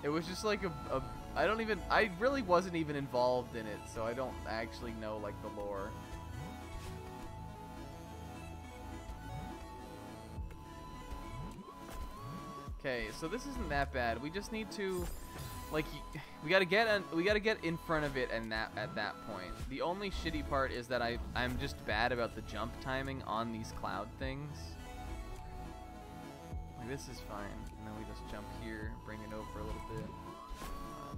It was just like I really wasn't even involved in it, so I don't actually know like the lore. Okay, so this isn't that bad. We just need to, like, we gotta get in front of it, and at that point, the only shitty part is that I'm just bad about the jump timing on these cloud things. Like, this is fine, and then we just jump here, bring it over a little bit.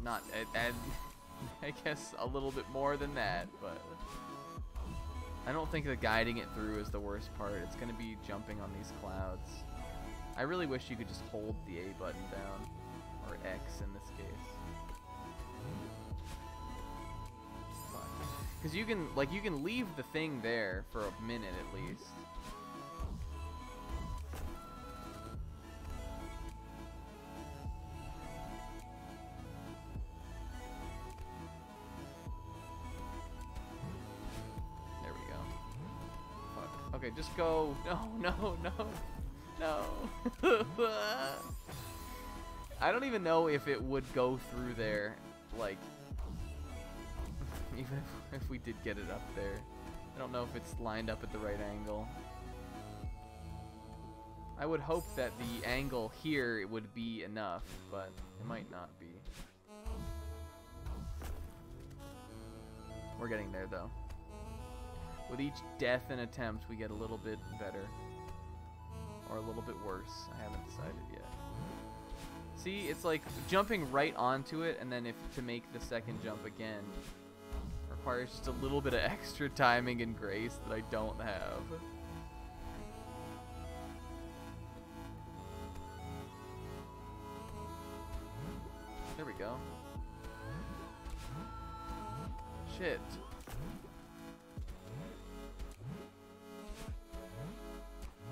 Not, I guess a little bit more than that, but I don't think that guiding it through is the worst part. It's gonna be jumping on these clouds. I really wish you could just hold the A button down, or X in this case. Because you can leave the thing there for a minute at least. There we go. Fuck. Okay, just go. No. I don't even know if it would go through there, like, even if we did get it up there. I don't know if it's lined up at the right angle. I would hope that the angle here would be enough, but it might not be. We're getting there, though. With each death and attempt, we get a little bit better. Or a little bit worse. I haven't decided yet. See, it's like jumping right onto it, and then to make the second jump again requires just a little bit of extra timing and grace that I don't have. There we go. Shit.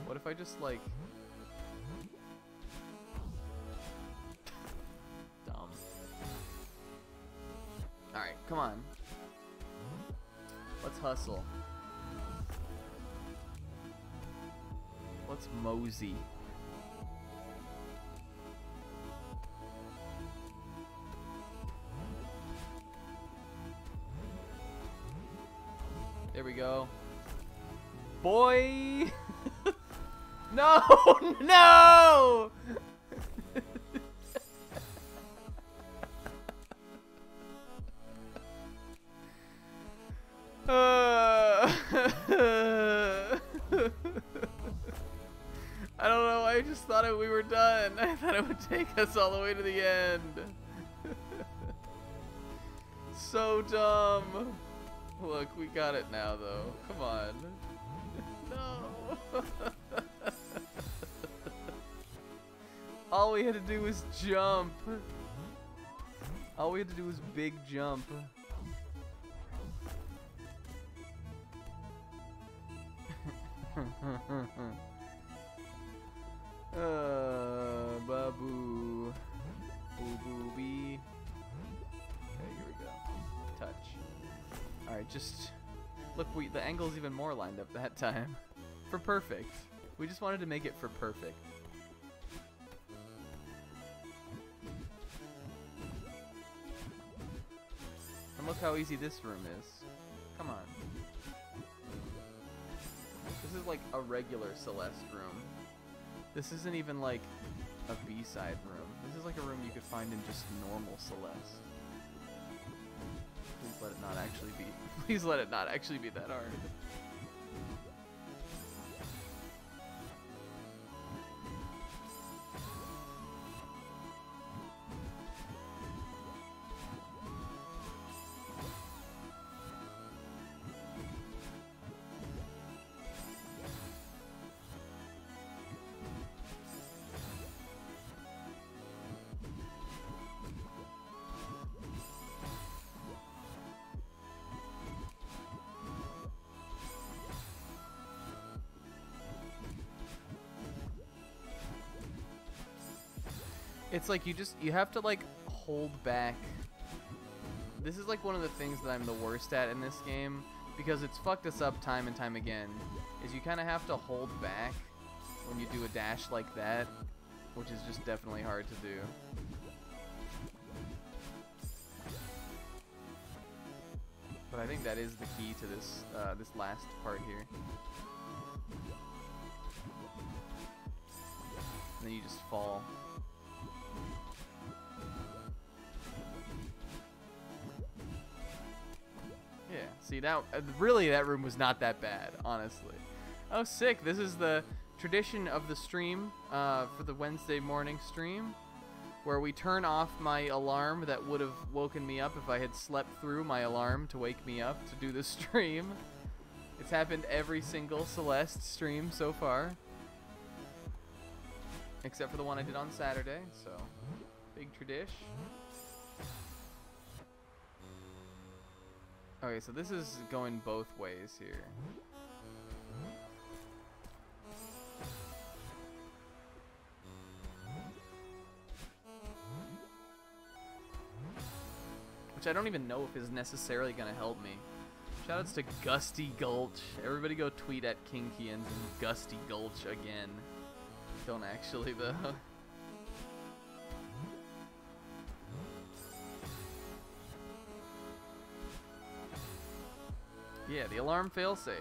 What if I just, like... Dumb. Alright, come on. Let's hustle. Let's mosey. There we go. Boy! No! No! I don't know, I just thought we were done. I thought it would take us all the way to the end. So dumb. Look, we got it now, though. Come on. No. All we had to do was jump. All we had to do was big jump. Babu. Boo boo bee. Okay, here we go. Touch. Alright, just look, the angle's even more lined up that time. For perfect. We just wanted to make it for perfect. And look how easy this room is. Come on. This is like a regular Celeste room. This isn't even like a B-side room. This is like a room you could find in just normal Celeste. Please let it not actually be. Please let it not actually be that hard. It's like you have to like hold back. This is like one of the things that I'm the worst at in this game because it's fucked us up time and time again. Is you kind of have to hold back when you do a dash like that, which is just definitely hard to do. But I think that is the key to this this last part here. And then you just fall. Yeah, see now, really that room was not that bad, honestly. Oh, sick, this is the tradition of the stream for the Wednesday morning stream, where we turn off my alarm that would have woken me up if I had slept through my alarm to wake me up to do the stream. It's happened every single Celeste stream so far. Except for the one I did on Saturday, so big tradish. Okay, so this is going both ways here. Which I don't even know if is necessarily going to help me. Shoutouts to Gusty Gulch. Everybody go tweet at King Kians and Gusty Gulch again. Don't actually though. Yeah, the alarm failsafe.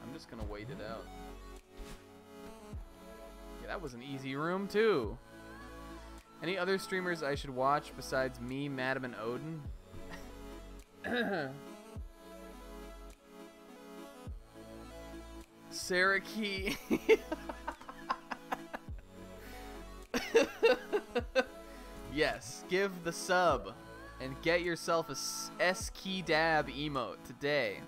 I'm just gonna wait it out. Yeah, that was an easy room too. Any other streamers I should watch besides me, Madam, and Odin? Sarah Key. Yes, give the sub and get yourself a S-Key dab emote today.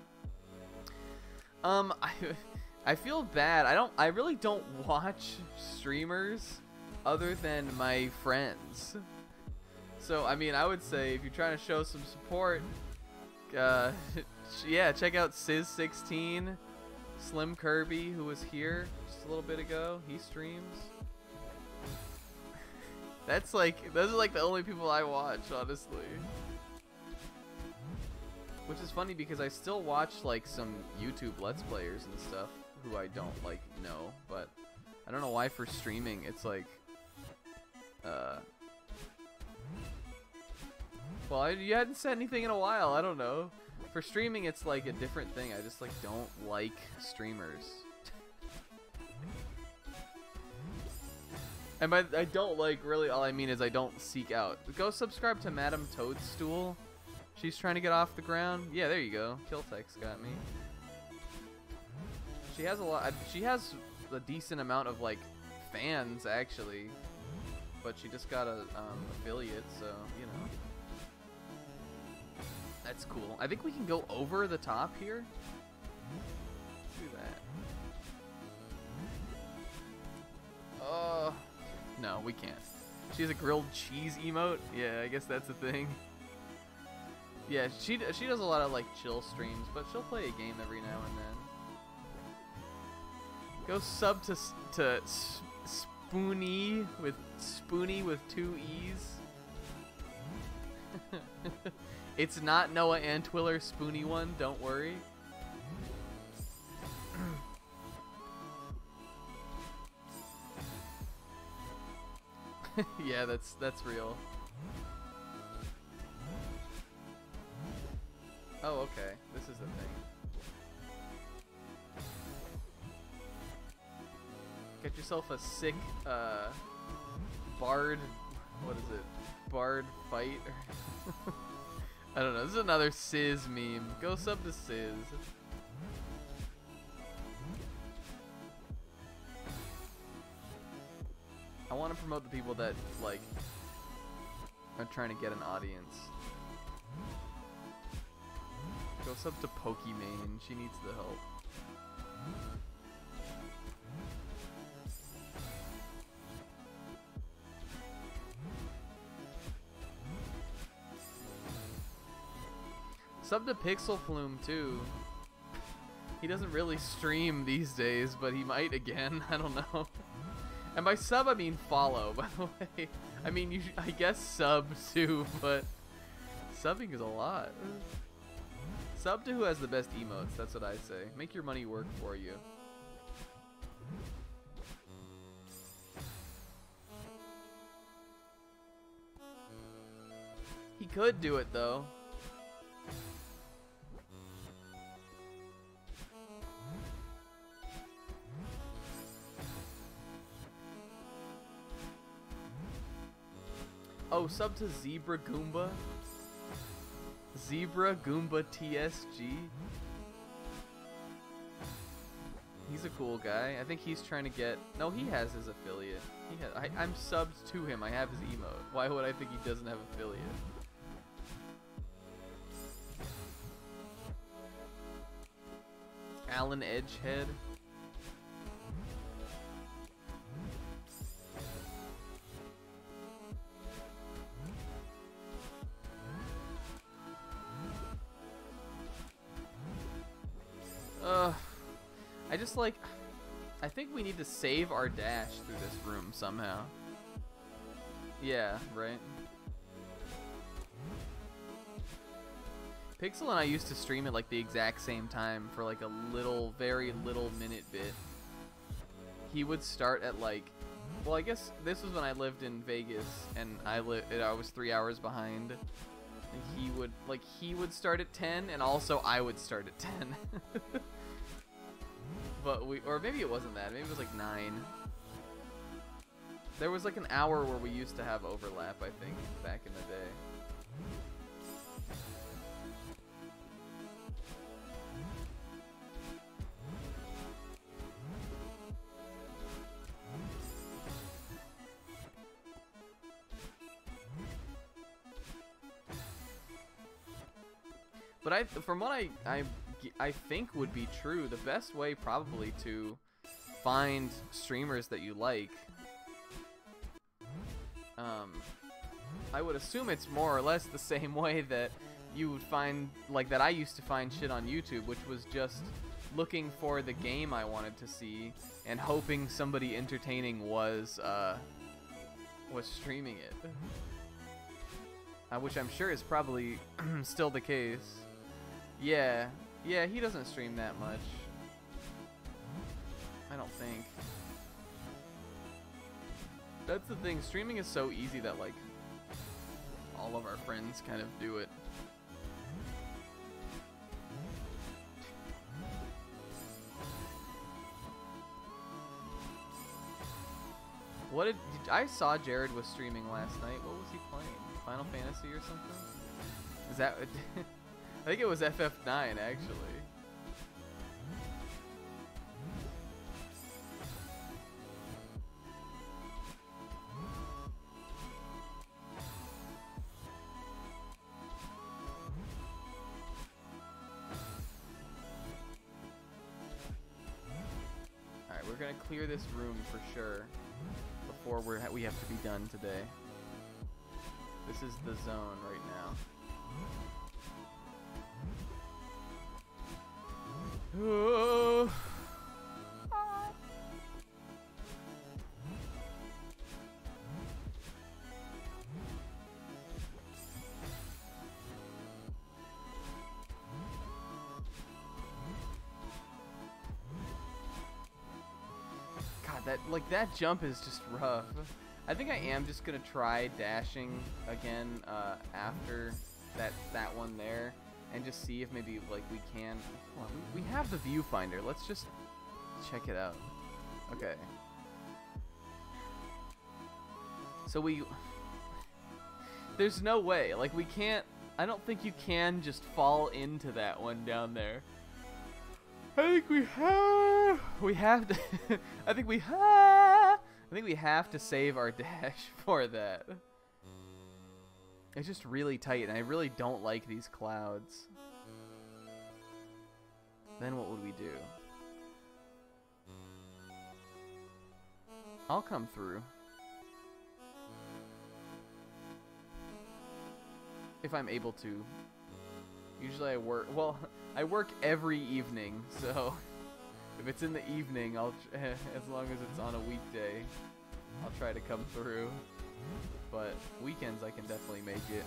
I feel bad. I really don't watch streamers other than my friends. So, I mean, I would say if you're trying to show some support, yeah, check out Sizz16, Slim Kirby, who was here just a little bit ago. He streams. That's like, those are like the only people I watch, honestly. Which is funny because I still watch like some YouTube Let's Players and stuff who I don't like know, but I don't know why for streaming it's like, well, you hadn't said anything in a while. I don't know. For streaming, it's like a different thing. I just like don't like streamers. And by I don't like, really all I mean is I don't seek out. Go subscribe to Madam Toadstool. She's trying to get off the ground. Yeah, there you go. Killtex got me. She has a lot. She has a decent amount of like fans actually, but she just got a affiliate, so you know. That's cool. I think we can go over the top here. Do that. No, we can't. She has a grilled cheese emote. Yeah, I guess that's a thing. Yeah, she does a lot of like chill streams, but she'll play a game every now and then. Go sub to Spoony with 2 E's. It's not Noah Antwiller Spoony one, don't worry. Yeah, that's real. Oh, okay. This is the thing. Get yourself a sick bard. What is it? Bard fight? I don't know. This is another Sizz meme. Go sub to Sizz. I want to promote the people that like are trying to get an audience. Go sub to Pokimane. She needs the help. Sub to Pixel Plume too. He doesn't really stream these days, but he might again. I don't know. And by sub, I mean follow, by the way. I mean, I guess sub too, but subbing is a lot. Sub to who has the best emotes, that's what I say. Make your money work for you. He could do it, though. Oh, sub to Zebra Goomba. Zebra Goomba TSG. He's a cool guy. I think he's trying to get... No, he has his affiliate. I'm subbed to him. I have his emote. Why would I think he doesn't have affiliate? Alan Edgehead. I just like... I think we need to save our dash through this room somehow. Yeah, right? Pixel and I used to stream at like the exact same time for like a little, very little minute bit. He would start at like... Well, I guess this was when I lived in Vegas and I was 3 hours behind. And he would start at 10 and also I would start at 10. But or maybe it wasn't that. Maybe it was like 9. There was like an hour where we used to have overlap, I think, back in the day. But from what I think would be true, the best way probably to find streamers that you like, I would assume it's more or less the same way that you would find, like that I used to find shit on YouTube, which was just looking for the game I wanted to see and hoping somebody entertaining was streaming it. Which I'm sure is probably still the case. Yeah, he doesn't stream that much. I don't think. That's the thing, streaming is so easy that like all of our friends kind of do it. I saw Jared was streaming last night. What was he playing? Final Fantasy or something? Is that... I think it was FF9, actually. Alright, we're gonna clear this room for sure before we have to be done today. This is the zone right now. Oh. God, that jump is just rough. I think I am just gonna try dashing again after that one there. And just see if maybe like we can. Well, we have the viewfinder. Let's just check it out. Okay. So there's no way. Like we can't. I don't think you can just fall into that one down there. I think we have to. I think we have to save our dash for that. It's just really tight, and I really don't like these clouds. Then what would we do? I'll come through. If I'm able to. Usually I work. Well, I work every evening, so if it's in the evening, as long as it's on a weekday, I'll try to come through. But weekends I can definitely make it.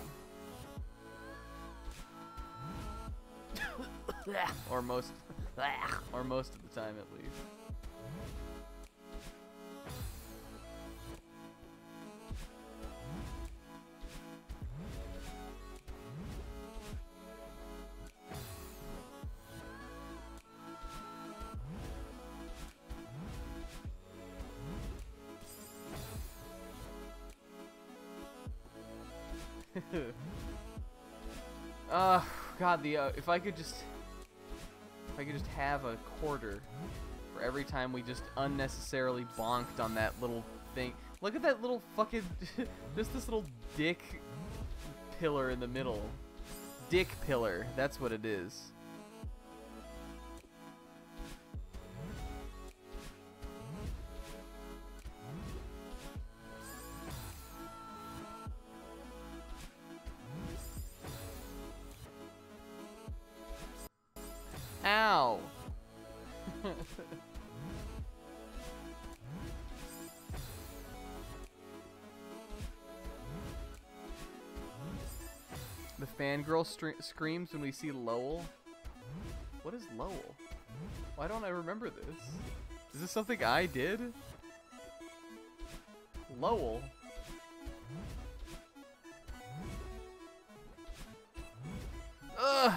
or most of the time at least. God, if I could just have a quarter for every time we just unnecessarily bonked on that little thing. Look at that little fucking just this little dick pillar in the middle. Dick pillar, that's what it is. Ow! The fangirl screams when we see Lowell. What is Lowell? Why don't I remember this? Is this something I did? Lowell? Ugh!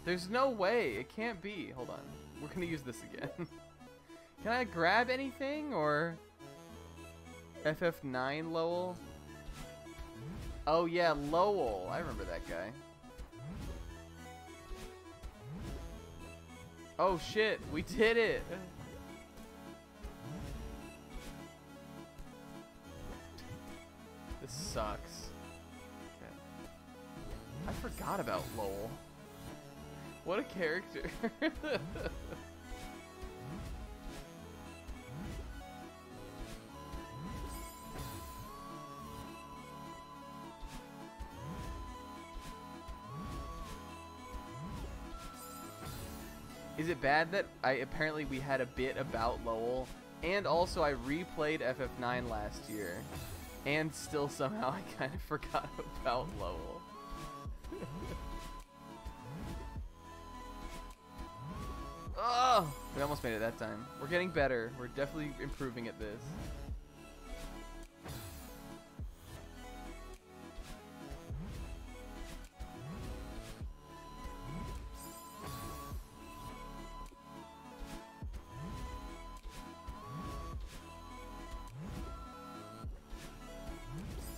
There's no way. It can't be. Hold on. We're gonna use this again. Can I grab anything or FF9 Lowell? Oh yeah, Lowell. I remember that guy. Oh shit, we did it. This sucks. Okay. I forgot about Lowell. What a character. Is it bad that apparently we had a bit about Lowell, and also I replayed FF9 last year, and still somehow I kind of forgot about Lowell? Oh! We almost made it that time. We're getting better. We're definitely improving at this.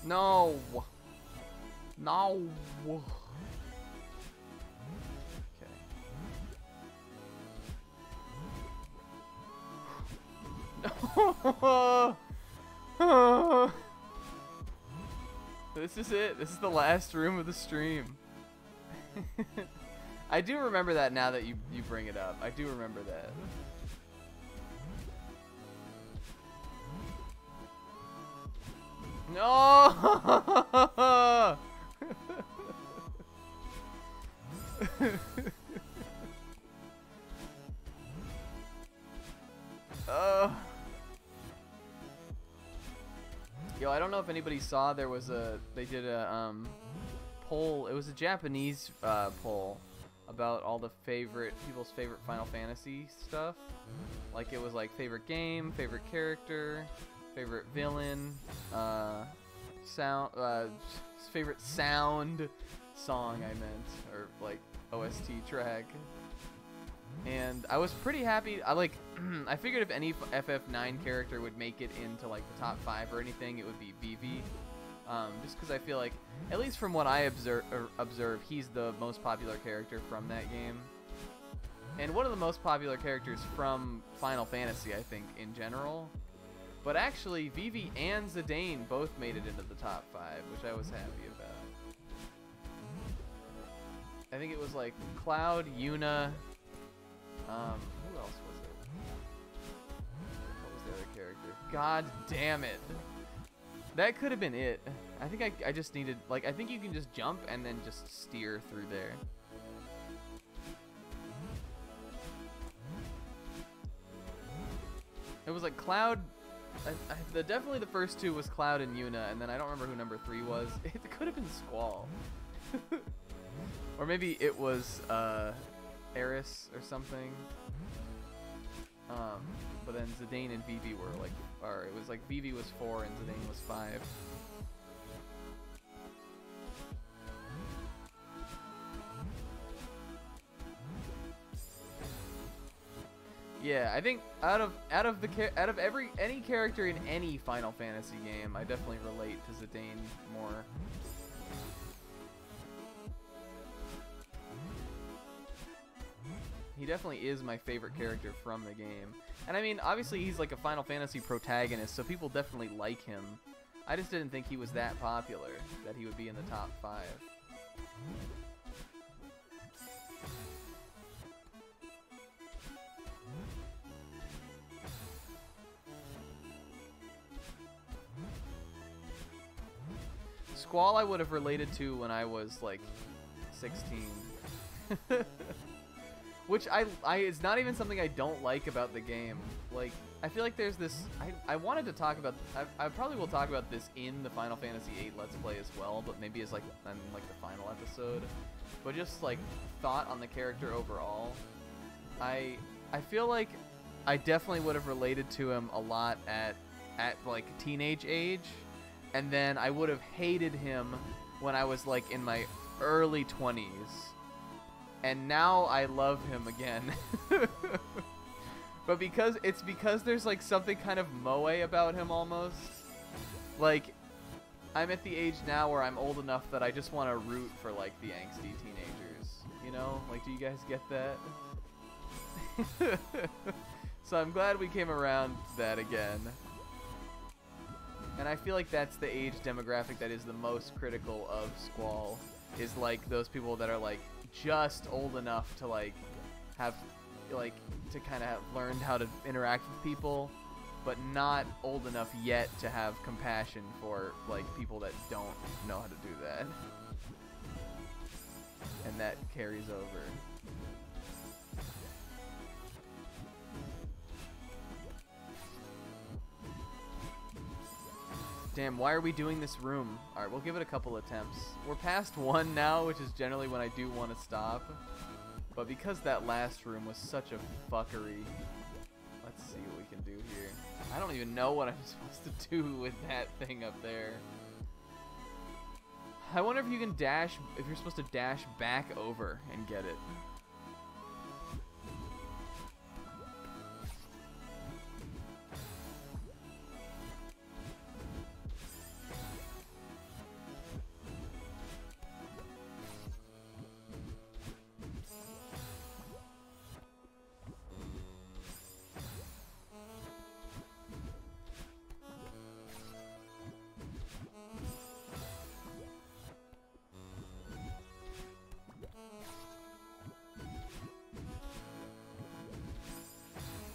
No! No! This is it. This is the last room of the stream. I do remember that now that you bring it up. I do remember that. No! Yo, I don't know if anybody saw, they did a poll. It was a Japanese poll about all the people's favorite Final Fantasy stuff. Like it was like favorite game, favorite character, favorite villain, favorite sound song I meant, or like OST track. And I was pretty happy. I figured if any FF9 character would make it into like the top 5 or anything, it would be Vivi. Just because I feel like, at least from what I observe, he's the most popular character from that game. And one of the most popular characters from Final Fantasy, I think, in general. But actually, Vivi and Zidane both made it into the top 5, which I was happy about. I think it was like Cloud, Yuna. Who else was it? What was the other character? God damn it. That could have been it. I think I just needed, like, I think you can just jump and then just steer through there. It was like Cloud. Definitely the first two was Cloud and Yuna, and then I don't remember who number 3 was. It could have been Squall. Or maybe it was Eris or something. But then Zidane and Vivi were like, or it was like Vivi was 4 and Zidane was 5. Yeah, I think out of any character in any Final Fantasy game, I definitely relate to Zidane more. He definitely is my favorite character from the game. And I mean, obviously he's like a Final Fantasy protagonist, so people definitely like him. I just didn't think he was that popular that he would be in the top 5. Squall I would have related to when I was like 16. Which it's not even something I don't like about the game. Like, I feel like there's this, I wanted to talk about, I probably will talk about this in the Final Fantasy VIII Let's Play as well, but maybe as like, in like the final episode. But just like, thought on the character overall. I feel like I definitely would have related to him a lot at like teenage age. And then I would have hated him when I was like in my early 20s. And now I love him again. But because there's like something kind of moe about him almost. Like, I'm at the age now where I'm old enough that I just want to root for like the angsty teenagers. You know? Like, do you guys get that? So I'm glad we came around to that again. And I feel like that's the age demographic that is the most critical of Squall, is like those people that are like just old enough to like have like to kind of have learned how to interact with people, but not old enough yet to have compassion for like people that don't know how to do that. And that carries over. Damn, why are we doing this room? Alright, we'll give it a couple attempts. We're past 1 now, which is generally when I do want to stop. But because that last room was such a fuckery, let's see what we can do here. I don't even know what I'm supposed to do with that thing up there. I wonder if you can dash, if you're supposed to dash back over and get it.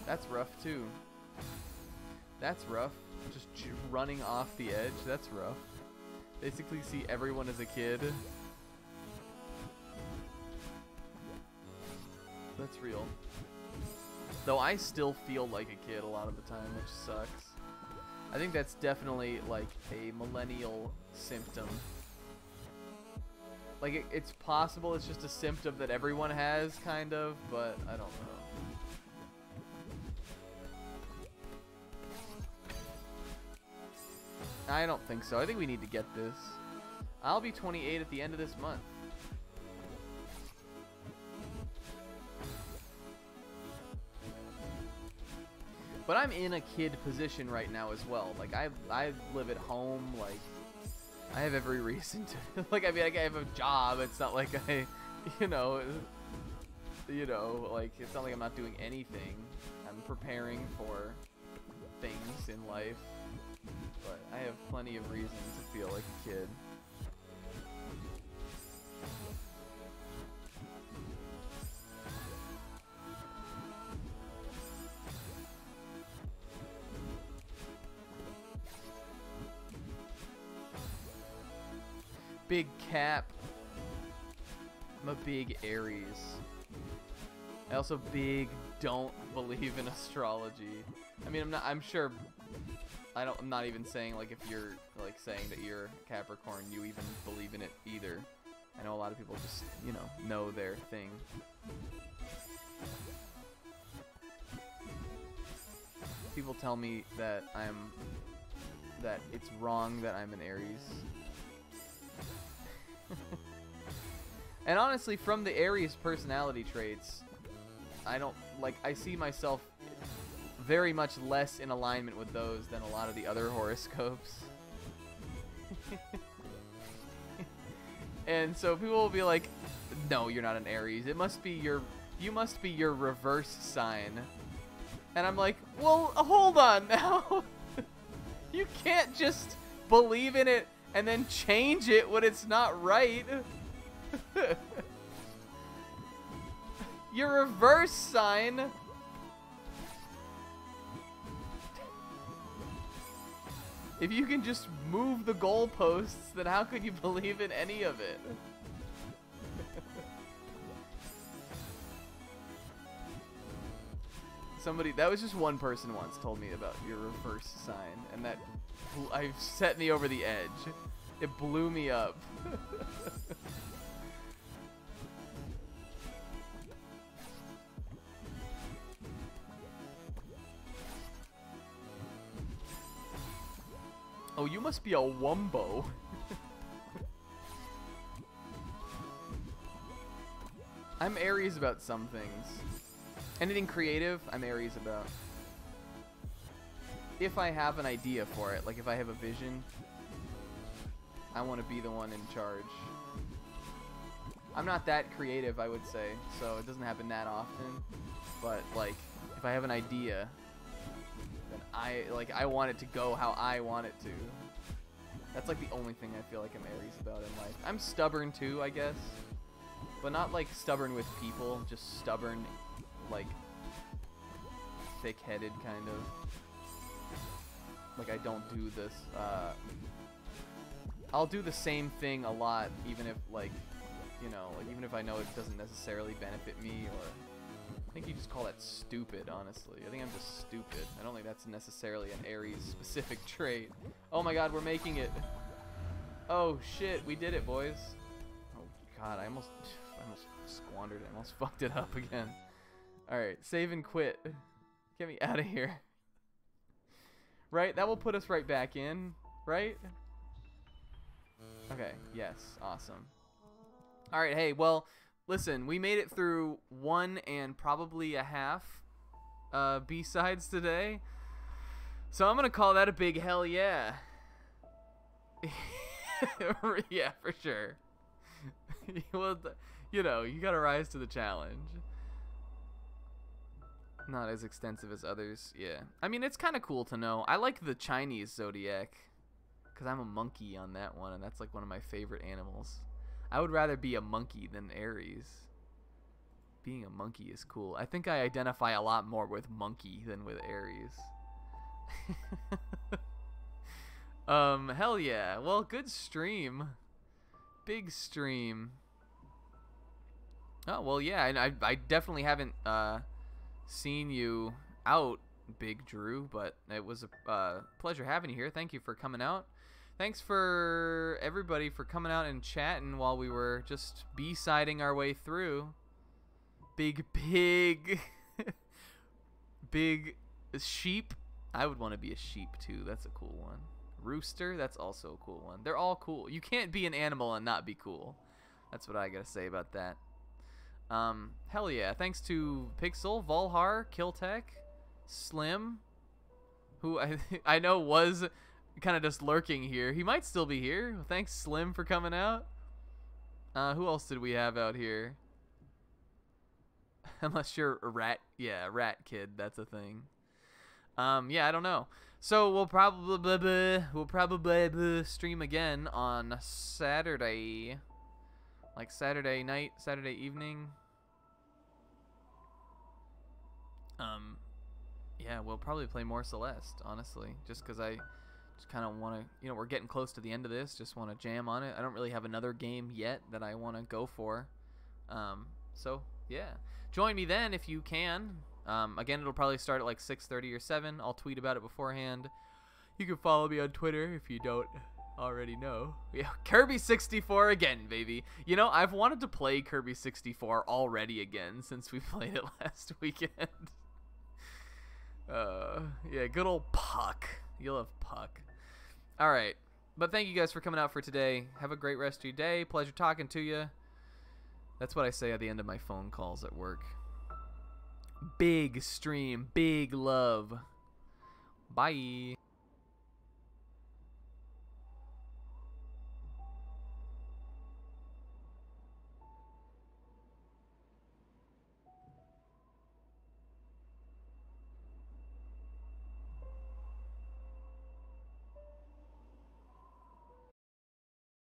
That's rough too. That's rough. Just running off the edge. That's rough. Basically see everyone as a kid. That's real. Though I still feel like a kid a lot of the time, which sucks. I think that's definitely like a millennial symptom. Like it's possible it's just a symptom that everyone has, kind of, but I don't know. I don't think so. I think we need to get this. I'll be 28 at the end of this month. But I'm in a kid position right now as well. Like I live at home. Like I have every reason to. Like I mean, I have a job. It's not like I, you know, like it's not like I'm not doing anything. I'm preparing for things in life. But I have plenty of reason to feel like a kid. Big Cap. I'm a big Aries. I also don't believe in astrology. I mean, I'm sure. I'm not even saying like if you're like saying that you're Capricorn, you even believe in it either. I know a lot of people just, you know their thing. People tell me that it's wrong that I'm an Aries. And honestly, from the Aries personality traits, I see myself very much less in alignment with those than a lot of the other horoscopes. And so people will be like, no, you're not an Aries. You must be your reverse sign. And I'm like, well, hold on now. You can't just believe in it and then change it when it's not right. Your reverse sign. If you can just move the goalposts, then how could you believe in any of it? That was just one person once told me about your reverse sign, and that I've set me over the edge. It blew me up. Oh, you must be a Wumbo. I'm Aries about some things. Anything creative, I'm Aries about. If I have an idea for it, like if I have a vision, I want to be the one in charge. I'm not that creative, I would say, so it doesn't happen that often. But like, if I have an idea, then I want it to go how I want it to. That's like the only thing I feel like I'm Aries about in life. I'm stubborn too, I guess, but not like stubborn with people, just stubborn, like thick-headed kind of. Like I don't do this. I'll do the same thing a lot, even if like, even if I know it doesn't necessarily benefit me, or I think you just call that stupid, honestly. I think I'm just stupid. I don't think that's necessarily an Aries specific trait. Oh my god, we're making it. Oh shit, we did it, boys. Oh god, I almost squandered it. I almost fucked it up again. Alright, save and quit. Get me out of here. Right? That will put us right back in, right? Okay, yes, awesome. Alright, hey, well, listen, we made it through 1 and probably a half B-sides today. So I'm going to call that a big hell yeah. Yeah, for sure. Well, you got to rise to the challenge. Not as extensive as others, yeah. I mean, it's kind of cool to know. I like the Chinese zodiac because I'm a monkey on that one, and that's like one of my favorite animals. I would rather be a monkey than Aries. Being a monkey is cool. I think I identify a lot more with monkey than with Aries. Hell yeah. Well, good stream. Big stream. Oh, well, yeah. I definitely haven't seen you out, Big Drew, but it was a pleasure having you here. Thank you for coming out. Thanks for everybody for coming out and chatting while we were just B-siding our way through. Big pig. Big sheep. I would want to be a sheep too. That's a cool one. Rooster. That's also a cool one. They're all cool. You can't be an animal and not be cool. That's what I gotta say about that. Hell yeah. Thanks to Pixel, Volhar, Killtech, Slim, who I know was kind of just lurking here. He might still be here. Thanks, Slim, for coming out. Who else did we have out here? Unless you're a rat. Yeah, rat kid. That's a thing. Yeah, I don't know. So we'll probably stream again on Saturday. Like Saturday night, Saturday evening. Yeah, we'll probably play more Celeste, honestly, just because I just kind of want to, we're getting close to the end of this, just want to jam on it. I don't really have another game yet that I want to go for. So Yeah. Join me then if you can. Again, it'll probably start at like 6:30 or 7. I'll tweet about it beforehand. You can follow me on Twitter if you don't already know. Yeah, Kirby 64 again, baby. You know, I've wanted to play Kirby 64 already again since we played it last weekend. Yeah, good old Puck. You love Puck. All right. But thank you guys for coming out for today. Have a great rest of your day. Pleasure talking to you. That's what I say at the end of my phone calls at work. Big stream, big love. Bye.